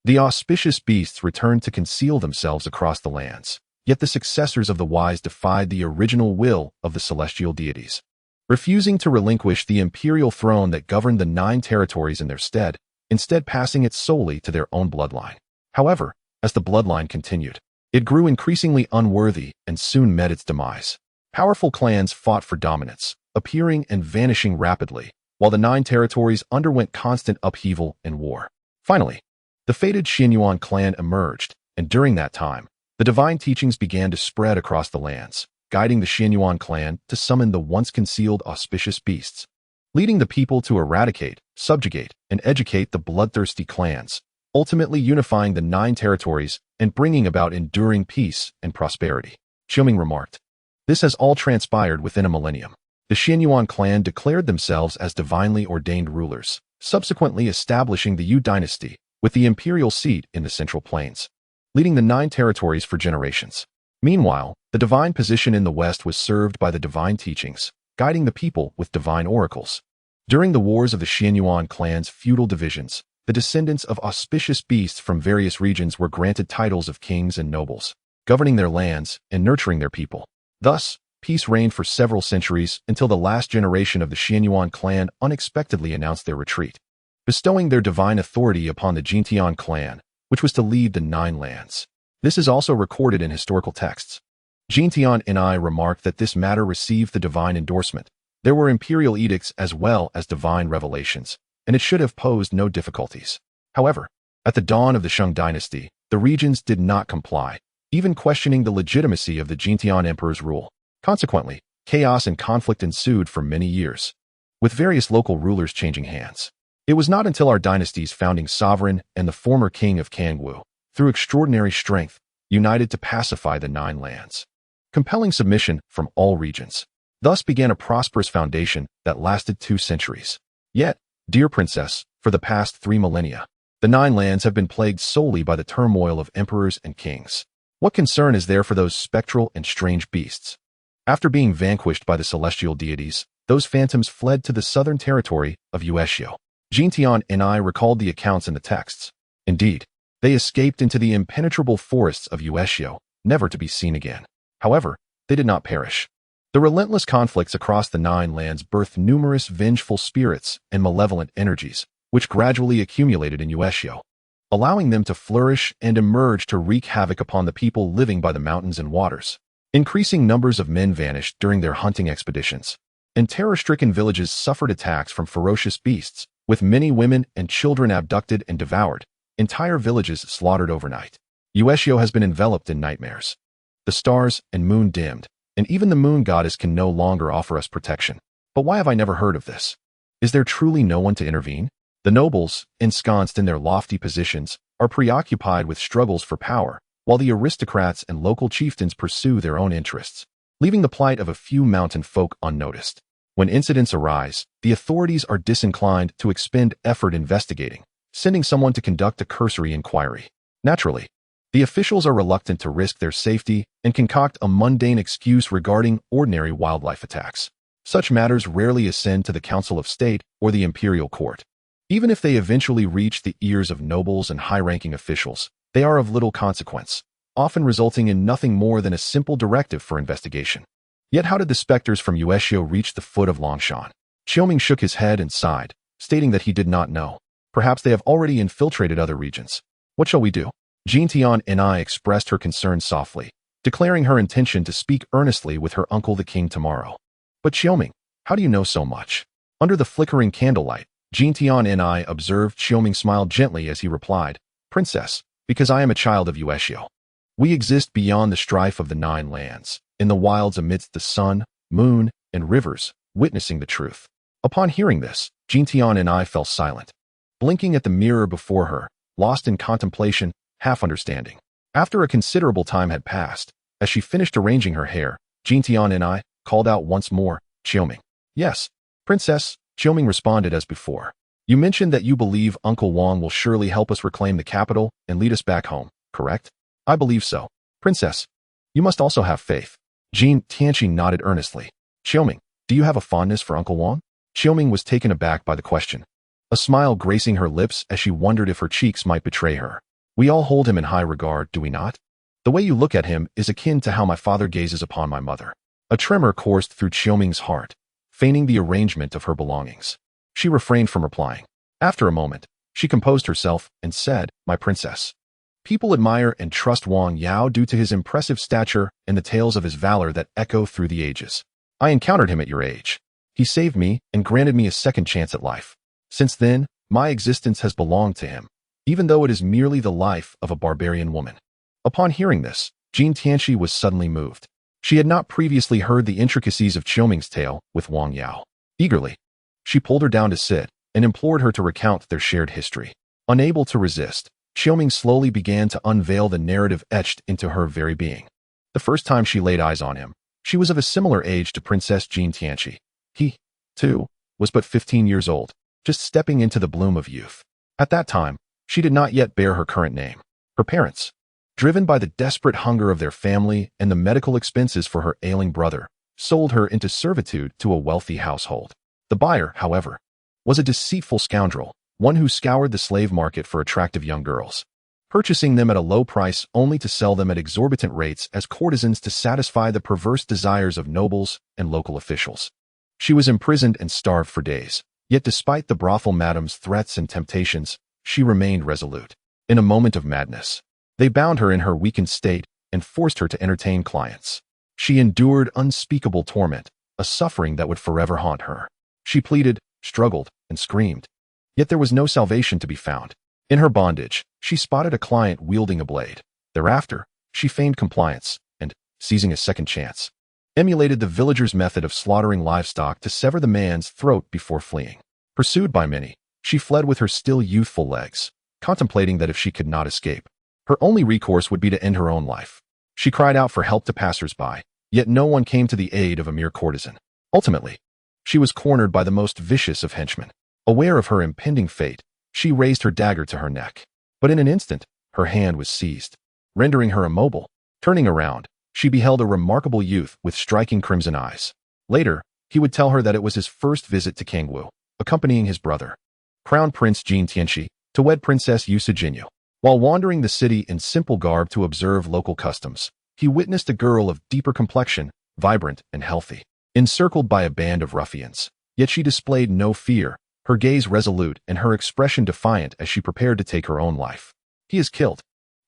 The auspicious beasts returned to conceal themselves across the lands, yet the successors of the wise defied the original will of the celestial deities, refusing to relinquish the imperial throne that governed the 9 territories in their stead, instead passing it solely to their own bloodline. However, as the bloodline continued, it grew increasingly unworthy and soon met its demise. Powerful clans fought for dominance, appearing and vanishing rapidly, while the 9 territories underwent constant upheaval and war. Finally, the fated Xianyuan clan emerged, and during that time, the divine teachings began to spread across the lands, guiding the Xianyuan clan to summon the once concealed auspicious beasts, leading the people to eradicate, subjugate, and educate the bloodthirsty clans, ultimately unifying the 9 territories and bringing about enduring peace and prosperity. Qiuming remarked, "This has all transpired within a millennium. The Qianyuan clan declared themselves as divinely ordained rulers, subsequently establishing the Yu dynasty, with the imperial seat in the Central Plains, leading the 9 territories for generations. Meanwhile, the divine position in the West was served by the divine teachings, guiding the people with divine oracles. During the wars of the Qianyuan clan's feudal divisions, the descendants of auspicious beasts from various regions were granted titles of kings and nobles, governing their lands and nurturing their people. Thus, peace reigned for several centuries until the last generation of the Qianyuan clan unexpectedly announced their retreat, bestowing their divine authority upon the Jin Tianyao clan, which was to lead the 9 lands. This is also recorded in historical texts. Jin Tianyu remarked that this matter received the divine endorsement. There were imperial edicts as well as divine revelations, and it should have posed no difficulties. However, at the dawn of the Shang dynasty, the regions did not comply, even questioning the legitimacy of the Jin Tianyao emperor's rule. Consequently, chaos and conflict ensued for many years, with various local rulers changing hands. It was not until our dynasty's founding sovereign and the former king of Kangwu, through extraordinary strength, united to pacify the 9 lands, compelling submission from all regions. Thus began a prosperous foundation that lasted 2 centuries. Yet, dear princess, for the past 3 millennia, the 9 lands have been plagued solely by the turmoil of emperors and kings. What concern is there for those spectral and strange beasts? After being vanquished by the celestial deities, those phantoms fled to the southern territory of Yuer. Jin Tianyu recalled the accounts in the texts. Indeed, they escaped into the impenetrable forests of Yuer, never to be seen again. However, they did not perish. The relentless conflicts across the 9 lands birthed numerous vengeful spirits and malevolent energies, which gradually accumulated in Yuer, allowing them to flourish and emerge to wreak havoc upon the people living by the mountains and waters. Increasing numbers of men vanished during their hunting expeditions, and terror-stricken villages suffered attacks from ferocious beasts, with many women and children abducted and devoured, entire villages slaughtered overnight. Yuer has been enveloped in nightmares. The stars and moon dimmed, and even the moon goddess can no longer offer us protection. But why have I never heard of this? Is there truly no one to intervene? The nobles, ensconced in their lofty positions, are preoccupied with struggles for power, while the aristocrats and local chieftains pursue their own interests, leaving the plight of a few mountain folk unnoticed. When incidents arise, the authorities are disinclined to expend effort investigating, sending someone to conduct a cursory inquiry. Naturally, the officials are reluctant to risk their safety and concoct a mundane excuse regarding ordinary wildlife attacks. Such matters rarely ascend to the Council of State or the imperial court. Even if they eventually reach the ears of nobles and high-ranking officials, they are of little consequence, often resulting in nothing more than a simple directive for investigation. Yet how did the specters from Yuer reach the foot of Longshan? Qiuming shook his head and sighed, stating that he did not know. Perhaps they have already infiltrated other regions. What shall we do? Jin Tianyu expressed her concern softly, declaring her intention to speak earnestly with her uncle the king tomorrow. But Qiuming, how do you know so much? Under the flickering candlelight, Jin Tianyu observed Qiuming smile gently as he replied, Princess, because I am a child of Yuer. We exist beyond the strife of the 9 lands, in the wilds amidst the sun, moon, and rivers, witnessing the truth. Upon hearing this, Jin Tianyu fell silent, blinking at the mirror before her, lost in contemplation, half understanding. After a considerable time had passed, as she finished arranging her hair, Jin Tianyu called out once more, Qiuming. Yes, Princess, Qiuming responded as before. You mentioned that you believe Uncle Wang will surely help us reclaim the capital and lead us back home, correct? I believe so. Princess, you must also have faith. Jin Tianxi nodded earnestly. Qiuming, do you have a fondness for Uncle Wang? Qiuming was taken aback by the question, a smile gracing her lips as she wondered if her cheeks might betray her. We all hold him in high regard, do we not? The way you look at him is akin to how my father gazes upon my mother. A tremor coursed through Qiuming's heart, feigning the arrangement of her belongings. She refrained from replying. After a moment, she composed herself and said, My princess. People admire and trust Wang Yao due to his impressive stature and the tales of his valor that echo through the ages. I encountered him at your age. He saved me and granted me a second chance at life. Since then, my existence has belonged to him, even though it is merely the life of a barbarian woman. Upon hearing this, Jin Tianxi was suddenly moved. She had not previously heard the intricacies of Qiuming's tale with Wang Yao. Eagerly, she pulled her down to sit and implored her to recount their shared history. Unable to resist, Qiuming slowly began to unveil the narrative etched into her very being. The first time she laid eyes on him, she was of a similar age to Princess Jin Tianxi. He, too, was but 15 years old, just stepping into the bloom of youth. At that time, she did not yet bear her current name. Her parents, driven by the desperate hunger of their family and the medical expenses for her ailing brother, sold her into servitude to a wealthy household. The buyer, however, was a deceitful scoundrel, one who scoured the slave market for attractive young girls, purchasing them at a low price only to sell them at exorbitant rates as courtesans to satisfy the perverse desires of nobles and local officials. She was imprisoned and starved for days, yet despite the brothel madam's threats and temptations, she remained resolute. In a moment of madness, they bound her in her weakened state and forced her to entertain clients. She endured unspeakable torment, a suffering that would forever haunt her. She pleaded, struggled, and screamed. Yet there was no salvation to be found. In her bondage, she spotted a client wielding a blade. Thereafter, she feigned compliance and, seizing a second chance, emulated the villagers' method of slaughtering livestock to sever the man's throat before fleeing. Pursued by many, she fled with her still youthful legs, contemplating that if she could not escape, her only recourse would be to end her own life. She cried out for help to passers-by, yet no one came to the aid of a mere courtesan. Ultimately, she was cornered by the most vicious of henchmen. Aware of her impending fate, she raised her dagger to her neck. But in an instant, her hand was seized, rendering her immobile. Turning around, she beheld a remarkable youth with striking crimson eyes. Later, he would tell her that it was his first visit to Kangwu, accompanying his brother, Crown Prince Jin Tianxi, to wed Princess Jin Yao. While wandering the city in simple garb to observe local customs, he witnessed a girl of deeper complexion, vibrant and healthy, encircled by a band of ruffians. Yet she displayed no fear, her gaze resolute and her expression defiant as she prepared to take her own life. He is killed.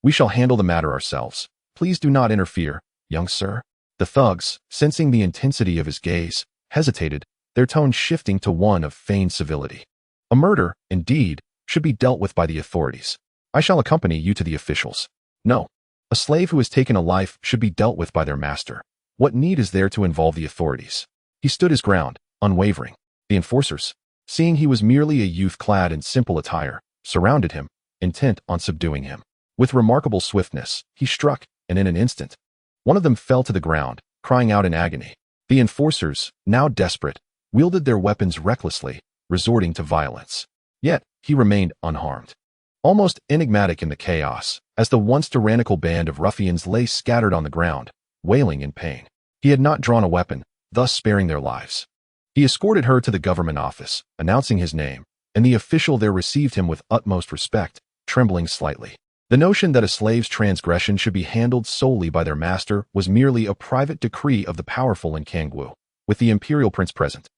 We shall handle the matter ourselves. Please do not interfere, young sir. The thugs, sensing the intensity of his gaze, hesitated, their tone shifting to one of feigned civility. A murder, indeed, should be dealt with by the authorities. I shall accompany you to the officials. No. A slave who has taken a life should be dealt with by their master. What need is there to involve the authorities? He stood his ground, unwavering. The enforcers, seeing he was merely a youth clad in simple attire, surrounded him, intent on subduing him. With remarkable swiftness, he struck, and in an instant, one of them fell to the ground, crying out in agony. The enforcers, now desperate, wielded their weapons recklessly, resorting to violence. Yet, he remained unharmed. Almost enigmatic in the chaos, as the once tyrannical band of ruffians lay scattered on the ground, wailing in pain. He had not drawn a weapon, thus sparing their lives. He escorted her to the government office, announcing his name, and the official there received him with utmost respect, trembling slightly. The notion that a slave's transgression should be handled solely by their master was merely a private decree of the powerful in Kangwu. With the imperial prince present,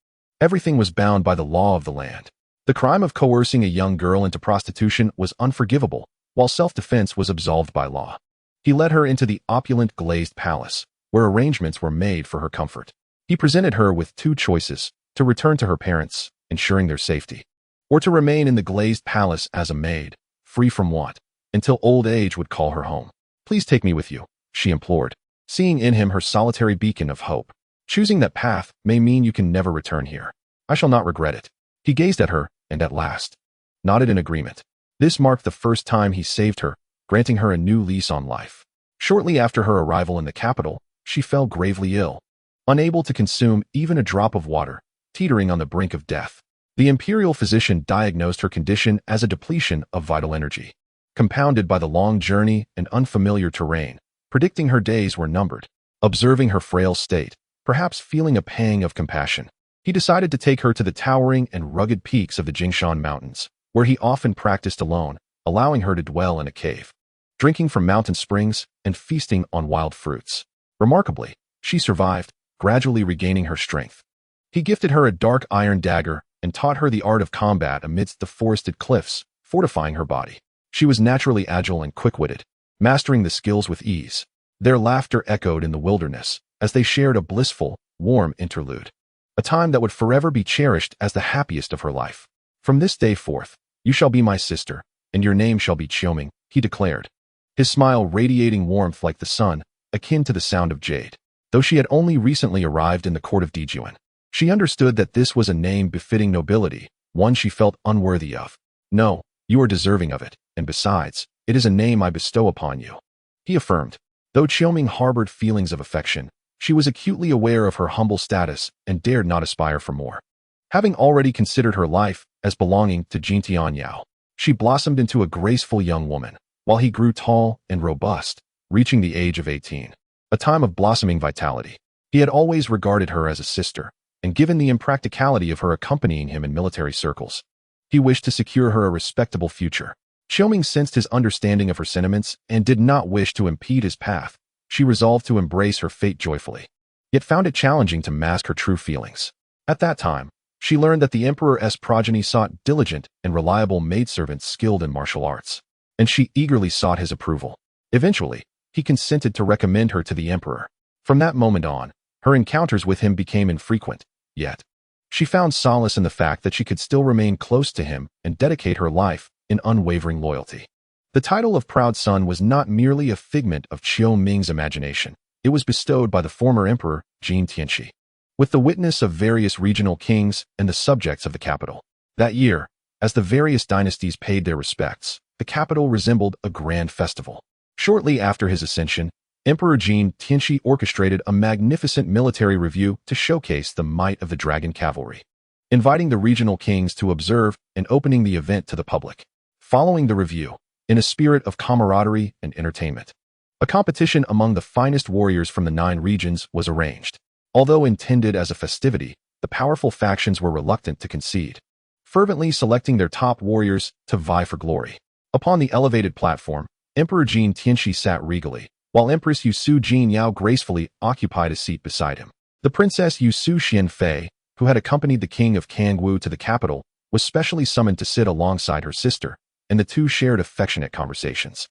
everything was bound by the law of the land. The crime of coercing a young girl into prostitution was unforgivable, while self-defense was absolved by law. He led her into the opulent glazed palace, where arrangements were made for her comfort. He presented her with two choices: to return to her parents, ensuring their safety, or to remain in the glazed palace as a maid, free from want, until old age would call her home. Please take me with you, she implored, seeing in him her solitary beacon of hope. Choosing that path may mean you can never return here. I shall not regret it. He gazed at her, and at last nodded in agreement. This marked the first time he saved her, granting her a new lease on life. Shortly after her arrival in the capital, she fell gravely ill, unable to consume even a drop of water, teetering on the brink of death. The imperial physician diagnosed her condition as a depletion of vital energy, compounded by the long journey and unfamiliar terrain, predicting her days were numbered. Observing her frail state, perhaps feeling a pang of compassion, he decided to take her to the towering and rugged peaks of the Jingshan Mountains, where he often practiced alone, allowing her to dwell in a cave, drinking from mountain springs and feasting on wild fruits. Remarkably, she survived, gradually regaining her strength. He gifted her a dark iron dagger and taught her the art of combat amidst the forested cliffs, fortifying her body. She was naturally agile and quick-witted, mastering the skills with ease. Their laughter echoed in the wilderness as they shared a blissful, warm interlude, a time that would forever be cherished as the happiest of her life. From this day forth, you shall be my sister, and your name shall be Qiuming, he declared, his smile radiating warmth like the sun, akin to the sound of jade. Though she had only recently arrived in the court of Dijuan, she understood that this was a name befitting nobility, one she felt unworthy of. No, you are deserving of it, and besides, it is a name I bestow upon you, he affirmed. Though Qiuming harbored feelings of affection, She was acutely aware of her humble status and dared not aspire for more. Having already considered her life as belonging to Jin Tianyao, she blossomed into a graceful young woman, while he grew tall and robust, reaching the age of 18, a time of blossoming vitality. He had always regarded her as a sister, and given the impracticality of her accompanying him in military circles, he wished to secure her a respectable future. Qiuming sensed his understanding of her sentiments and did not wish to impede his path. She resolved to embrace her fate joyfully, yet found it challenging to mask her true feelings. At that time, she learned that the emperor's progeny sought diligent and reliable maidservants skilled in martial arts, and she eagerly sought his approval. Eventually, he consented to recommend her to the emperor. From that moment on, her encounters with him became infrequent, yet she found solace in the fact that she could still remain close to him and dedicate her life in unwavering loyalty. The title of proud son was not merely a figment of Qiuming's imagination. It was bestowed by the former emperor, Jin Tianxi, with the witness of various regional kings and the subjects of the capital. That year, as the various dynasties paid their respects, the capital resembled a grand festival. Shortly after his ascension, Emperor Jin Tianxi orchestrated a magnificent military review to showcase the might of the dragon cavalry, inviting the regional kings to observe and opening the event to the public. Following the review, in a spirit of camaraderie and entertainment, a competition among the finest warriors from the 9 regions was arranged. Although intended as a festivity, the powerful factions were reluctant to concede, fervently selecting their top warriors to vie for glory. Upon the elevated platform, Emperor Jin Tianxi sat regally, while Empress Jin Yao gracefully occupied a seat beside him. The Princess Xianfei, who had accompanied the king of Kangwu to the capital, was specially summoned to sit alongside her sister, and the two shared affectionate conversations.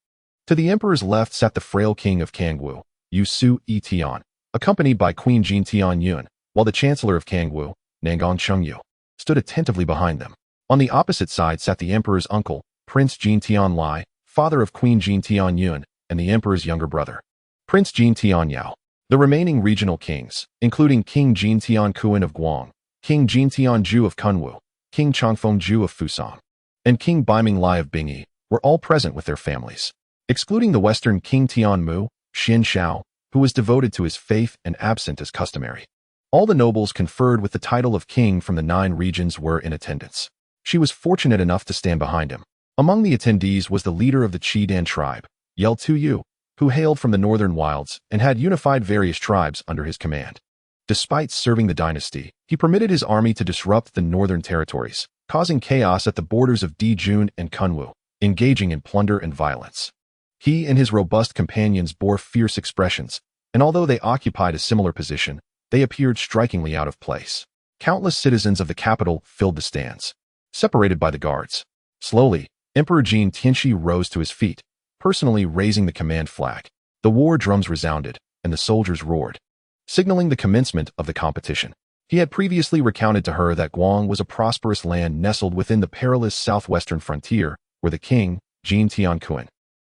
To the emperor's left sat the frail king of Kangwu, Tian, accompanied by Queen Jin Tianyao, while the chancellor of Kangwu, Nangang Chengyu, stood attentively behind them. On the opposite side sat the emperor's uncle, Prince Jin Tianlai, father of Queen Jin Tianyao, and the emperor's younger brother, Prince Jin Tianyao. The remaining regional kings, including King Jin Tianxi of Guang, King Jin Tianju of Kunwu, King Changfengju of Fusang, and King Baiming Lai of Bingyi, were all present with their families. Excluding the western King Tianmu, Xin Shao, who was devoted to his faith and absent as customary. All the nobles conferred with the title of king from the 9 regions were in attendance. She was fortunate enough to stand behind him. Among the attendees was the leader of the Qidan tribe, Yel Tuyu, who hailed from the northern wilds and had unified various tribes under his command. Despite serving the dynasty, he permitted his army to disrupt the northern territories, causing chaos at the borders of Dijun and Kunwu, engaging in plunder and violence. He and his robust companions bore fierce expressions, and although they occupied a similar position, they appeared strikingly out of place. Countless citizens of the capital filled the stands, separated by the guards. Slowly, Emperor Jin Tianxi rose to his feet, personally raising the command flag. The war drums resounded, and the soldiers roared, signaling the commencement of the competition. He had previously recounted to her that Guang was a prosperous land nestled within the perilous southwestern frontier, where the king, Jin Tianxi,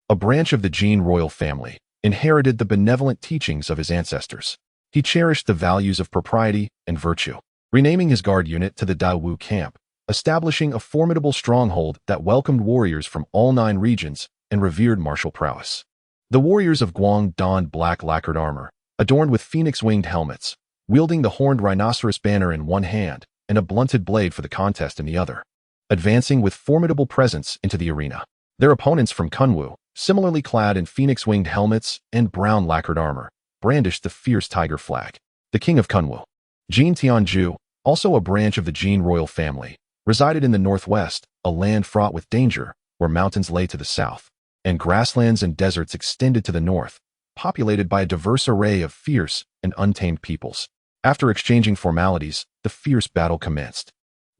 a branch of the Jin royal family, inherited the benevolent teachings of his ancestors. He cherished the values of propriety and virtue, renaming his guard unit to the Dawu camp, establishing a formidable stronghold that welcomed warriors from all 9 regions and revered martial prowess. The warriors of Guang donned black lacquered armor, adorned with phoenix-winged helmets, wielding the horned rhinoceros banner in one hand and a blunted blade for the contest in the other, advancing with formidable presence into the arena. Their opponents from Kunwu, similarly clad in phoenix-winged helmets and brown lacquered armor, brandished the fierce tiger flag. The king of Kunwu, Jin Tianju, also a branch of the Jin royal family, resided in the northwest, a land fraught with danger, where mountains lay to the south, and grasslands and deserts extended to the north, populated by a diverse array of fierce and untamed peoples. After exchanging formalities, the fierce battle commenced.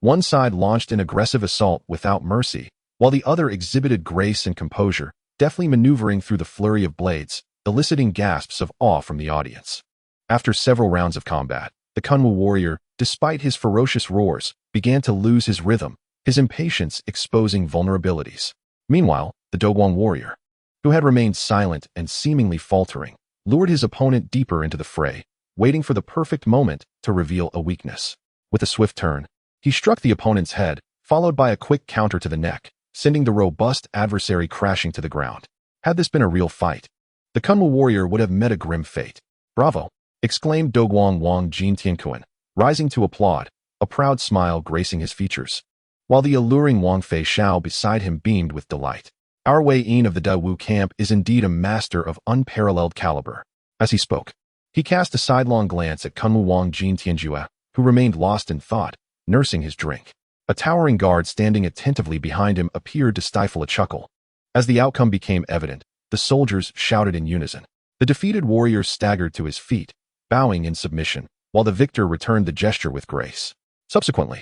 One side launched an aggressive assault without mercy, while the other exhibited grace and composure, deftly maneuvering through the flurry of blades, eliciting gasps of awe from the audience. After several rounds of combat, the Kunwu warrior, despite his ferocious roars, began to lose his rhythm, his impatience exposing vulnerabilities. Meanwhile, the Doguang warrior, who had remained silent and seemingly faltering, lured his opponent deeper into the fray, waiting for the perfect moment to reveal a weakness. With a swift turn, he struck the opponent's head, followed by a quick counter to the neck, sending the robust adversary crashing to the ground. Had this been a real fight, the Kunwu warrior would have met a grim fate. Bravo! exclaimed Dogwang Wang Jin Tianxi, rising to applaud, a proud smile gracing his features, while the alluring Wang Fei Xiao beside him beamed with delight. Our Wei Yin of the Dawu camp is indeed a master of unparalleled caliber. As he spoke, he cast a sidelong glance at Kunwu Wang Jin Tianyu, who remained lost in thought, nursing his drink. A towering guard standing attentively behind him appeared to stifle a chuckle. As the outcome became evident, the soldiers shouted in unison. The defeated warrior staggered to his feet, bowing in submission, while the victor returned the gesture with grace. Subsequently,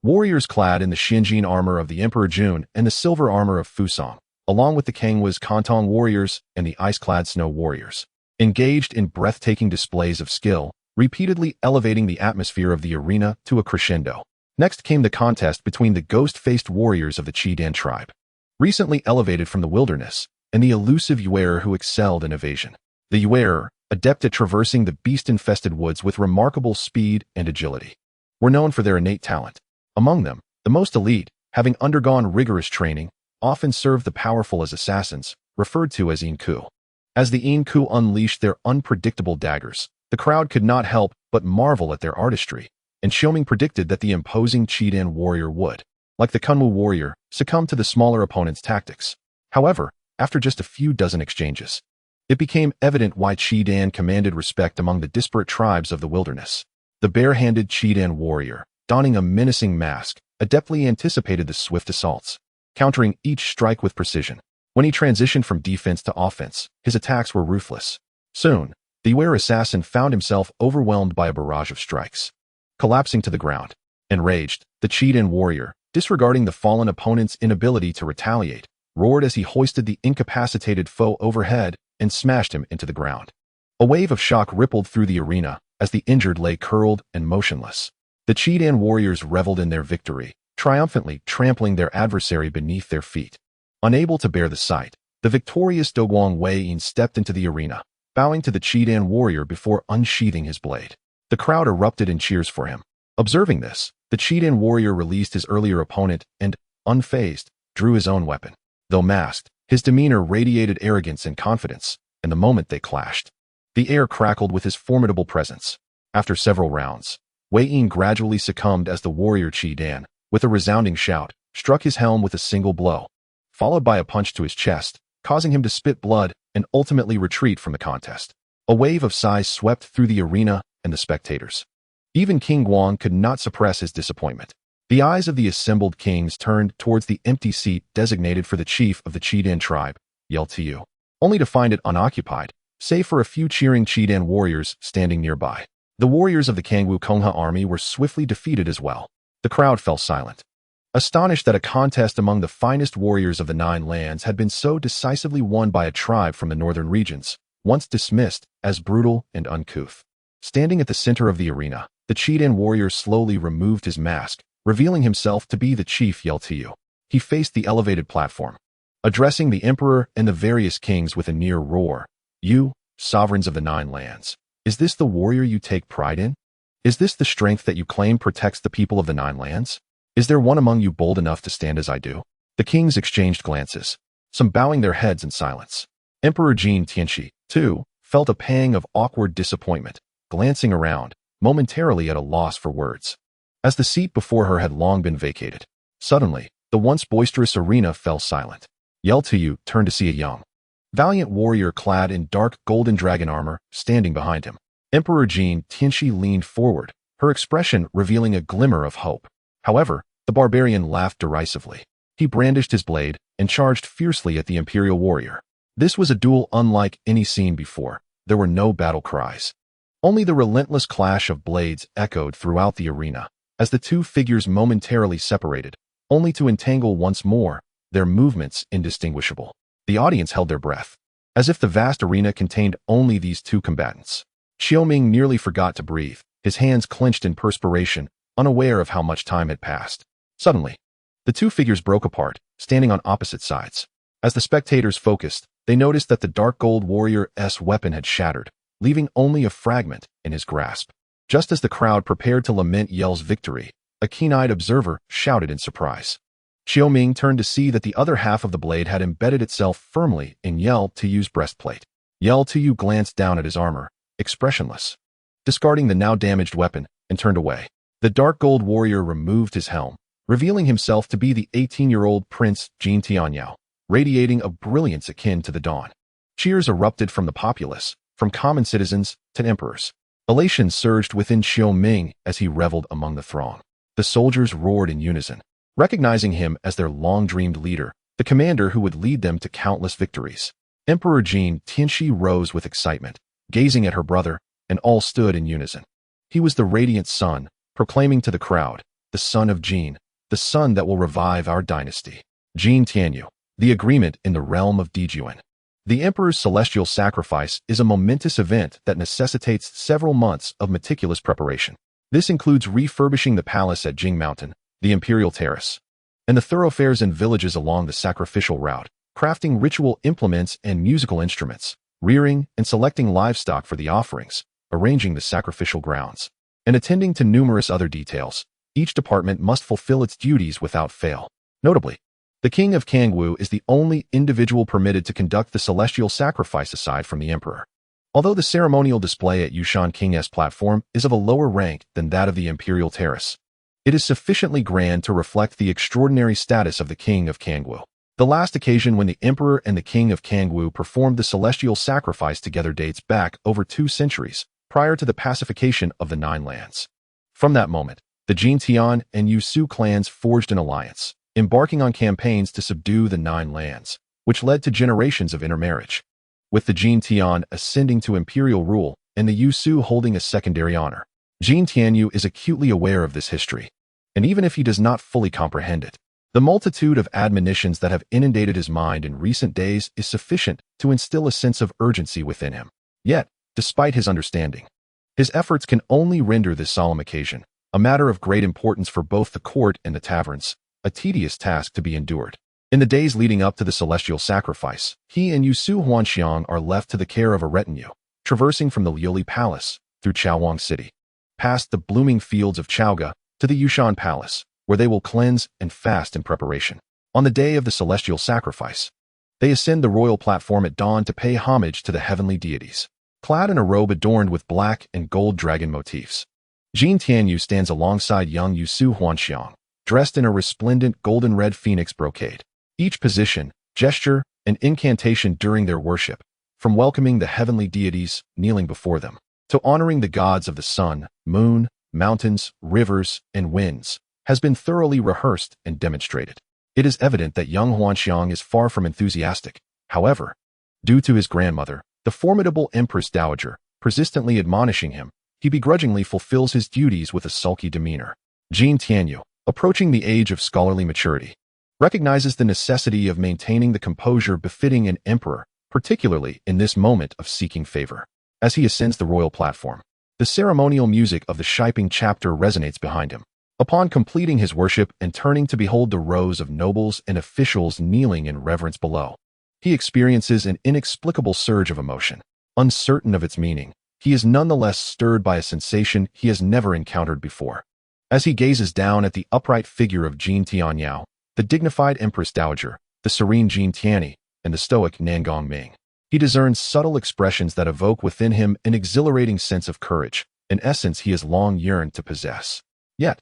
warriors clad in the Xinjin armor of the Emperor Jun and the silver armor of Fusang, along with the Kangwa's Kantong warriors and the ice-clad snow warriors, engaged in breathtaking displays of skill, repeatedly elevating the atmosphere of the arena to a crescendo. Next came the contest between the ghost-faced warriors of the Qidan tribe, recently elevated from the wilderness, and the elusive Yuer who excelled in evasion. The Yuer, adept at traversing the beast-infested woods with remarkable speed and agility, were known for their innate talent. Among them, the most elite, having undergone rigorous training, often served the powerful as assassins, referred to as Inku. As the Inku unleashed their unpredictable daggers, the crowd could not help but marvel at their artistry, and Qiuming predicted that the imposing Qidan warrior would, like the Kunwu warrior, succumb to the smaller opponent's tactics. However, after just a few dozen exchanges, it became evident why Qidan commanded respect among the disparate tribes of the wilderness. The bare-handed Qidan warrior, donning a menacing mask, adeptly anticipated the swift assaults, countering each strike with precision. When he transitioned from defense to offense, his attacks were ruthless. Soon, the Yuer assassin found himself overwhelmed by a barrage of strikes. Collapsing to the ground, enraged, the Qidan warrior, disregarding the fallen opponent's inability to retaliate, roared as he hoisted the incapacitated foe overhead and smashed him into the ground. A wave of shock rippled through the arena as the injured lay curled and motionless. The Qidan warriors reveled in their victory, triumphantly trampling their adversary beneath their feet. Unable to bear the sight, the victorious Dogwang Wei Yin stepped into the arena, bowing to the Qidan warrior before unsheathing his blade. The crowd erupted in cheers for him. Observing this, the Qidan warrior released his earlier opponent and, unfazed, drew his own weapon. Though masked, his demeanor radiated arrogance and confidence, and the moment they clashed, the air crackled with his formidable presence. After several rounds, Wei Yin gradually succumbed as the warrior Qidan, with a resounding shout, struck his helm with a single blow, followed by a punch to his chest, causing him to spit blood and ultimately retreat from the contest. A wave of sighs swept through the arena and the spectators. Even King Guang could not suppress his disappointment. The eyes of the assembled kings turned towards the empty seat designated for the chief of the Qidan tribe, Yeltiu, only to find it unoccupied, save for a few cheering Qidan warriors standing nearby. The warriors of the Kangwu Kongha army were swiftly defeated as well. The crowd fell silent, astonished that a contest among the finest warriors of the Nine Lands had been so decisively won by a tribe from the northern regions, once dismissed as brutal and uncouth. Standing at the center of the arena, the Qidan warrior slowly removed his mask, revealing himself to be the chief Yeltiu. He faced the elevated platform, addressing the emperor and the various kings with a near roar. "You, sovereigns of the Nine Lands, is this the warrior you take pride in? Is this the strength that you claim protects the people of the Nine Lands? Is there one among you bold enough to stand as I do?" The kings exchanged glances, some bowing their heads in silence. Emperor Jin Tianxi, too, felt a pang of awkward disappointment, glancing around, momentarily at a loss for words. As the seat before her had long been vacated, suddenly, the once boisterous arena fell silent. Yeltiu turned to see a young, valiant warrior clad in dark golden dragon armor standing behind him. Emperor Jin Tianxi leaned forward, her expression revealing a glimmer of hope. However, the barbarian laughed derisively. He brandished his blade and charged fiercely at the imperial warrior. This was a duel unlike any seen before. There were no battle cries. Only the relentless clash of blades echoed throughout the arena, as the two figures momentarily separated, only to entangle once more, their movements indistinguishable. The audience held their breath, as if the vast arena contained only these two combatants. Qiuming nearly forgot to breathe, his hands clenched in perspiration, unaware of how much time had passed. Suddenly, the two figures broke apart, standing on opposite sides. As the spectators focused, they noticed that the dark gold warrior's weapon had shattered, leaving only a fragment in his grasp. Just as the crowd prepared to lament Yel's victory, a keen-eyed observer shouted in surprise. Qiuming turned to see that the other half of the blade had embedded itself firmly in Yeltiu's breastplate. Yeltiu glanced down at his armor, expressionless. discarding the now damaged weapon, and turned away. The dark gold warrior removed his helm, revealing himself to be the 18-year-old Prince Jin Tianyao, radiating a brilliance akin to the dawn. Cheers erupted from the populace, from common citizens to emperors. Elation surged within Qiuming as he reveled among the throng. The soldiers roared in unison, recognizing him as their long-dreamed leader, the commander who would lead them to countless victories. Emperor Jin Tianxi rose with excitement, gazing at her brother, and all stood in unison. He was the radiant sun, proclaiming to the crowd, the son of Jin, the son that will revive our dynasty. Jin Tianyu, the agreement in the realm of Dijuan. The emperor's celestial sacrifice is a momentous event that necessitates several months of meticulous preparation. This includes refurbishing the palace at Jing Mountain, the imperial terrace, and the thoroughfares and villages along the sacrificial route, crafting ritual implements and musical instruments, rearing and selecting livestock for the offerings, arranging the sacrificial grounds, and attending to numerous other details. Each department must fulfill its duties without fail. Notably, the king of Kangwu is the only individual permitted to conduct the celestial sacrifice aside from the emperor. Although the ceremonial display at Yushan King's platform is of a lower rank than that of the imperial terrace, it is sufficiently grand to reflect the extraordinary status of the king of Kangwu. The last occasion when the emperor and the king of Kangwu performed the celestial sacrifice together dates back over 2 centuries, prior to the pacification of the Nine Lands. From that moment, the Jin Tian and Yusu clans forged an alliance, embarking on campaigns to subdue the Nine Lands, which led to generations of intermarriage, with the Jin Tian ascending to imperial rule and the Yusu holding a secondary honor. Jin Tianyu is acutely aware of this history, and even if he does not fully comprehend it, the multitude of admonitions that have inundated his mind in recent days is sufficient to instill a sense of urgency within him. Yet, despite his understanding, his efforts can only render this solemn occasion, a matter of great importance for both the court and the taverns, a tedious task to be endured. In the days leading up to the celestial sacrifice, he and Yusu Huanxiang are left to the care of a retinue, traversing from the Liuli Palace, through Chaowang City, past the blooming fields of Chaoga, to the Yushan Palace, where they will cleanse and fast in preparation. On the day of the celestial sacrifice, they ascend the royal platform at dawn to pay homage to the heavenly deities. Clad in a robe adorned with black and gold dragon motifs, Jin Tianyu stands alongside young Yusu Huanxiang, dressed in a resplendent golden-red phoenix brocade. Each position, gesture, and incantation during their worship, from welcoming the heavenly deities kneeling before them, to honoring the gods of the sun, moon, mountains, rivers, and winds, has been thoroughly rehearsed and demonstrated. It is evident that young Huanxiang is far from enthusiastic. However, due to his grandmother, the formidable Empress Dowager, persistently admonishing him, he begrudgingly fulfills his duties with a sulky demeanor. Jin Tianyu, approaching the age of scholarly maturity, recognizes the necessity of maintaining the composure befitting an emperor, particularly in this moment of seeking favor. As he ascends the royal platform, the ceremonial music of the Shiping chapter resonates behind him. Upon completing his worship and turning to behold the rows of nobles and officials kneeling in reverence below, he experiences an inexplicable surge of emotion. Uncertain of its meaning, he is nonetheless stirred by a sensation he has never encountered before. As he gazes down at the upright figure of Jin Tianyao, the dignified Empress Dowager, the serene Jin Tianyi, and the stoic Ming, he discerns subtle expressions that evoke within him an exhilarating sense of courage, an essence he has long yearned to possess. Yet,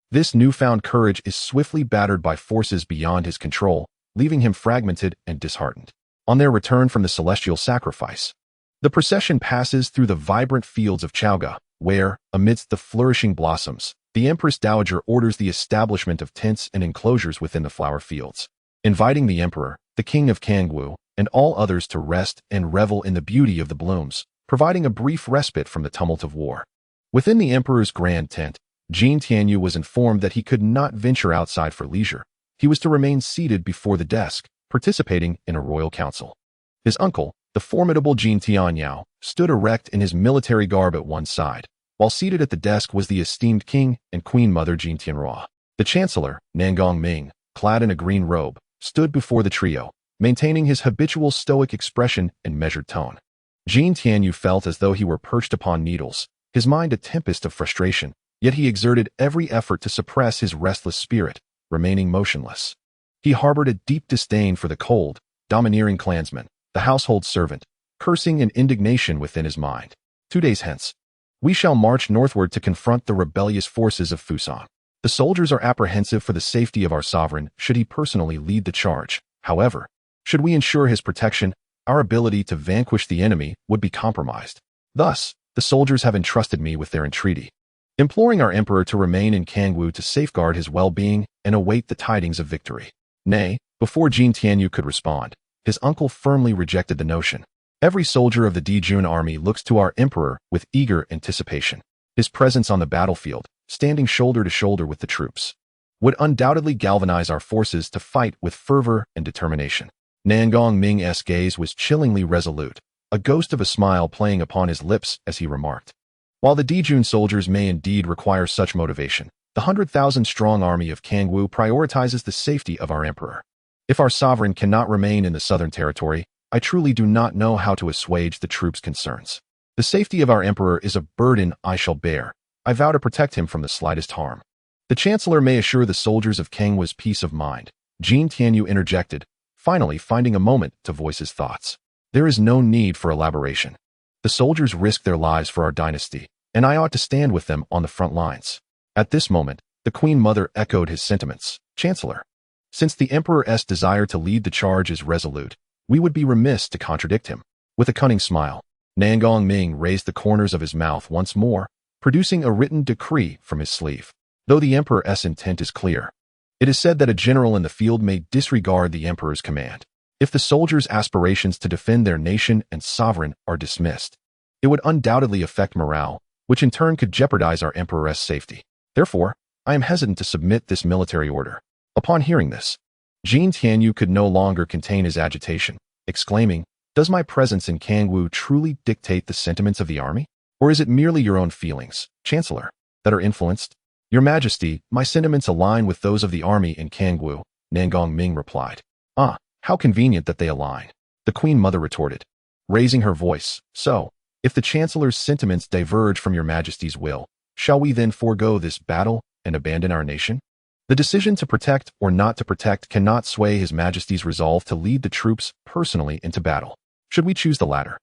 this newfound courage is swiftly battered by forces beyond his control, leaving him fragmented and disheartened. On their return from the celestial sacrifice, the procession passes through the vibrant fields of Chaoga, where, amidst the flourishing blossoms, the Empress Dowager orders the establishment of tents and enclosures within the flower fields, inviting the emperor, the king of Kangwu, and all others to rest and revel in the beauty of the blooms, providing a brief respite from the tumult of war. Within the emperor's grand tent, Jin Tianyu was informed that he could not venture outside for leisure. He was to remain seated before the desk, participating in a royal council. His uncle, the formidable Jin Tianyao, stood erect in his military garb at one side, while seated at the desk was the esteemed king and queen mother Jin Tianrua. The chancellor, Ming, clad in a green robe, stood before the trio, maintaining his habitual stoic expression and measured tone. Jin Tianyu felt as though he were perched upon needles, his mind a tempest of frustration, yet he exerted every effort to suppress his restless spirit, remaining motionless. He harbored a deep disdain for the cold, domineering clansman, the household servant, cursing and indignation within his mind. 2 days hence, We shall march northward to confront the rebellious forces of Fusang. The soldiers are apprehensive for the safety of our sovereign should he personally lead the charge. However, should we ensure his protection, our ability to vanquish the enemy would be compromised. Thus, the soldiers have entrusted me with their entreaty, imploring our emperor to remain in Kangwu to safeguard his well-being and await the tidings of victory. Nay, before Jin Tianyu could respond, his uncle firmly rejected the notion. Every soldier of the Dijun army looks to our emperor with eager anticipation. His presence on the battlefield, standing shoulder to shoulder with the troops, would undoubtedly galvanize our forces to fight with fervor and determination. Nangong Ming's gaze was chillingly resolute, a ghost of a smile playing upon his lips as he remarked, "While the Dijun soldiers may indeed require such motivation, the 100,000-strong army of Kangwu prioritizes the safety of our emperor. If our sovereign cannot remain in the southern territory, I truly do not know how to assuage the troops' concerns. The safety of our emperor is a burden I shall bear. I vow to protect him from the slightest harm. The chancellor may assure the soldiers of Kangwu's peace of mind." Jin Tianyu interjected, finally finding a moment to voice his thoughts. "There is no need for elaboration. The soldiers risk their lives for our dynasty, and I ought to stand with them on the front lines." At this moment, the Queen Mother echoed his sentiments. "Chancellor, since the Emperor's desire to lead the charge is resolute, we would be remiss to contradict him." With a cunning smile, Nangong Ming raised the corners of his mouth once more, producing a written decree from his sleeve. Though the Emperor's intent is clear, it is said that a general in the field may disregard the Emperor's command. If the soldiers' aspirations to defend their nation and sovereign are dismissed, it would undoubtedly affect morale, which in turn could jeopardize our Emperor's safety. Therefore, I am hesitant to submit this military order." Upon hearing this, Jin Tianyu could no longer contain his agitation, exclaiming, "Does my presence in Kangwu truly dictate the sentiments of the army? Or is it merely your own feelings, Chancellor, that are influenced?" "Your Majesty, my sentiments align with those of the army in Kangwu," Nangong Ming replied. "Ah, how convenient that they align," the Queen Mother retorted, raising her voice. "So, if the Chancellor's sentiments diverge from your Majesty's will, shall we then forego this battle and abandon our nation? The decision to protect or not to protect cannot sway His Majesty's resolve to lead the troops personally into battle. Should we choose the latter,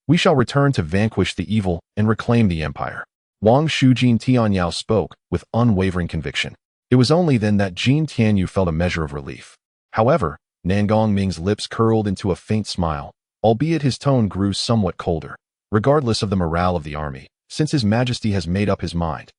we shall return to vanquish the evil and reclaim the empire." Wang Shu Jin Tianyao spoke with unwavering conviction. It was only then that Jin Tianyu felt a measure of relief. However, Nangong Ming's lips curled into a faint smile, albeit his tone grew somewhat colder. "Regardless of the morale of the army, since His Majesty has made up his mind,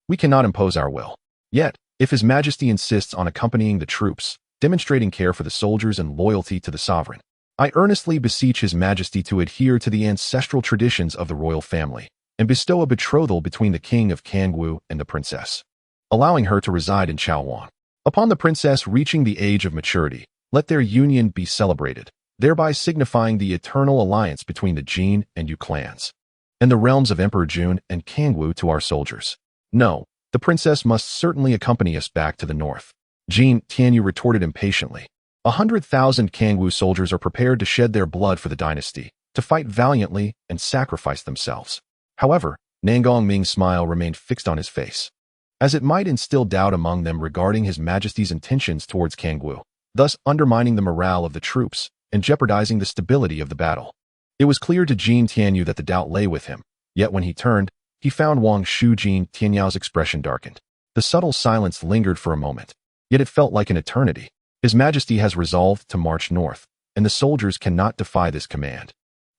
we cannot impose our will. Yet, if His Majesty insists on accompanying the troops, demonstrating care for the soldiers and loyalty to the sovereign, I earnestly beseech His Majesty to adhere to the ancestral traditions of the royal family and bestow a betrothal between the King of Kangwu and the princess, allowing her to reside in Chaowang. Upon the princess reaching the age of maturity, let their union be celebrated, thereby signifying the eternal alliance between the Jin and Yu clans, and the realms of Emperor Jun and Kangwu to our soldiers. No, the princess must certainly accompany us back to the north." Jin Tianyu retorted impatiently. 100,000 Kangwu soldiers are prepared to shed their blood for the dynasty, to fight valiantly and sacrifice themselves. However, Nangong Ming's smile remained fixed on his face, as it might instill doubt among them regarding His Majesty's intentions towards Kangwu, thus undermining the morale of the troops and jeopardizing the stability of the battle. It was clear to Jin Tianyu that the doubt lay with him, yet when he turned, he found Wang Shu Jin Tianyao's expression darkened. The subtle silence lingered for a moment, yet it felt like an eternity. His Majesty has resolved to march north, and the soldiers cannot defy this command.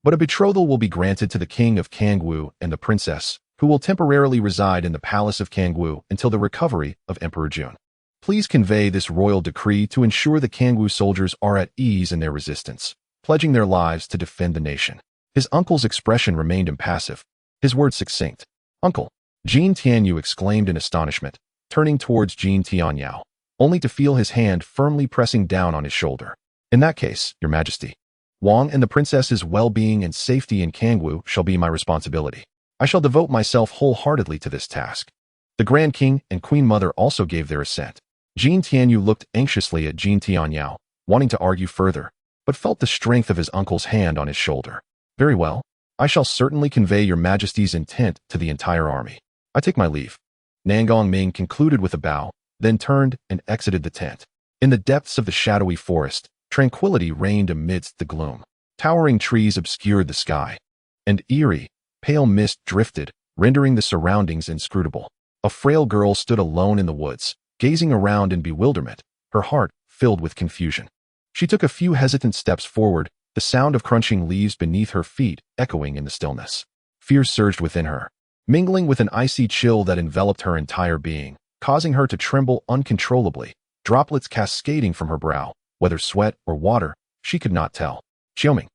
But a betrothal will be granted to the King of Kangwu and the princess, who will temporarily reside in the palace of Kangwu until the recovery of Emperor Jun. Please convey this royal decree to ensure the Kangwu soldiers are at ease in their resistance, pledging their lives to defend the nation." His uncle's expression remained impassive, his words succinct. "Uncle!" Jin Tianyu exclaimed in astonishment, turning towards Jin Tianyao, only to feel his hand firmly pressing down on his shoulder. "In that case, Your Majesty, Wang and the princess's well-being and safety in Kangwu shall be my responsibility. I shall devote myself wholeheartedly to this task." The Grand King and Queen Mother also gave their assent. Jin Tianyu looked anxiously at Jin Tianyao, wanting to argue further, but felt the strength of his uncle's hand on his shoulder. "Very well. I shall certainly convey Your Majesty's intent to the entire army. I take my leave." Nangong Ming concluded with a bow, then turned and exited the tent. In the depths of the shadowy forest, tranquility reigned amidst the gloom. Towering trees obscured the sky, and eerie, pale mist drifted, rendering the surroundings inscrutable. A frail girl stood alone in the woods, gazing around in bewilderment, her heart filled with confusion. She took a few hesitant steps forward, the sound of crunching leaves beneath her feet echoing in the stillness. Fear surged within her, mingling with an icy chill that enveloped her entire being, causing her to tremble uncontrollably, droplets cascading from her brow, whether sweat or water, she could not tell. "Qiuming,"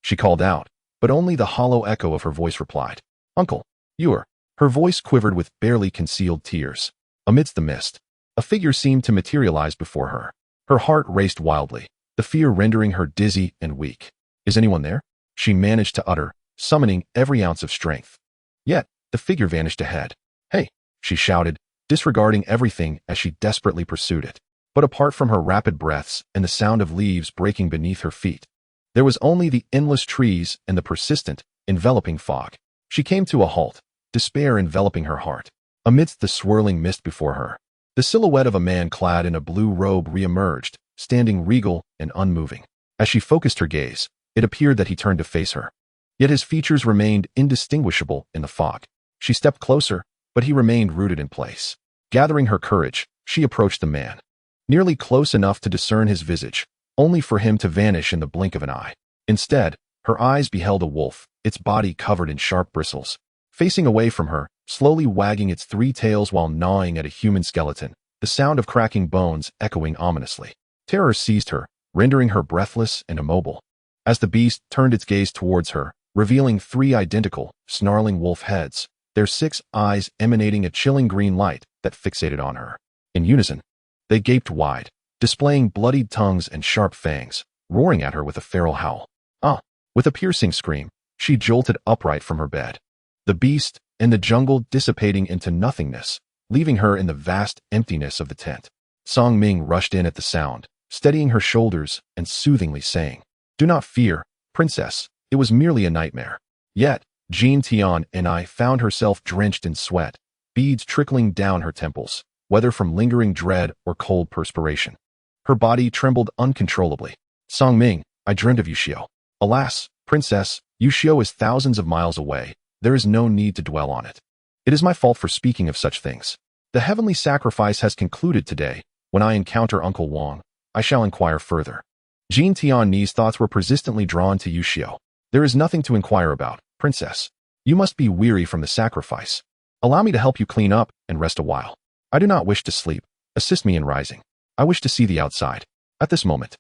she called out, but only the hollow echo of her voice replied. "Uncle, Yuer." Her voice quivered with barely concealed tears. Amidst the mist, a figure seemed to materialize before her. Her heart raced wildly, the fear rendering her dizzy and weak. "Is anyone there?" she managed to utter, summoning every ounce of strength. Yet, the figure vanished ahead. "Hey," she shouted, disregarding everything as she desperately pursued it. But apart from her rapid breaths and the sound of leaves breaking beneath her feet, there was only the endless trees and the persistent, enveloping fog. She came to a halt, despair enveloping her heart. Amidst the swirling mist before her, the silhouette of a man clad in a blue robe re-emerged, standing regal and unmoving. As she focused her gaze, it appeared that he turned to face her. Yet his features remained indistinguishable in the fog. She stepped closer, but he remained rooted in place. Gathering her courage, she approached the man, nearly close enough to discern his visage, only for him to vanish in the blink of an eye. Instead, her eyes beheld a wolf, its body covered in sharp bristles, facing away from her, slowly wagging its three tails while gnawing at a human skeleton, the sound of cracking bones echoing ominously. Terror seized her, rendering her breathless and immobile. As the beast turned its gaze towards her, revealing three identical, snarling wolf heads, their 6 eyes emanating a chilling green light that fixated on her. In unison, they gaped wide, displaying bloodied tongues and sharp fangs, roaring at her with a feral howl. "Ah!" With a piercing scream, she jolted upright from her bed. The beast and the jungle dissipating into nothingness, leaving her in the vast emptiness of the tent. Song Ming rushed in at the sound, steadying her shoulders and soothingly saying, "Do not fear, princess, it was merely a nightmare." Yet, Jin Tianyao found herself drenched in sweat, beads trickling down her temples, whether from lingering dread or cold perspiration. Her body trembled uncontrollably. "Song Ming, I dreamed of Yuxiao." "Alas, princess, Yuxiao is thousands of miles away. There is no need to dwell on it. It is my fault for speaking of such things. The heavenly sacrifice has concluded today. When I encounter Uncle Wang, I shall inquire further." Jin Tianyu's thoughts were persistently drawn to Yuxiao. "There is nothing to inquire about, princess. You must be weary from the sacrifice. Allow me to help you clean up and rest a while. I do not wish to sleep. Assist me in rising. I wish to see the outside." At this moment,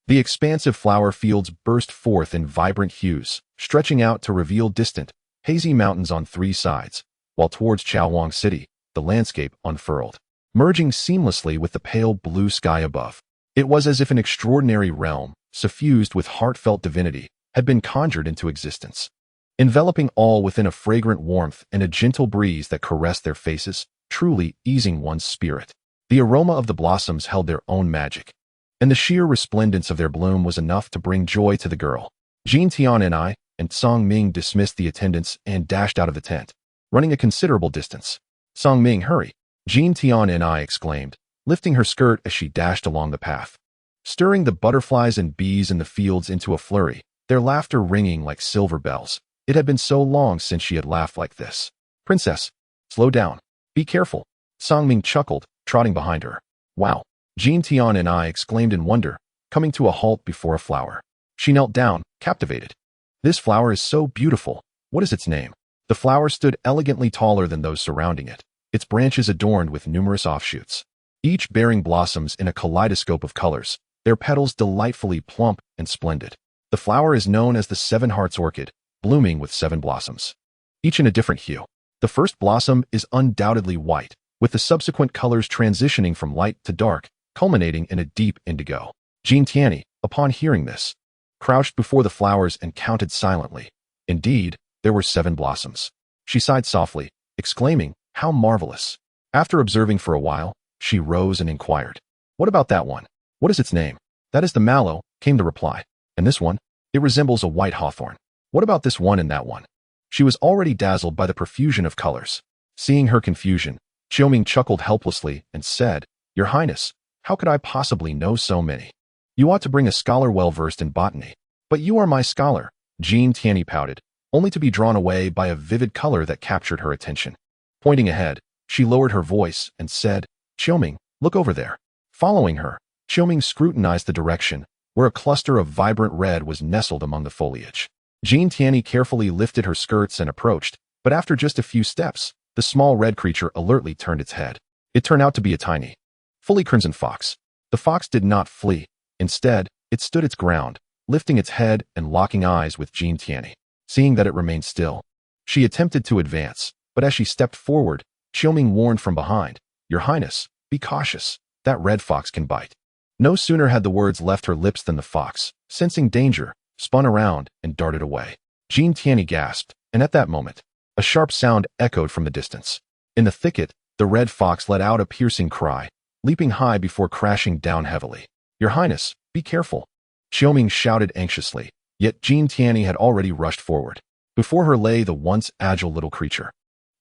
the expansive flower fields burst forth in vibrant hues, stretching out to reveal distant, hazy mountains on 3 sides, while towards Qiuming City, the landscape unfurled, merging seamlessly with the pale blue sky above. It was as if an extraordinary realm, suffused with heartfelt divinity, had been conjured into existence, enveloping all within a fragrant warmth and a gentle breeze that caressed their faces, truly easing one's spirit. The aroma of the blossoms held their own magic, and the sheer resplendence of their bloom was enough to bring joy to the girl. Jin Tianyao and Song Ming dismissed the attendants and dashed out of the tent, running a considerable distance. "Song Ming, hurry!" Jin Tianyao exclaimed, lifting her skirt as she dashed along the path, stirring the butterflies and bees in the fields into a flurry, their laughter ringing like silver bells. It had been so long since she had laughed like this. "Princess, slow down. Be careful." Song Ming chuckled, trotting behind her. "Wow!" Jin Tianyao exclaimed in wonder, coming to a halt before a flower. She knelt down, captivated. "This flower is so beautiful. What is its name?" The flower stood elegantly taller than those surrounding it, its branches adorned with numerous offshoots, each bearing blossoms in a kaleidoscope of colors, their petals delightfully plump and splendid. The flower is known as the 7 Hearts Orchid, blooming with 7 blossoms, each in a different hue. The first blossom is undoubtedly white, with the subsequent colors transitioning from light to dark, culminating in a deep indigo. Jin Tianyao, upon hearing this, crouched before the flowers and counted silently. Indeed, there were 7 blossoms. She sighed softly, exclaiming, "How marvelous!" After observing for a while, she rose and inquired, "What about that one? What is its name?" "That is the mallow," came the reply. "And this one? It resembles a white hawthorn. What about this one and that one?" She was already dazzled by the profusion of colors. Seeing her confusion, Qiuming chuckled helplessly and said, "Your Highness, how could I possibly know so many? You ought to bring a scholar well-versed in botany." "But you are my scholar," Jin Tianyao pouted, only to be drawn away by a vivid color that captured her attention. Pointing ahead, she lowered her voice and said, "Qiuming, look over there." Following her, Qiuming scrutinized the direction, where a cluster of vibrant red was nestled among the foliage. Jin Tianyi carefully lifted her skirts and approached, but after just a few steps, the small red creature alertly turned its head. It turned out to be a tiny, fully crimson fox. The fox did not flee. Instead, it stood its ground, lifting its head and locking eyes with Jin Tianyi. Seeing that it remained still, she attempted to advance, but as she stepped forward, Qiuming warned from behind, "Your Highness, be cautious. That red fox can bite." No sooner had the words left her lips than the fox, sensing danger, spun around and darted away. Jin Tianyi gasped, and at that moment, a sharp sound echoed from the distance. In the thicket, the red fox let out a piercing cry, leaping high before crashing down heavily. "Your Highness, be careful," Qiuming shouted anxiously, yet Jin Tianyi had already rushed forward. Before her lay the once agile little creature,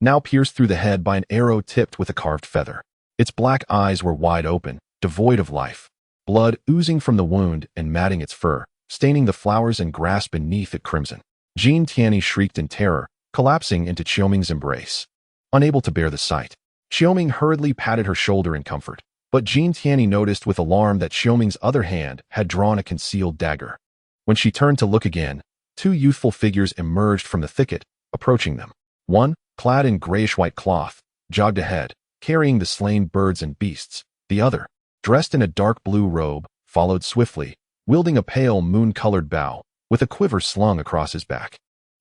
now pierced through the head by an arrow tipped with a carved feather. Its black eyes were wide open, devoid of life, blood oozing from the wound and matting its fur, staining the flowers and grass beneath it crimson. Jin Tianyi shrieked in terror, collapsing into Qiuming's embrace. Unable to bear the sight, Qiuming hurriedly patted her shoulder in comfort, but Jin Tianyi noticed with alarm that Qiuming's other hand had drawn a concealed dagger. When she turned to look again, two youthful figures emerged from the thicket, approaching them. One, clad in grayish-white cloth, jogged ahead, carrying the slain birds and beasts. The other, dressed in a dark blue robe, followed swiftly, wielding a pale moon-colored bow, with a quiver slung across his back.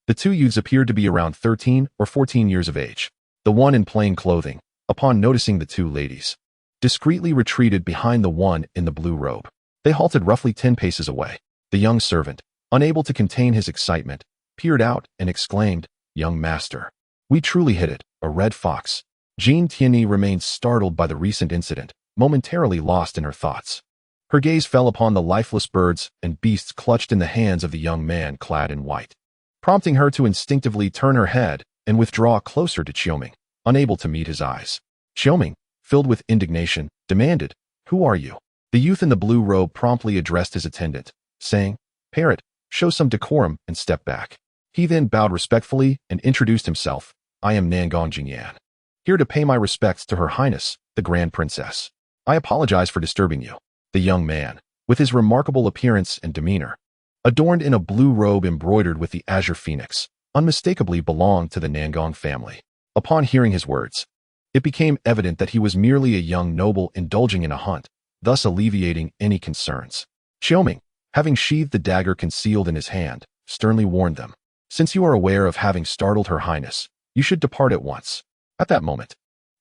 The two youths appeared to be around 13 or 14 years of age. The one in plain clothing, upon noticing the two ladies, discreetly retreated behind the one in the blue robe. They halted roughly 10 paces away. The young servant, unable to contain his excitement, peered out and exclaimed, "Young master, we truly hit it, a red fox." Jin Tianyi remained startled by the recent incident, momentarily lost in her thoughts. Her gaze fell upon the lifeless birds and beasts clutched in the hands of the young man clad in white, prompting her to instinctively turn her head and withdraw closer to Qiuming, unable to meet his eyes. Qiuming, filled with indignation, demanded, "Who are you?" The youth in the blue robe promptly addressed his attendant, saying, "Parrot, show some decorum and step back." He then bowed respectfully and introduced himself, "I am Nangong Jingyan, here to pay my respects to Her Highness, the Grand Princess. I apologize for disturbing you." The young man, with his remarkable appearance and demeanor, adorned in a blue robe embroidered with the azure phoenix, unmistakably belonged to the Nangong family. Upon hearing his words, it became evident that he was merely a young noble indulging in a hunt, thus alleviating any concerns. Qiuming, having sheathed the dagger concealed in his hand, sternly warned them, "Since you are aware of having startled Her Highness, you should depart at once." At that moment,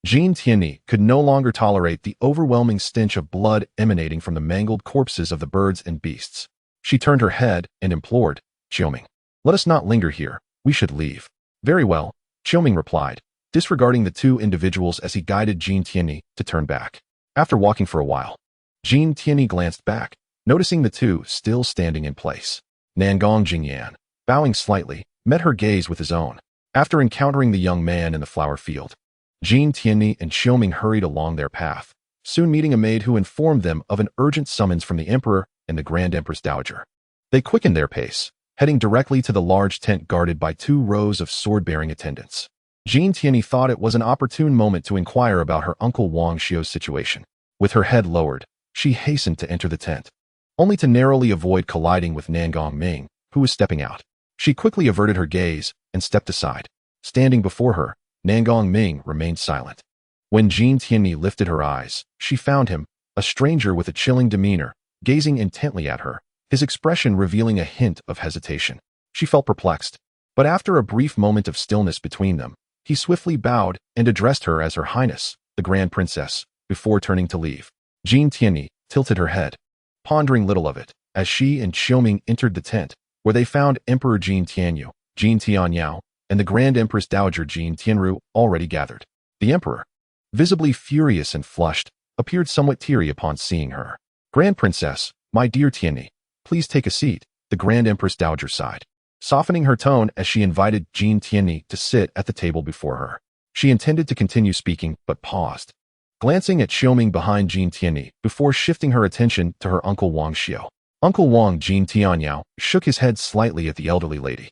Jin Tianyi could no longer tolerate the overwhelming stench of blood emanating from the mangled corpses of the birds and beasts. She turned her head and implored, "Qiuming, let us not linger here, we should leave." "Very well," Qiuming replied, disregarding the two individuals as he guided Jin Tianyi to turn back. After walking for a while, Jin Tianyi glanced back, noticing the two still standing in place. Nangong Jingyan, bowing slightly, met her gaze with his own. After encountering the young man in the flower field, Jin Tianyi and Qiuming hurried along their path, soon meeting a maid who informed them of an urgent summons from the emperor and the Grand Empress Dowager. They quickened their pace, heading directly to the large tent guarded by 2 rows of sword-bearing attendants. Jin Tianyi thought it was an opportune moment to inquire about her uncle Wang Xiu's situation. With her head lowered, she hastened to enter the tent, only to narrowly avoid colliding with Nangong Ming, who was stepping out. She quickly averted her gaze and stepped aside. Standing before her, Nangong Ming remained silent. When Jin Tianyi lifted her eyes, she found him, a stranger with a chilling demeanor, gazing intently at her, his expression revealing a hint of hesitation. She felt perplexed, but after a brief moment of stillness between them, he swiftly bowed and addressed her as Her Highness, the Grand Princess, before turning to leave. Jin Tianyi tilted her head, pondering little of it, as she and Qiuming entered the tent, where they found Emperor Jin Tianyu, Jin Tianyao, and the Grand Empress Dowager Jin Tianru already gathered. The emperor, visibly furious and flushed, appeared somewhat teary upon seeing her. "Grand Princess, my dear Tianyi, please take a seat," the Grand Empress Dowager sighed, softening her tone as she invited Jin Tianyi to sit at the table before her. She intended to continue speaking, but paused, glancing at Qiuming behind Jin Tianyi before shifting her attention to her uncle Wang Xiu. Uncle Wang Jin Tianyao shook his head slightly at the elderly lady.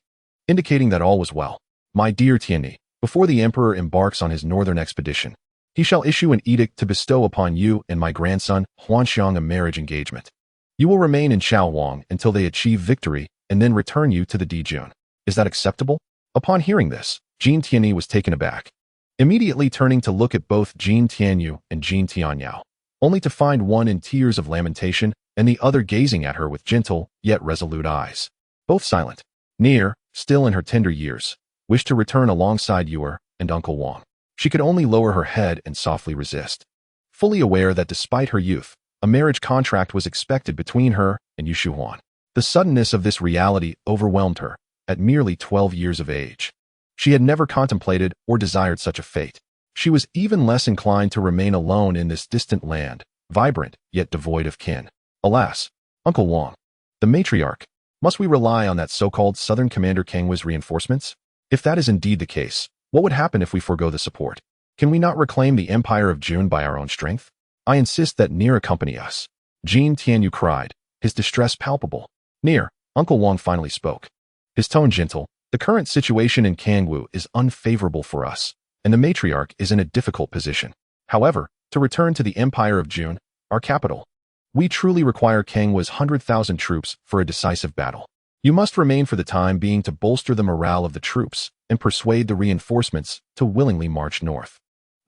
indicating that all was well. My dear Tianyi, before the emperor embarks on his northern expedition, he shall issue an edict to bestow upon you and my grandson, Huanxiang, a marriage engagement. You will remain in Chaowang until they achieve victory and then return you to the Dijun. Is that acceptable? Upon hearing this, Jin Tianyi was taken aback, immediately turning to look at both Jin Tianyu and Jin Tianyao, only to find one in tears of lamentation and the other gazing at her with gentle yet resolute eyes. Both silent. Nier, still in her tender years, wished to return alongside Yuer and Uncle Wang. She could only lower her head and softly resist, fully aware that despite her youth, a marriage contract was expected between her and Yu Shuhuan. The suddenness of this reality overwhelmed her at merely 12 years of age. She had never contemplated or desired such a fate. She was even less inclined to remain alone in this distant land, vibrant yet devoid of kin. Alas, Uncle Wang, the matriarch, must we rely on that so-called Southern Commander Kangwa's reinforcements? If that is indeed the case, what would happen if we forego the support? Can we not reclaim the Empire of Jun by our own strength? I insist that Nier accompany us. Jin Tianyu cried, his distress palpable. Nier, Uncle Wang finally spoke, his tone gentle. The current situation in Kangwu is unfavorable for us, and the matriarch is in a difficult position. However, to return to the Empire of Jun, our capital, we truly require Kangwa's 100,000 troops for a decisive battle. You must remain for the time being to bolster the morale of the troops and persuade the reinforcements to willingly march north.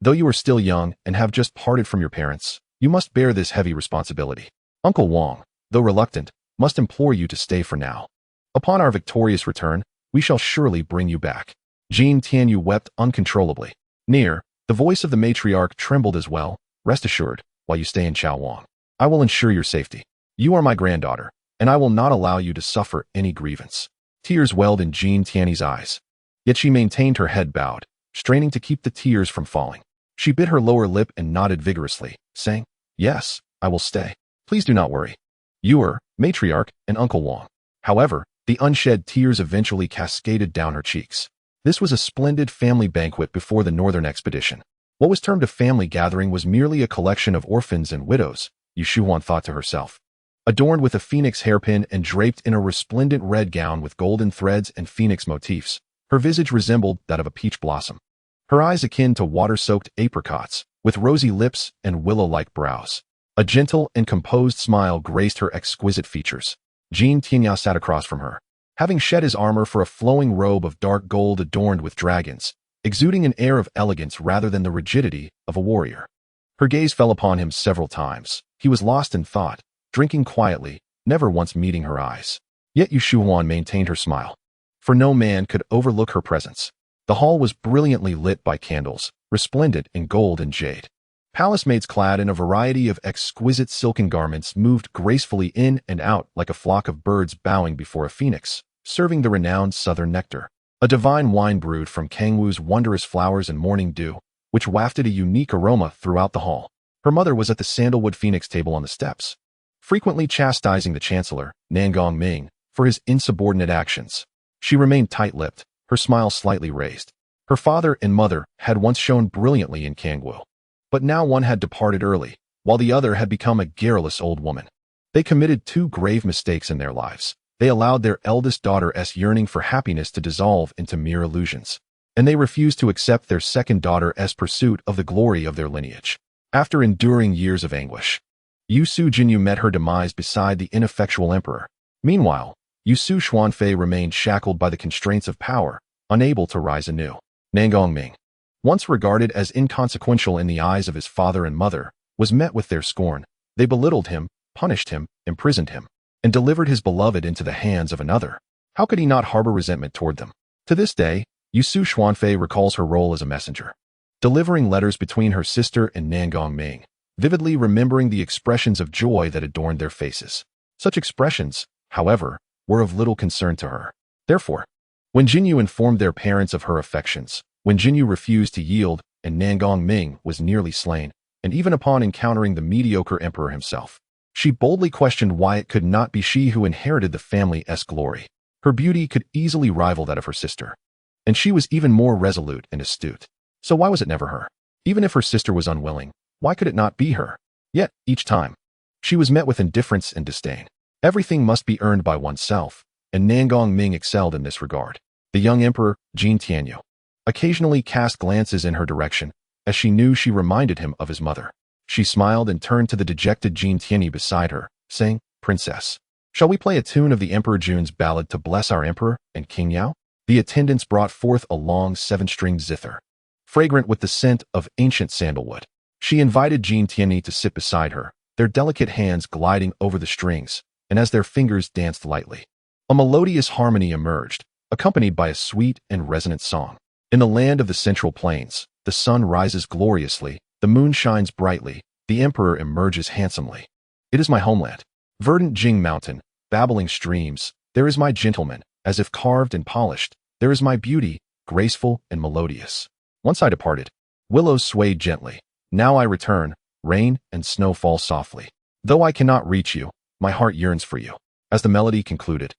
Though you are still young and have just parted from your parents, you must bear this heavy responsibility. Uncle Wang, though reluctant, must implore you to stay for now. Upon our victorious return, we shall surely bring you back. Jin Tianyu wept uncontrollably. Nier, the voice of the matriarch trembled as well. Rest assured, while you stay in Chaowang, I will ensure your safety. You are my granddaughter, and I will not allow you to suffer any grievance. Tears welled in Jin Tiany's eyes. Yet she maintained her head bowed, straining to keep the tears from falling. She bit her lower lip and nodded vigorously, saying, Yes, I will stay. Please do not worry. Yuer, matriarch, and Uncle Wang. However, the unshed tears eventually cascaded down her cheeks. This was a splendid family banquet before the northern expedition. What was termed a family gathering was merely a collection of orphans and widows, Yu Shuhuan thought to herself. Adorned with a phoenix hairpin and draped in a resplendent red gown with golden threads and phoenix motifs, her visage resembled that of a peach blossom. Her eyes akin to water-soaked apricots, with rosy lips and willow-like brows. A gentle and composed smile graced her exquisite features. Jin Tianyao sat across from her, having shed his armor for a flowing robe of dark gold adorned with dragons, exuding an air of elegance rather than the rigidity of a warrior. Her gaze fell upon him several times. He was lost in thought, drinking quietly, never once meeting her eyes. Yet Yu Shuhuan maintained her smile, for no man could overlook her presence. The hall was brilliantly lit by candles, resplendent in gold and jade. Palace maids clad in a variety of exquisite silken garments moved gracefully in and out like a flock of birds bowing before a phoenix, serving the renowned southern nectar. A divine wine brewed from Kangwu's wondrous flowers and morning dew, which wafted a unique aroma throughout the hall. Her mother was at the sandalwood phoenix table on the steps, frequently chastising the chancellor, Nangong Ming, for his insubordinate actions. She remained tight-lipped, her smile slightly raised. Her father and mother had once shone brilliantly in Kangwu, but now one had departed early, while the other had become a garrulous old woman. They committed two grave mistakes in their lives. They allowed their eldest daughter's yearning for happiness to dissolve into mere illusions, and they refused to accept their second daughter's pursuit of the glory of their lineage. After enduring years of anguish, Yu Su Jinyu met her demise beside the ineffectual emperor. Meanwhile, Yu Su Xuanfei remained shackled by the constraints of power, unable to rise anew. Nangong Ming, once regarded as inconsequential in the eyes of his father and mother, was met with their scorn. They belittled him, punished him, imprisoned him, and delivered his beloved into the hands of another. How could he not harbor resentment toward them? To this day, Yu Su Xuanfei recalls her role as a messenger, delivering letters between her sister and Nangong Ming, vividly remembering the expressions of joy that adorned their faces. Such expressions, however, were of little concern to her. Therefore, when Jinyu informed their parents of her affections, when Jinyu refused to yield and Nangong Ming was nearly slain, and even upon encountering the mediocre emperor himself, she boldly questioned why it could not be she who inherited the family's glory. Her beauty could easily rival that of her sister, and she was even more resolute and astute. So why was it never her? Even if her sister was unwilling, why could it not be her? Yet, each time, she was met with indifference and disdain. Everything must be earned by oneself, and Nangong Ming excelled in this regard. The young emperor, Jin Tianyu, occasionally cast glances in her direction, as she knew she reminded him of his mother. She smiled and turned to the dejected Jin Tianyu beside her, saying, "Princess, shall we play a tune of the Emperor Jun's ballad to bless our emperor and King Yao?" The attendants brought forth a long 7-stringed zither, fragrant with the scent of ancient sandalwood. She invited Jin Tianyu to sit beside her, their delicate hands gliding over the strings, and as their fingers danced lightly, a melodious harmony emerged, accompanied by a sweet and resonant song. In the land of the Central Plains, the sun rises gloriously, the moon shines brightly, the emperor emerges handsomely. It is my homeland. Verdant Jing Mountain, babbling streams, there is my gentleman, as if carved and polished, there is my beauty, graceful and melodious. Once I departed, willows swayed gently. Now I return, rain and snow fall softly. Though I cannot reach you, my heart yearns for you. As the melody concluded,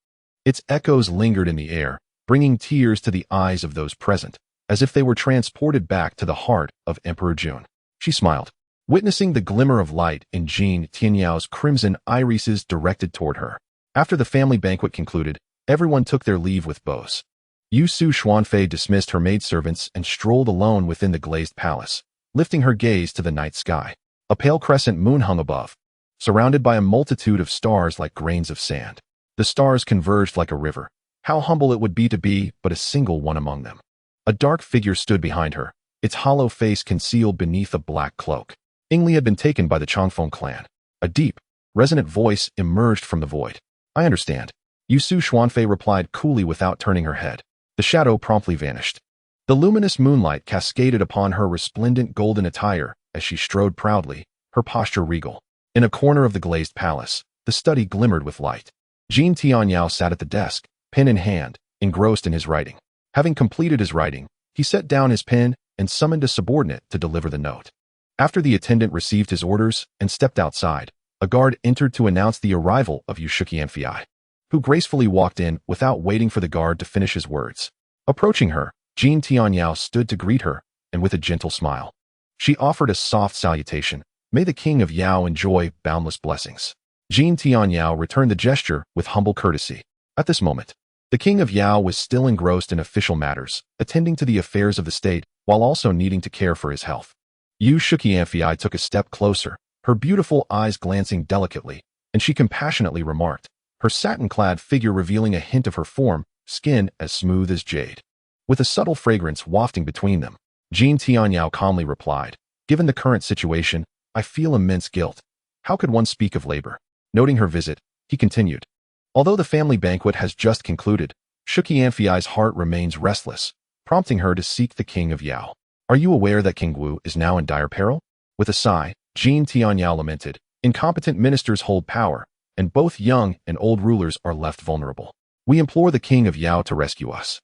its echoes lingered in the air, bringing tears to the eyes of those present, as if they were transported back to the heart of Emperor Jun. She smiled, witnessing the glimmer of light in Jin Tianyao's crimson irises directed toward her. After the family banquet concluded, everyone took their leave with bows. Yu Su Xuanfei dismissed her maidservants and strolled alone within the glazed palace, lifting her gaze to the night sky. A pale crescent moon hung above, surrounded by a multitude of stars like grains of sand. The stars converged like a river. How humble it would be to be but a single one among them. A dark figure stood behind her, its hollow face concealed beneath a black cloak. Yingli had been taken by the Changfeng clan. A deep, resonant voice emerged from the void. "I understand." Yu Su Xuanfei replied coolly without turning her head. The shadow promptly vanished. The luminous moonlight cascaded upon her resplendent golden attire as she strode proudly, her posture regal. In a corner of the glazed palace, the study glimmered with light. Jin Tianyao sat at the desk, pen in hand, engrossed in his writing. Having completed his writing, he set down his pen and summoned a subordinate to deliver the note. After the attendant received his orders and stepped outside, a guard entered to announce the arrival of Yuer Qiuming, who gracefully walked in without waiting for the guard to finish his words. Approaching her, Jin Tianyao stood to greet her, and with a gentle smile, she offered a soft salutation. "May the King of Yao enjoy boundless blessings." Jin Tianyao returned the gesture with humble courtesy. At this moment, the King of Yao was still engrossed in official matters, attending to the affairs of the state while also needing to care for his health. Yuer Qiuming took a step closer, her beautiful eyes glancing delicately, and she compassionately remarked, her satin-clad figure revealing a hint of her form, skin as smooth as jade. With a subtle fragrance wafting between them, Jin Tianyao calmly replied, "Given the current situation, I feel immense guilt. How could one speak of labor?" Noting her visit, he continued, "Although the family banquet has just concluded, Yuer Qiuming's heart remains restless, prompting her to seek the King of Yao. Are you aware that King Wu is now in dire peril?" With a sigh, Jin Tianyao lamented, "Incompetent ministers hold power, and both young and old rulers are left vulnerable. We implore the King of Yao to rescue us."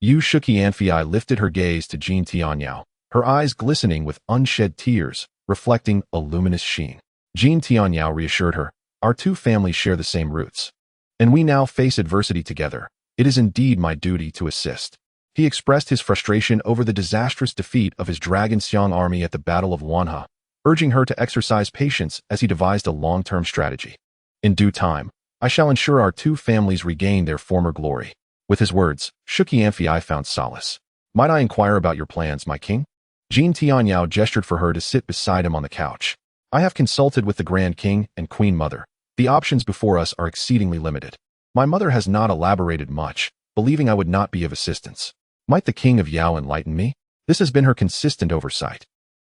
Yuer Qiuming lifted her gaze to Jin Tianyao, her eyes glistening with unshed tears, reflecting a luminous sheen. Jin Tianyao reassured her, "Our two families share the same roots, and we now face adversity together. It is indeed my duty to assist." He expressed his frustration over the disastrous defeat of his Dragon Xiang army at the Battle of Wanhe, urging her to exercise patience as he devised a long-term strategy. "In due time, I shall ensure our two families regain their former glory." With his words, Yuer Qiuming found solace. "Might I inquire about your plans, my king?" Jin Tianyao gestured for her to sit beside him on the couch. "I have consulted with the Grand King and Queen Mother. The options before us are exceedingly limited. My mother has not elaborated much, believing I would not be of assistance. Might the King of Yao enlighten me? This has been her consistent oversight.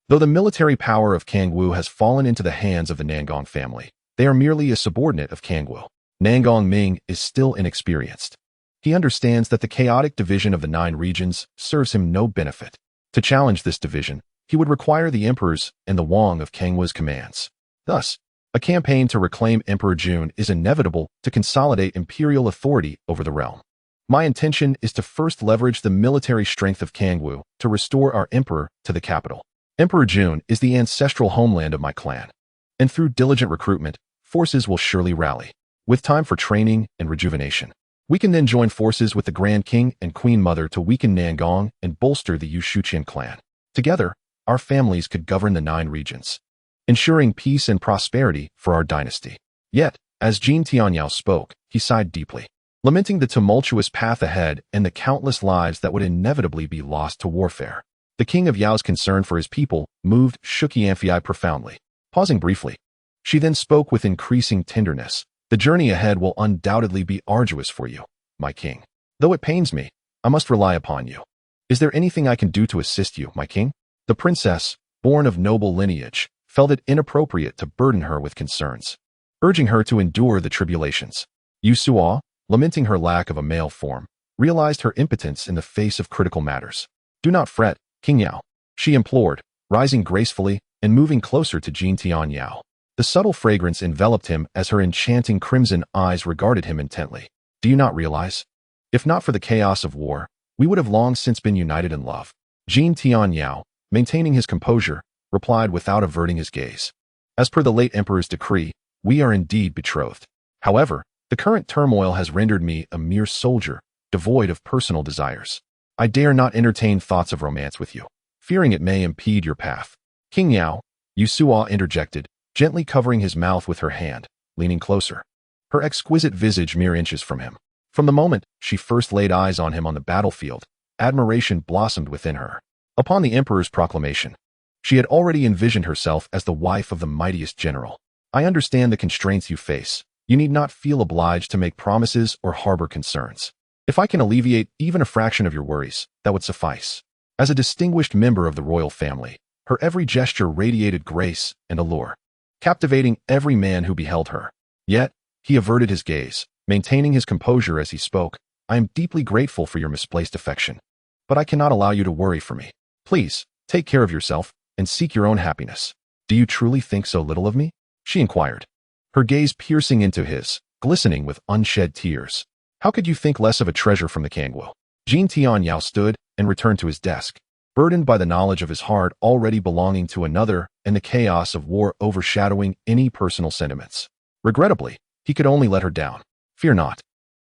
Though the military power of Kangwu has fallen into the hands of the Nangong family, they are merely a subordinate of Kangwu. Nangong Ming is still inexperienced. He understands that the chaotic division of the 9 regions serves him no benefit. To challenge this division, he would require the emperors and the Wang of Kangwu's commands. Thus, a campaign to reclaim Emperor Jun is inevitable to consolidate imperial authority over the realm. My intention is to first leverage the military strength of Kangwu to restore our emperor to the capital. Emperor Jun is the ancestral homeland of my clan, and through diligent recruitment, forces will surely rally. With time for training and rejuvenation, we can then join forces with the Grand King and Queen Mother to weaken Nangong and bolster the Yuer clan. Together, our families could govern the 9 regions, ensuring peace and prosperity for our dynasty. Yet, as Jin Tianyao spoke, he sighed deeply. lamenting the tumultuous path ahead and the countless lives that would inevitably be lost to warfare. The king of Yao's concern for his people moved Qiuming profoundly. Pausing briefly, she then spoke with increasing tenderness. The journey ahead will undoubtedly be arduous for you, my king. Though it pains me, I must rely upon you. Is there anything I can do to assist you, my king? The princess, born of noble lineage, felt it inappropriate to burden her with concerns, urging her to endure the tribulations. Yusuo, lamenting her lack of a male form, realized her impotence in the face of critical matters. Do not fret, King Yao, she implored, rising gracefully and moving closer to Jin Tianyao. The subtle fragrance enveloped him as her enchanting crimson eyes regarded him intently. Do you not realize? If not for the chaos of war, we would have long since been united in love. Jin Tianyao, maintaining his composure, replied without averting his gaze. As per the late emperor's decree, we are indeed betrothed. However, the current turmoil has rendered me a mere soldier, devoid of personal desires. I dare not entertain thoughts of romance with you, fearing it may impede your path. King Yao, Yusuo interjected, gently covering his mouth with her hand, leaning closer. Her exquisite visage mere inches from him. From the moment she first laid eyes on him on the battlefield, admiration blossomed within her. Upon the emperor's proclamation, she had already envisioned herself as the wife of the mightiest general. I understand the constraints you face. You need not feel obliged to make promises or harbor concerns. If I can alleviate even a fraction of your worries, that would suffice. As a distinguished member of the royal family, her every gesture radiated grace and allure, captivating every man who beheld her. Yet, he averted his gaze, maintaining his composure as he spoke. I am deeply grateful for your misplaced affection, but I cannot allow you to worry for me. Please, take care of yourself and seek your own happiness. Do you truly think so little of me? She inquired, her gaze piercing into his, glistening with unshed tears. How could you think less of a treasure from the Kangwu? Jin Tianyao stood and returned to his desk, burdened by the knowledge of his heart already belonging to another and the chaos of war overshadowing any personal sentiments. Regrettably, he could only let her down. Fear not.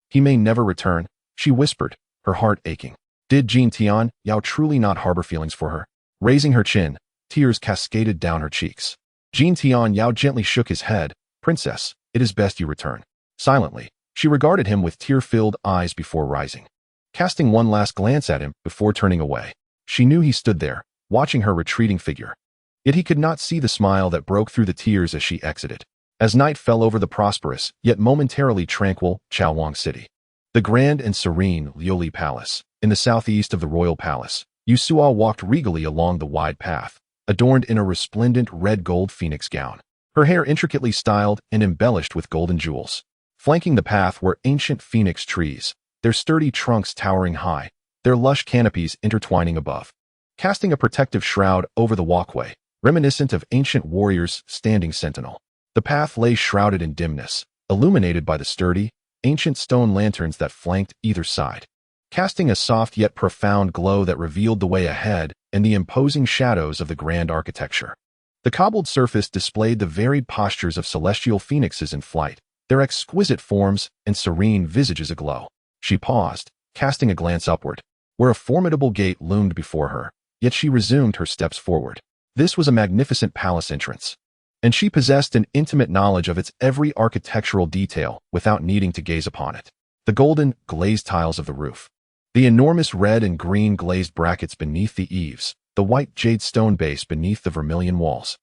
He may never return, she whispered, her heart aching. Did Jin Tianyao truly not harbor feelings for her? Raising her chin, tears cascaded down her cheeks. Jin Tianyao gently shook his head. Princess, it is best you return. Silently, she regarded him with tear-filled eyes before rising. Casting one last glance at him before turning away, she knew he stood there, watching her retreating figure. Yet he could not see the smile that broke through the tears as she exited. As night fell over the prosperous, yet momentarily tranquil, Qiuming city, the grand and serene Liuli Palace, in the southeast of the royal palace, Yusuo walked regally along the wide path, adorned in a resplendent red-gold phoenix gown, her hair intricately styled and embellished with golden jewels. Flanking the path were ancient phoenix trees, their sturdy trunks towering high, their lush canopies intertwining above, casting a protective shroud over the walkway, reminiscent of ancient warriors standing sentinel. The path lay shrouded in dimness, illuminated by the sturdy, ancient stone lanterns that flanked either side, casting a soft yet profound glow that revealed the way ahead and the imposing shadows of the grand architecture. The cobbled surface displayed the varied postures of celestial phoenixes in flight, their exquisite forms and serene visages aglow. She paused, casting a glance upward, where a formidable gate loomed before her, yet she resumed her steps forward. This was a magnificent palace entrance, and she possessed an intimate knowledge of its every architectural detail without needing to gaze upon it. The golden, glazed tiles of the roof, the enormous red and green glazed brackets beneath the eaves, the white jade stone base beneath the vermilion walls,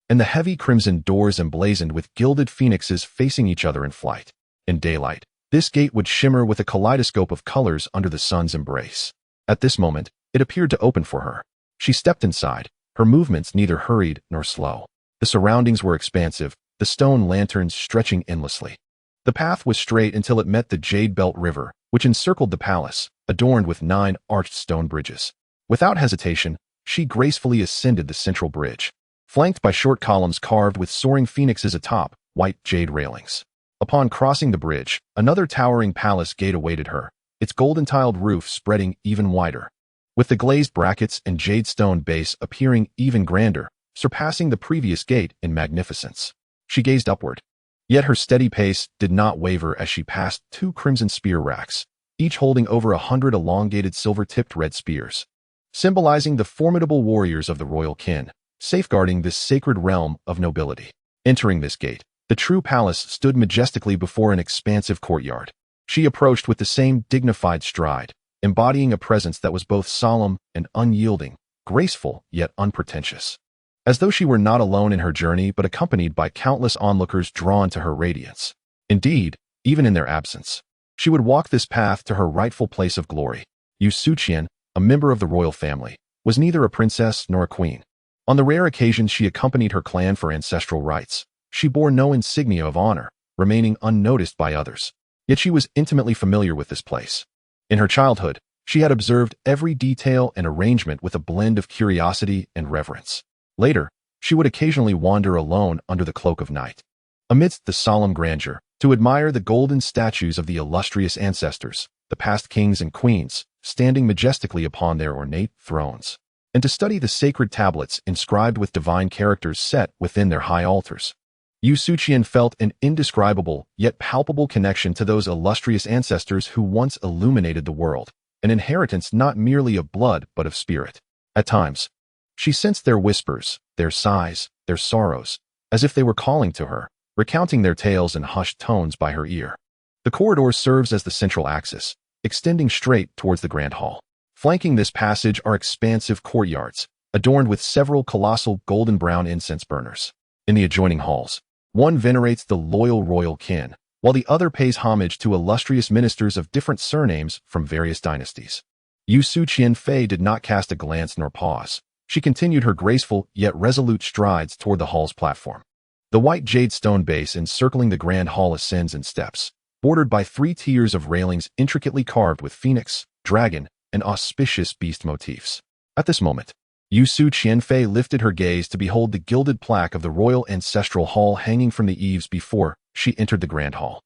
and the heavy crimson doors emblazoned with gilded phoenixes facing each other in flight. In daylight, this gate would shimmer with a kaleidoscope of colors under the sun's embrace. At this moment, it appeared to open for her. She stepped inside, her movements neither hurried nor slow. The surroundings were expansive, the stone lanterns stretching endlessly. The path was straight until it met the Jade Belt River, which encircled the palace, adorned with 9 arched stone bridges. Without hesitation, she gracefully ascended the central bridge, flanked by short columns carved with soaring phoenixes atop white jade railings. Upon crossing the bridge, another towering palace gate awaited her, its golden-tiled roof spreading even wider, with the glazed brackets and jade stone base appearing even grander, surpassing the previous gate in magnificence. She gazed upward, yet her steady pace did not waver as she passed 2 crimson spear racks, each holding over 100 elongated silver-tipped red spears, symbolizing the formidable warriors of the royal kin, safeguarding this sacred realm of nobility. Entering this gate, the true palace stood majestically before an expansive courtyard. She approached with the same dignified stride, embodying a presence that was both solemn and unyielding, graceful yet unpretentious. As though she were not alone in her journey but accompanied by countless onlookers drawn to her radiance. Indeed, even in their absence, she would walk this path to her rightful place of glory. Yu Suqian, a member of the royal family, was neither a princess nor a queen. On the rare occasions she accompanied her clan for ancestral rites, she bore no insignia of honor, remaining unnoticed by others. Yet she was intimately familiar with this place. In her childhood, she had observed every detail and arrangement with a blend of curiosity and reverence. Later, she would occasionally wander alone under the cloak of night, amidst the solemn grandeur, to admire the golden statues of the illustrious ancestors, the past kings and queens, standing majestically upon their ornate thrones, and to study the sacred tablets inscribed with divine characters set within their high altars. Yu Suqian felt an indescribable yet palpable connection to those illustrious ancestors who once illuminated the world, an inheritance not merely of blood but of spirit. At times, she sensed their whispers, their sighs, their sorrows, as if they were calling to her, recounting their tales in hushed tones by her ear. The corridor serves as the central axis, extending straight towards the grand hall. Flanking this passage are expansive courtyards, adorned with several colossal golden-brown incense burners. In the adjoining halls, one venerates the loyal royal kin, while the other pays homage to illustrious ministers of different surnames from various dynasties. Yu Suqian did not cast a glance nor pause. She continued her graceful yet resolute strides toward the hall's platform. The white jade stone base encircling the grand hall ascends in steps, bordered by 3 tiers of railings intricately carved with phoenix, dragon, and auspicious beast motifs. At this moment, Yu Suqian lifted her gaze to behold the gilded plaque of the royal ancestral hall hanging from the eaves before she entered the grand hall.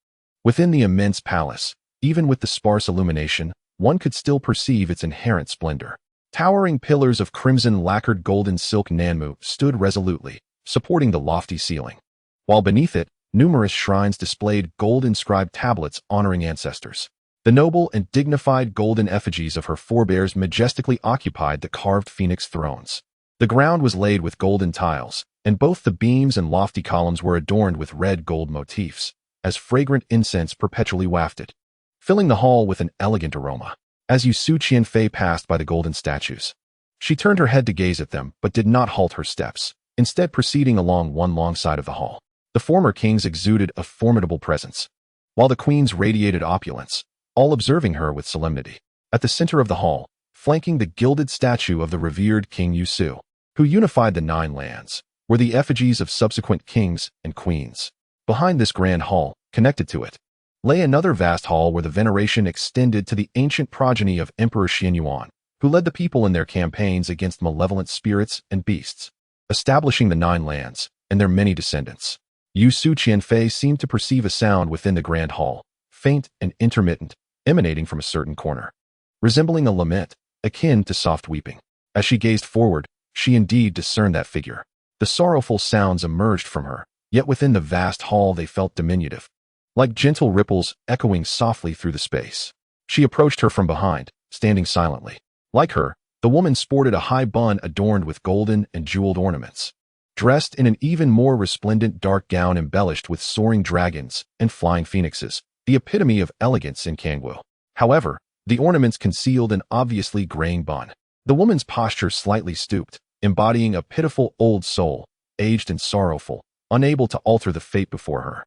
Within the immense palace, even with the sparse illumination, one could still perceive its inherent splendor. Towering pillars of crimson lacquered golden silk nanmu stood resolutely, supporting the lofty ceiling, while beneath it, numerous shrines displayed gold-inscribed tablets honoring ancestors. The noble and dignified golden effigies of her forebears majestically occupied the carved phoenix thrones. The ground was laid with golden tiles, and both the beams and lofty columns were adorned with red gold motifs, as fragrant incense perpetually wafted, filling the hall with an elegant aroma. As Yu Suqian passed by the golden statues, she turned her head to gaze at them but did not halt her steps, instead proceeding along one long side of the hall. The former kings exuded a formidable presence, while the queens radiated opulence, all observing her with solemnity. At the center of the hall, flanking the gilded statue of the revered King Yusu, who unified the 9 lands, were the effigies of subsequent kings and queens. Behind this grand hall, connected to it, lay another vast hall where the veneration extended to the ancient progeny of Emperor Xin Yuan, who led the people in their campaigns against malevolent spirits and beasts, establishing the 9 lands and their many descendants. Yu Suqian seemed to perceive a sound within the grand hall, faint and intermittent, emanating from a certain corner, resembling a lament, akin to soft weeping. As she gazed forward, she indeed discerned that figure. The sorrowful sounds emerged from her, yet within the vast hall they felt diminutive, like gentle ripples echoing softly through the space. She approached her from behind, standing silently. Like her, the woman sported a high bun adorned with golden and jeweled ornaments, dressed in an even more resplendent dark gown embellished with soaring dragons and flying phoenixes, the epitome of elegance in Kangwu. However, the ornaments concealed an obviously graying bun. The woman's posture slightly stooped, embodying a pitiful old soul, aged and sorrowful, unable to alter the fate before her.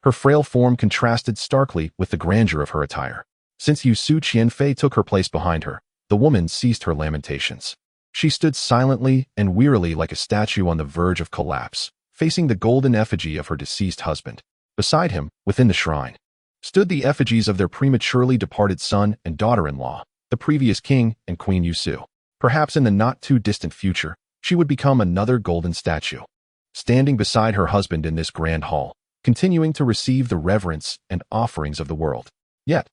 Her frail form contrasted starkly with the grandeur of her attire. Since Yu Suqian took her place behind her, the woman ceased her lamentations. She stood silently and wearily like a statue on the verge of collapse, facing the golden effigy of her deceased husband. Beside him, within the shrine, stood the effigies of their prematurely departed son and daughter-in-law, the previous king and queen Yusu. Perhaps in the not-too-distant future, she would become another golden statue, standing beside her husband in this grand hall, continuing to receive the reverence and offerings of the world. Yet,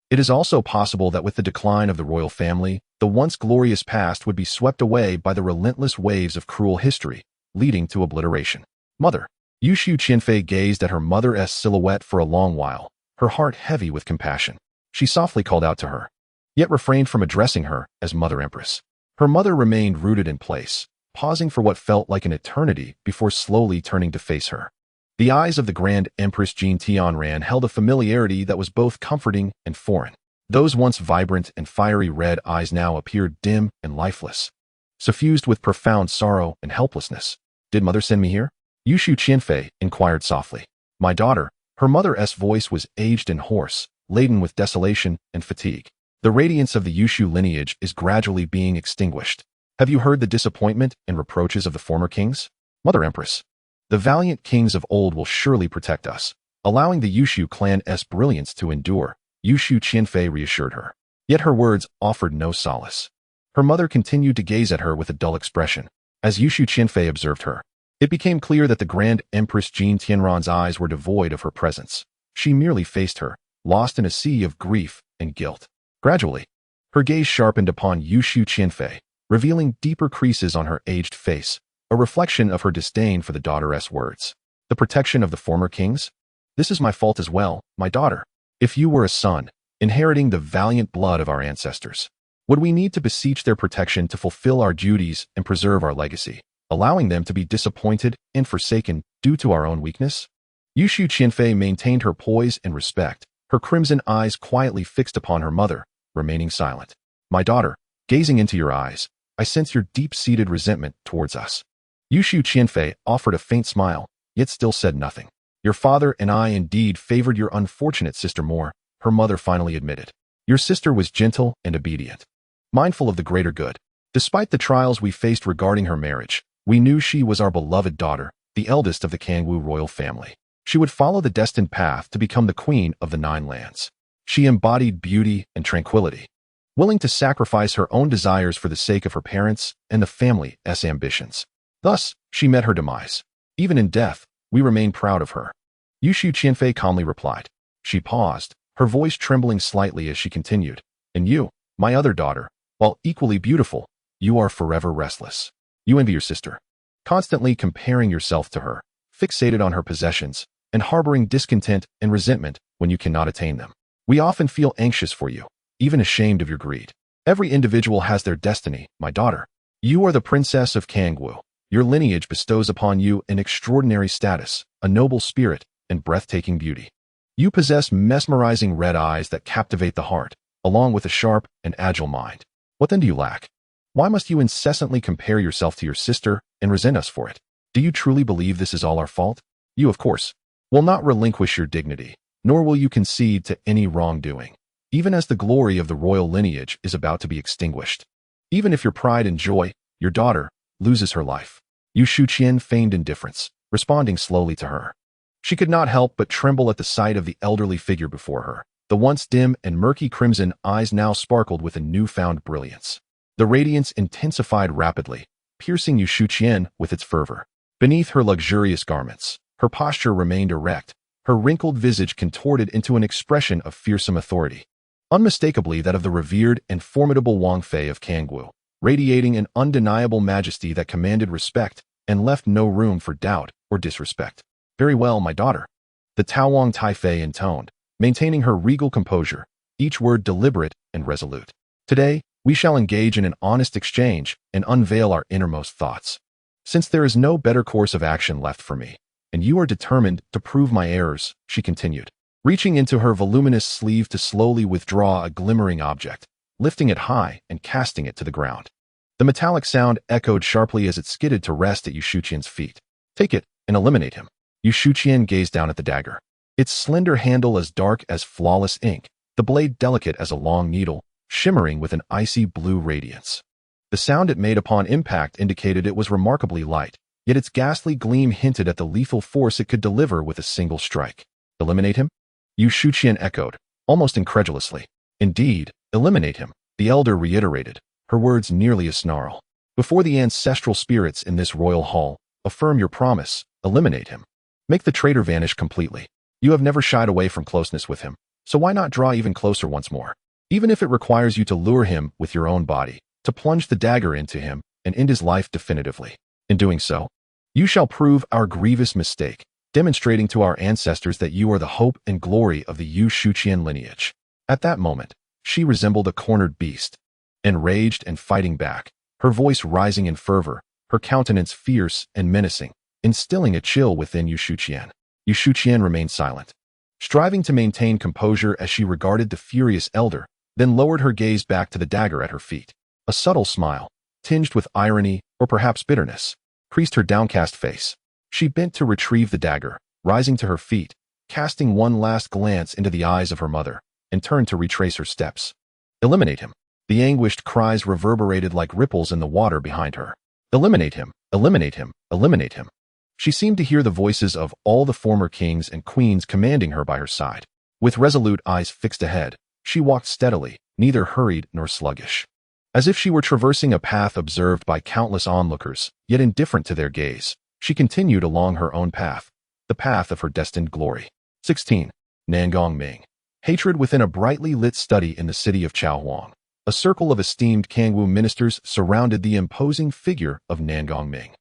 it is also possible that with the decline of the royal family, the once glorious past would be swept away by the relentless waves of cruel history, leading to obliteration. Mother. Yu Suqian gazed at her mother's silhouette for a long while, her heart heavy with compassion. She softly called out to her, yet refrained from addressing her as Mother Empress. Her mother remained rooted in place, pausing for what felt like an eternity before slowly turning to face her. The eyes of the Grand Empress Jin Tianran held a familiarity that was both comforting and foreign. Those once vibrant and fiery red eyes now appeared dim and lifeless, suffused with profound sorrow and helplessness. "Did mother send me here?" Yushu Qianfei inquired softly. "My daughter." Her mother's voice was aged and hoarse, laden with desolation and fatigue. "The radiance of the Yushu lineage is gradually being extinguished. Have you heard the disappointment and reproaches of the former kings? Mother Empress, the valiant kings of old will surely protect us, allowing the Yushu clan's brilliance to endure," Yushu Qianfei reassured her. Yet her words offered no solace. Her mother continued to gaze at her with a dull expression. As Yushu Qianfei observed her, it became clear that the Grand Empress Jin Tianran's eyes were devoid of her presence. She merely faced her, lost in a sea of grief and guilt. Gradually, her gaze sharpened upon Yushu Qianfei, revealing deeper creases on her aged face, a reflection of her disdain for the daughter's words. "The protection of the former kings? This is my fault as well, my daughter. If you were a son, inheriting the valiant blood of our ancestors, would we need to beseech their protection to fulfill our duties and preserve our legacy, allowing them to be disappointed and forsaken due to our own weakness?" Yushu Qianfei maintained her poise and respect, her crimson eyes quietly fixed upon her mother, remaining silent. "My daughter, gazing into your eyes, I sense your deep-seated resentment towards us." Yushu Qianfei offered a faint smile, yet still said nothing. "Your father and I indeed favored your unfortunate sister more," her mother finally admitted. "Your sister was gentle and obedient, mindful of the greater good. Despite the trials we faced regarding her marriage, we knew she was our beloved daughter, the eldest of the Kangwu royal family. She would follow the destined path to become the queen of the Nine Lands. She embodied beauty and tranquility, willing to sacrifice her own desires for the sake of her parents and the family's ambitions. Thus, she met her demise. Even in death, we remain proud of her." Yushu Qianfei calmly replied. She paused, her voice trembling slightly as she continued. "And you, my other daughter, while equally beautiful, you are forever restless. You envy your sister, constantly comparing yourself to her, fixated on her possessions, and harboring discontent and resentment when you cannot attain them. We often feel anxious for you, even ashamed of your greed. Every individual has their destiny, my daughter. You are the princess of Kangwu. Your lineage bestows upon you an extraordinary status, a noble spirit, and breathtaking beauty. You possess mesmerizing red eyes that captivate the heart, along with a sharp and agile mind. What then do you lack? Why must you incessantly compare yourself to your sister and resent us for it? Do you truly believe this is all our fault? You, of course, will not relinquish your dignity, nor will you concede to any wrongdoing, even as the glory of the royal lineage is about to be extinguished. Even if your pride and joy, your daughter, loses her life." Yushu Qian feigned indifference, responding slowly to her. She could not help but tremble at the sight of the elderly figure before her. The once dim and murky crimson eyes now sparkled with a newfound brilliance. The radiance intensified rapidly, piercing Yushu Qian with its fervor. Beneath her luxurious garments, her posture remained erect, her wrinkled visage contorted into an expression of fearsome authority, unmistakably that of the revered and formidable Wang Fei of Kangwu, radiating an undeniable majesty that commanded respect and left no room for doubt or disrespect. "Very well, my daughter," the Taowang Taifei intoned, maintaining her regal composure, each word deliberate and resolute. "Today, we shall engage in an honest exchange and unveil our innermost thoughts. Since there is no better course of action left for me, and you are determined to prove my errors," she continued, reaching into her voluminous sleeve to slowly withdraw a glimmering object, lifting it high and casting it to the ground. The metallic sound echoed sharply as it skidded to rest at Yushu Qian's feet. "Take it and eliminate him." Yushu Qian gazed down at the dagger. Its slender handle as dark as flawless ink, the blade delicate as a long needle, shimmering with an icy blue radiance. The sound it made upon impact indicated it was remarkably light, yet its ghastly gleam hinted at the lethal force it could deliver with a single strike. "Eliminate him?" Yushu Qian echoed, almost incredulously. "Indeed, eliminate him," the elder reiterated, her words nearly a snarl. "Before the ancestral spirits in this royal hall, affirm your promise, eliminate him. Make the traitor vanish completely. You have never shied away from closeness with him, so why not draw even closer once more? Even if it requires you to lure him with your own body, to plunge the dagger into him and end his life definitively. In doing so, you shall prove our grievous mistake, demonstrating to our ancestors that you are the hope and glory of the Yushu Qian lineage." At that moment, she resembled a cornered beast, enraged and fighting back, her voice rising in fervor, her countenance fierce and menacing, instilling a chill within Yushu Qian. Yu Shuqian remained silent, striving to maintain composure as she regarded the furious elder, then lowered her gaze back to the dagger at her feet. A subtle smile, tinged with irony or perhaps bitterness, creased her downcast face. She bent to retrieve the dagger, rising to her feet, casting one last glance into the eyes of her mother, and turned to retrace her steps. Eliminate him. The anguished cries reverberated like ripples in the water behind her. Eliminate him, eliminate him, eliminate him. She seemed to hear the voices of all the former kings and queens commanding her by her side. With resolute eyes fixed ahead, she walked steadily, neither hurried nor sluggish. As if she were traversing a path observed by countless onlookers, yet indifferent to their gaze, she continued along her own path, the path of her destined glory. 16. Nangong Ming. Hatred within a brightly lit study in the city of Chaohuang. A circle of esteemed Kangwu ministers surrounded the imposing figure of Nangong Ming.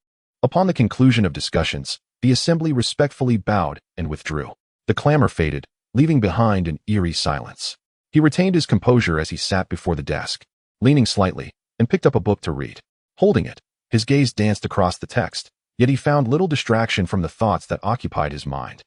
Upon the conclusion of discussions, the assembly respectfully bowed and withdrew. The clamor faded, leaving behind an eerie silence. He retained his composure as he sat before the desk, leaning slightly, and picked up a book to read. Holding it, his gaze danced across the text, yet he found little distraction from the thoughts that occupied his mind.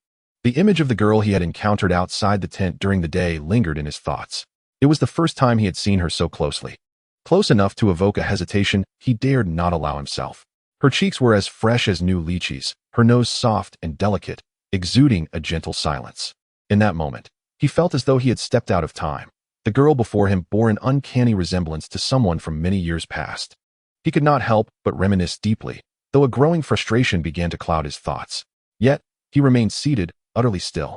The image of the girl he had encountered outside the tent during the day lingered in his thoughts. It was the first time he had seen her so closely. Close enough to evoke a hesitation he dared not allow himself. Her cheeks were as fresh as new lychees, her nose soft and delicate, exuding a gentle silence. In that moment, he felt as though he had stepped out of time. The girl before him bore an uncanny resemblance to someone from many years past. He could not help but reminisce deeply, though a growing frustration began to cloud his thoughts. Yet, he remained seated, utterly still.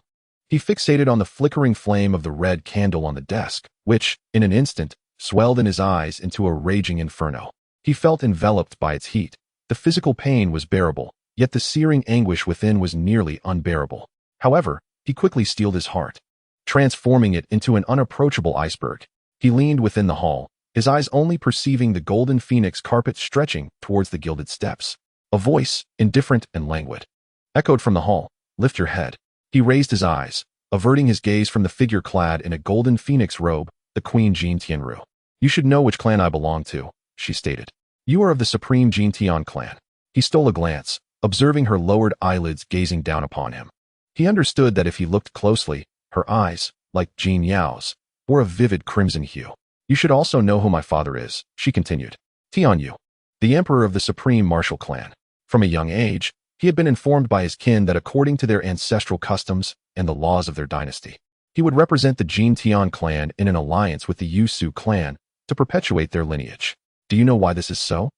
He fixated on the flickering flame of the red candle on the desk, which, in an instant, swelled in his eyes into a raging inferno. He felt enveloped by its heat. The physical pain was bearable, yet the searing anguish within was nearly unbearable. However, he quickly steeled his heart, transforming it into an unapproachable iceberg. He leaned within the hall, his eyes only perceiving the golden phoenix carpet stretching towards the gilded steps. A voice, indifferent and languid, echoed from the hall, "Lift your head." He raised his eyes, averting his gaze from the figure clad in a golden phoenix robe, the Queen Jin Tianyu. "You should know which clan I belong to," she stated. "You are of the supreme Jin Tian clan." He stole a glance, observing her lowered eyelids gazing down upon him. He understood that if he looked closely, her eyes, like Jin Yao's, were a vivid crimson hue. "You should also know who my father is," she continued. "Tianyu, the emperor of the supreme martial clan." From a young age, he had been informed by his kin that according to their ancestral customs and the laws of their dynasty, he would represent the Jin Tian clan in an alliance with the Yusu clan to perpetuate their lineage. "Do you know why this is so?"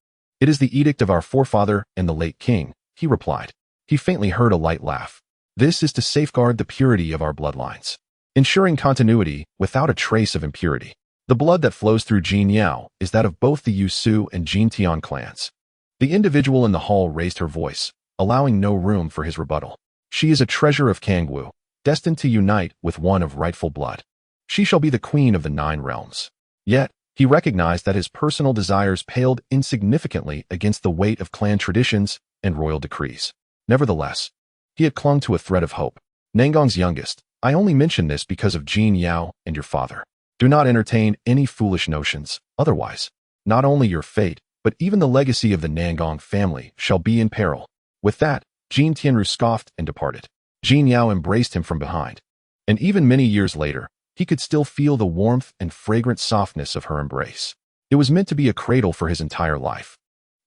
"It is the edict of our forefather and the late king," he replied. He faintly heard a light laugh. "This is to safeguard the purity of our bloodlines, ensuring continuity without a trace of impurity. The blood that flows through Jin Yao is that of both the Yusu and Jin Tian clans." The individual in the hall raised her voice, allowing no room for his rebuttal. "She is a treasure of Kangwu, destined to unite with one of rightful blood. She shall be the queen of the 9 realms." Yet, he recognized that his personal desires paled insignificantly against the weight of clan traditions and royal decrees. Nevertheless, he had clung to a thread of hope. "Nangong's youngest, I only mention this because of Jin Yao and your father. Do not entertain any foolish notions, otherwise, not only your fate, but even the legacy of the Nangong family shall be in peril." With that, Jin Tianyu scoffed and departed. Jin Yao embraced him from behind, and even many years later, he could still feel the warmth and fragrant softness of her embrace. It was meant to be a cradle for his entire life.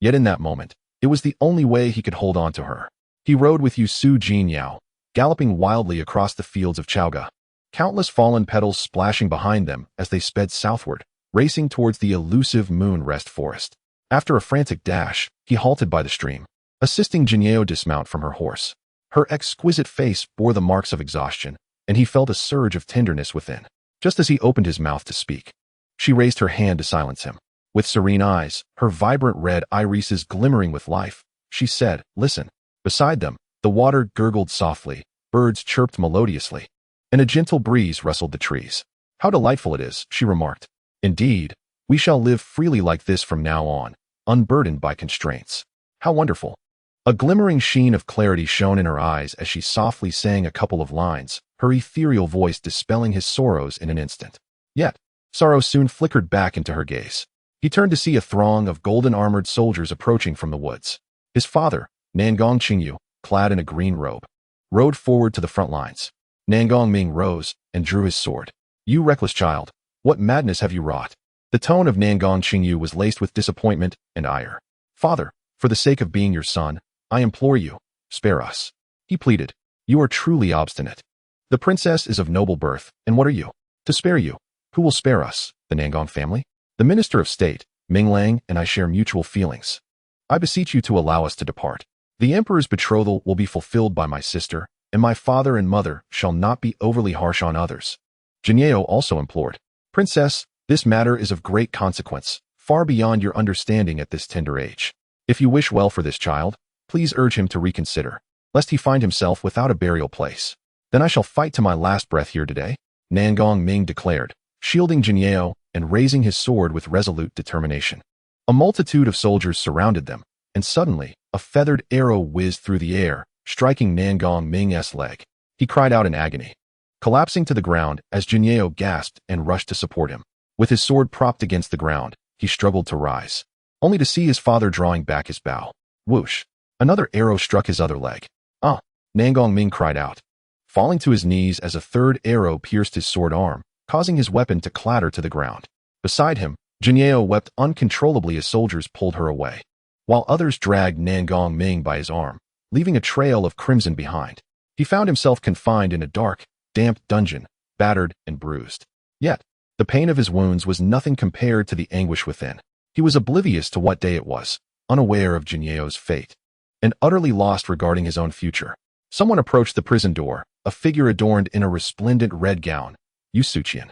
Yet in that moment, it was the only way he could hold on to her. He rode with Yusu Jin Yao, galloping wildly across the fields of Chaoga, countless fallen petals splashing behind them as they sped southward, racing towards the elusive moon rest forest. After a frantic dash, he halted by the stream, assisting Jin Yao dismount from her horse. Her exquisite face bore the marks of exhaustion, and he felt a surge of tenderness within. Just as he opened his mouth to speak, she raised her hand to silence him. With serene eyes, her vibrant red irises glimmering with life, she said, "Listen." Beside them, the water gurgled softly, birds chirped melodiously, and a gentle breeze rustled the trees. "How delightful it is," she remarked. "Indeed, we shall live freely like this from now on, unburdened by constraints. How wonderful." A glimmering sheen of clarity shone in her eyes as she softly sang a couple of lines, her ethereal voice dispelling his sorrows in an instant. Yet, sorrow soon flickered back into her gaze. He turned to see a throng of golden-armored soldiers approaching from the woods. His father, Nangong Qingyu, clad in a green robe, rode forward to the front lines. Nangong rose and drew his sword. You reckless child, what madness have you wrought? The tone of Nangong Qingyu was laced with disappointment and ire. Father, for the sake of being your son, I implore you, spare us. He pleaded. You are truly obstinate. The princess is of noble birth, and what are you? To spare you, who will spare us, the Nangong family? The Minister of State, Ming Lang, and I share mutual feelings. I beseech you to allow us to depart. The emperor's betrothal will be fulfilled by my sister, and my father and mother shall not be overly harsh on others. Jin Yao also implored. Princess, this matter is of great consequence, far beyond your understanding at this tender age. If you wish well for this child, please urge him to reconsider, lest he find himself without a burial place. Then I shall fight to my last breath here today, Nangong Ming declared, shielding Jin Yao and raising his sword with resolute determination. A multitude of soldiers surrounded them, and suddenly, a feathered arrow whizzed through the air, striking Nangong Ming's leg. He cried out in agony, collapsing to the ground as Jin Yao gasped and rushed to support him. With his sword propped against the ground, he struggled to rise, only to see his father drawing back his bow. Whoosh! Another arrow struck his other leg. Ah! Nangong Ming cried out, falling to his knees as a third arrow pierced his sword arm, causing his weapon to clatter to the ground. Beside him, Jin Yao wept uncontrollably as soldiers pulled her away, while others dragged Nangong Ming by his arm, leaving a trail of crimson behind. He found himself confined in a dark, damp dungeon, battered and bruised. Yet, the pain of his wounds was nothing compared to the anguish within. He was oblivious to what day it was, unaware of Jin Yao's fate, and utterly lost regarding his own future. Someone approached the prison door, a figure adorned in a resplendent red gown. Yusuqian.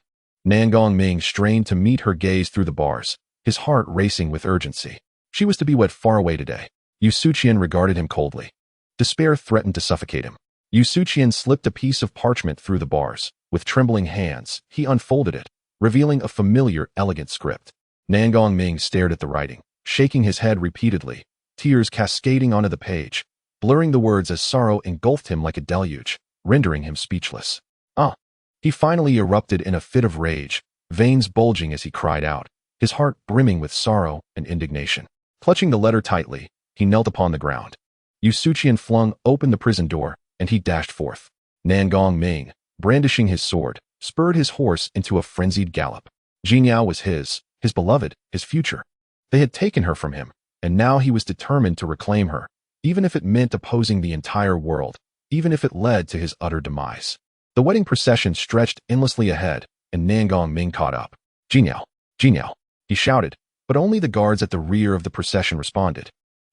Nangong Ming strained to meet her gaze through the bars, his heart racing with urgency. She was to be wed far away today. Yusuqian regarded him coldly. Despair threatened to suffocate him. Yusuqian slipped a piece of parchment through the bars. With trembling hands, he unfolded it, revealing a familiar, elegant script. Nangong Ming stared at the writing, shaking his head repeatedly, tears cascading onto the page, blurring the words as sorrow engulfed him like a deluge, rendering him speechless. Ah! He finally erupted in a fit of rage, veins bulging as he cried out, his heart brimming with sorrow and indignation. Clutching the letter tightly, he knelt upon the ground. Yusuqian flung open the prison door, and he dashed forth. Nangong Ming, brandishing his sword, spurred his horse into a frenzied gallop. Jin Yao was his beloved, his future. They had taken her from him, and now he was determined to reclaim her, even if it meant opposing the entire world, even if it led to his utter demise. The wedding procession stretched endlessly ahead, and Nangong Ming caught up. Jin Yao, Jin Yao, he shouted, but only the guards at the rear of the procession responded,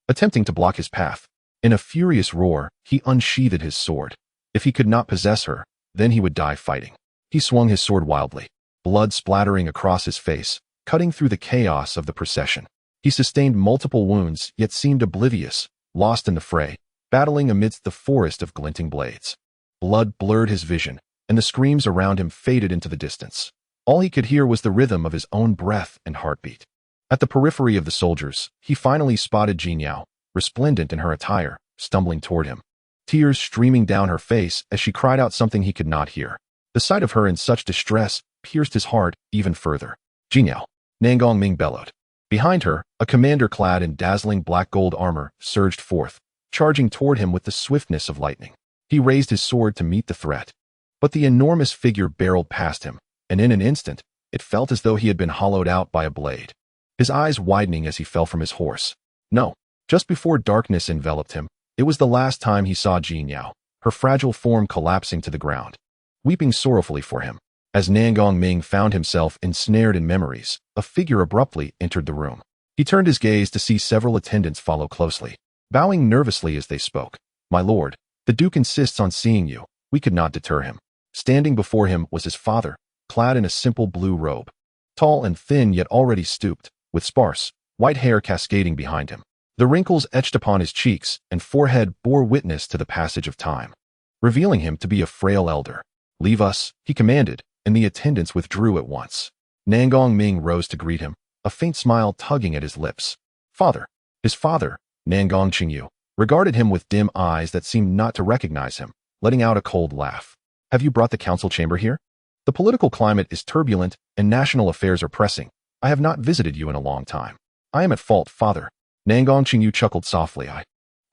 attempting to block his path. In a furious roar, he unsheathed his sword. If he could not possess her, then he would die fighting. He swung his sword wildly, blood splattering across his face, cutting through the chaos of the procession. He sustained multiple wounds, yet seemed oblivious, lost in the fray, battling amidst the forest of glinting blades. Blood blurred his vision, and the screams around him faded into the distance. All he could hear was the rhythm of his own breath and heartbeat. At the periphery of the soldiers, he finally spotted Jin Yao, resplendent in her attire, stumbling toward him. Tears streaming down her face as she cried out something he could not hear. The sight of her in such distress pierced his heart even further. Jin Yao, Nangong Ming bellowed. Behind her, a commander clad in dazzling black gold armor surged forth, charging toward him with the swiftness of lightning. He raised his sword to meet the threat, but the enormous figure barreled past him, and in an instant, it felt as though he had been hollowed out by a blade. His eyes widening as he fell from his horse. No, just before darkness enveloped him, it was the last time he saw Jin Yao, her fragile form collapsing to the ground. Weeping sorrowfully for him, as Nangong Ming found himself ensnared in memories, a figure abruptly entered the room. He turned his gaze to see several attendants follow closely, bowing nervously as they spoke. My lord, the Duke insists on seeing you. We could not deter him. Standing before him was his father, clad in a simple blue robe. Tall and thin yet already stooped, with sparse, white hair cascading behind him. The wrinkles etched upon his cheeks and forehead bore witness to the passage of time, revealing him to be a frail elder. Leave us, he commanded, and the attendants withdrew at once. Nangong Ming rose to greet him, a faint smile tugging at his lips. Father. His father, Nangong Qingyu, regarded him with dim eyes that seemed not to recognize him, letting out a cold laugh. Have you brought the council chamber here? The political climate is turbulent and national affairs are pressing. I have not visited you in a long time. I am at fault, father. Nangong Qingyu chuckled softly. I,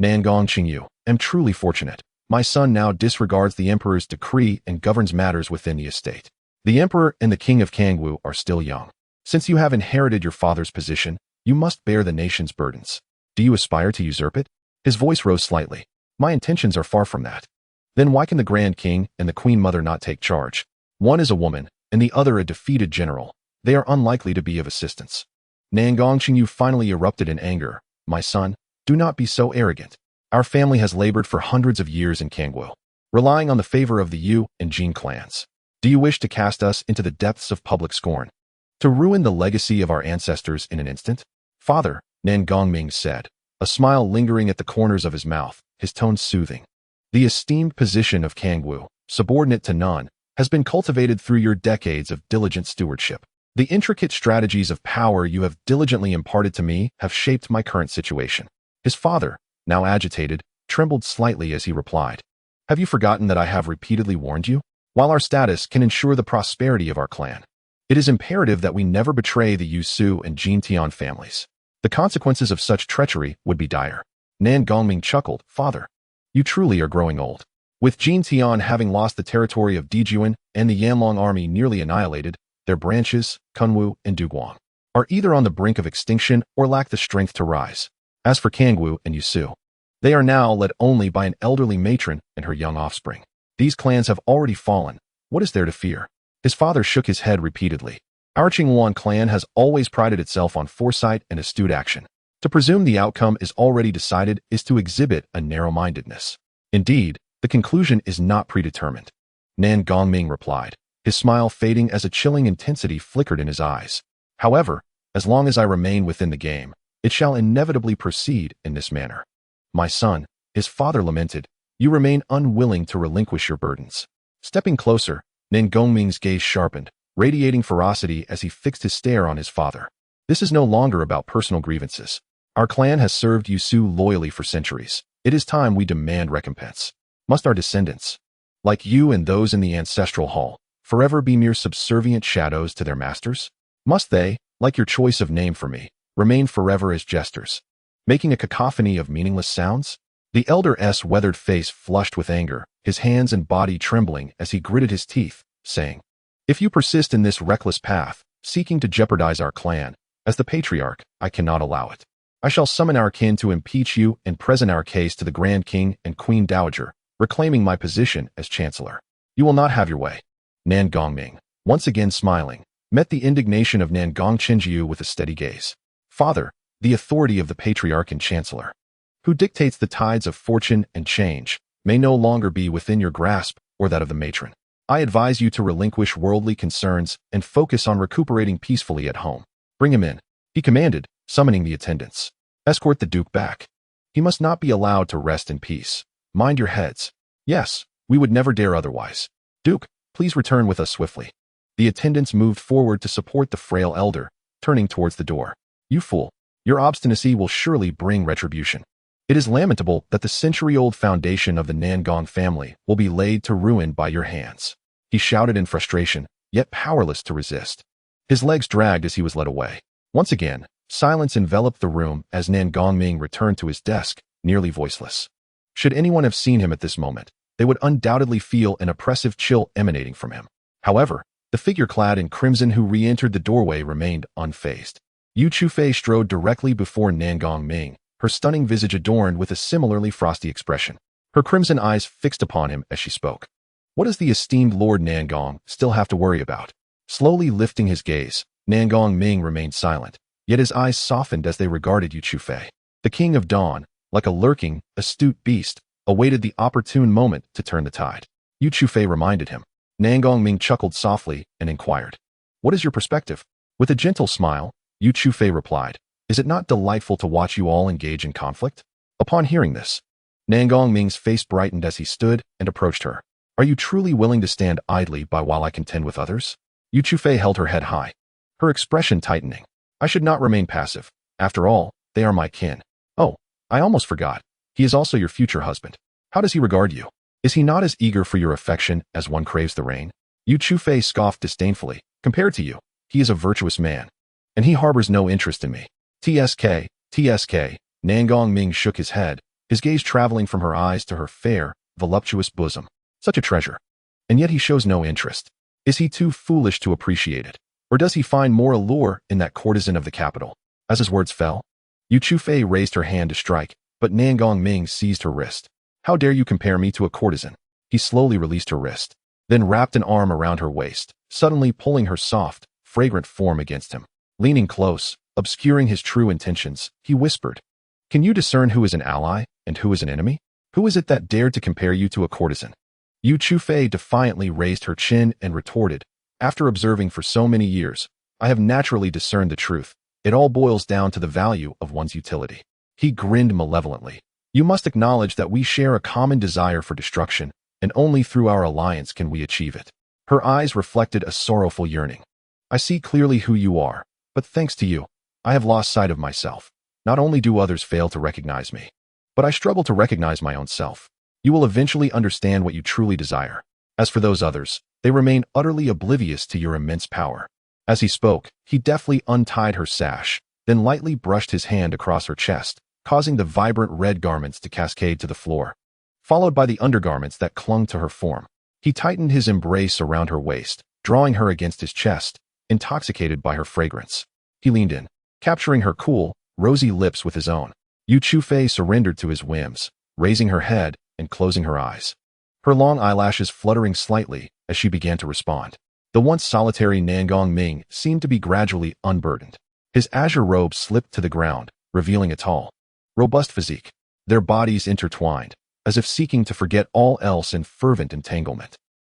Nangong Qingyu, am truly fortunate. My son now disregards the emperor's decree and governs matters within the estate. The emperor and the king of Kangwu are still young. Since you have inherited your father's position, you must bear the nation's burdens. Do you aspire to usurp it? His voice rose slightly. My intentions are far from that. Then why can the Grand King and the Queen Mother not take charge? One is a woman, and the other a defeated general. They are unlikely to be of assistance. Qiuming finally erupted in anger. My son, do not be so arrogant. Our family has labored for hundreds of years in Kangwu, relying on the favor of the Yu and Jin clans. Do you wish to cast us into the depths of public scorn? To ruin the legacy of our ancestors in an instant? Father, Qiuming said, a smile lingering at the corners of his mouth, his tone soothing. The esteemed position of Kangwu, subordinate to none, has been cultivated through your decades of diligent stewardship. The intricate strategies of power you have diligently imparted to me have shaped my current situation. His father, now agitated, trembled slightly as he replied. Have you forgotten that I have repeatedly warned you? While our status can ensure the prosperity of our clan, it is imperative that we never betray the Yu Su and Jin Tian families. The consequences of such treachery would be dire. Qiuming chuckled. Father, you truly are growing old. With Jin Tian having lost the territory of Dijuan and the Yanlong army nearly annihilated, their branches, Kunwu and Duguang, are either on the brink of extinction or lack the strength to rise. As for Kangwu and Yu Su, they are now led only by an elderly matron and her young offspring. These clans have already fallen. What is there to fear? His father shook his head repeatedly. Our Qingwan clan has always prided itself on foresight and astute action. To presume the outcome is already decided is to exhibit a narrow-mindedness. Indeed, the conclusion is not predetermined. Qiuming replied, his smile fading as a chilling intensity flickered in his eyes. However, as long as I remain within the game, it shall inevitably proceed in this manner. My son, his father lamented, you remain unwilling to relinquish your burdens. Stepping closer, Qiuming's gaze sharpened, radiating ferocity as he fixed his stare on his father. This is no longer about personal grievances. Our clan has served Yu Su loyally for centuries. It is time we demand recompense. Must our descendants, like you and those in the ancestral hall, forever be mere subservient shadows to their masters? Must they, like your choice of name for me, remain forever as jesters, making a cacophony of meaningless sounds? The elder's weathered face flushed with anger, his hands and body trembling as he gritted his teeth, saying, if you persist in this reckless path, seeking to jeopardize our clan, as the patriarch, I cannot allow it. I shall summon our kin to impeach you and present our case to the Grand King and Queen Dowager, reclaiming my position as Chancellor. You will not have your way. Qiuming, once again smiling, met the indignation of Tianyu with a steady gaze. Father, the authority of the patriarch and Chancellor, who dictates the tides of fortune and change, may no longer be within your grasp or that of the matron. I advise you to relinquish worldly concerns and focus on recuperating peacefully at home. Bring him in, he commanded, summoning the attendants. Escort the Duke back. He must not be allowed to rest in peace. Mind your heads. Yes, we would never dare otherwise. Duke, please return with us swiftly. The attendants moved forward to support the frail elder, turning towards the door. You fool, your obstinacy will surely bring retribution. It is lamentable that the century-old foundation of the Nangang family will be laid to ruin by your hands. He shouted in frustration, yet powerless to resist. His legs dragged as he was led away. Once again, silence enveloped the room as Qiuming returned to his desk, nearly voiceless. Should anyone have seen him at this moment, they would undoubtedly feel an oppressive chill emanating from him. However, the figure clad in crimson who re-entered the doorway remained unfazed. Yu Chufei strode directly before Qiuming, her stunning visage adorned with a similarly frosty expression. Her crimson eyes fixed upon him as she spoke. What does the esteemed Lord Nangang still have to worry about? Slowly lifting his gaze, Qiuming remained silent, yet his eyes softened as they regarded Yu Chufei. The King of Dawn, like a lurking, astute beast, awaited the opportune moment to turn the tide. Yu Chufei reminded him. Qiuming chuckled softly and inquired, what is your perspective? With a gentle smile, Yu Chufei replied, is it not delightful to watch you all engage in conflict? Upon hearing this, Qiuming's face brightened as he stood and approached her. Are you truly willing to stand idly by while I contend with others? Yu Chufei held her head high, her expression tightening. I should not remain passive. After all, they are my kin. Oh, I almost forgot. He is also your future husband. How does he regard you? Is he not as eager for your affection as one craves the rain? Yu Chufei scoffed disdainfully. Compared to you, he is a virtuous man, and he harbors no interest in me. TSK. Qiuming shook his head, his gaze traveling from her eyes to her fair, voluptuous bosom. Such a treasure. And yet he shows no interest. Is he too foolish to appreciate it? Or does he find more allure in that courtesan of the capital? As his words fell, Yu Chufei raised her hand to strike, but Nangong Ming seized her wrist. How dare you compare me to a courtesan? He slowly released her wrist, then wrapped an arm around her waist, suddenly pulling her soft, fragrant form against him. Leaning close, obscuring his true intentions, he whispered, "Can you discern who is an ally and who is an enemy? Who is it that dared to compare you to a courtesan?" Yu Chufei defiantly raised her chin and retorted, "After observing for so many years, I have naturally discerned the truth. It all boils down to the value of one's utility." He grinned malevolently. "You must acknowledge that we share a common desire for destruction, and only through our alliance can we achieve it." Her eyes reflected a sorrowful yearning. "I see clearly who you are, but thanks to you, I have lost sight of myself. Not only do others fail to recognize me, but I struggle to recognize my own self. You will eventually understand what you truly desire. As for those others, they remain utterly oblivious to your immense power." As he spoke, he deftly untied her sash, then lightly brushed his hand across her chest, causing the vibrant red garments to cascade to the floor, followed by the undergarments that clung to her form. He tightened his embrace around her waist, drawing her against his chest, intoxicated by her fragrance. He leaned in, capturing her cool, rosy lips with his own. Yu Chufei surrendered to his whims, raising her head and closing her eyes, her long eyelashes fluttering slightly as she began to respond. The once solitary Nangong Ming seemed to be gradually unburdened. His azure robe slipped to the ground, revealing a tall, robust physique, their bodies intertwined, as if seeking to forget all else in fervent entanglement.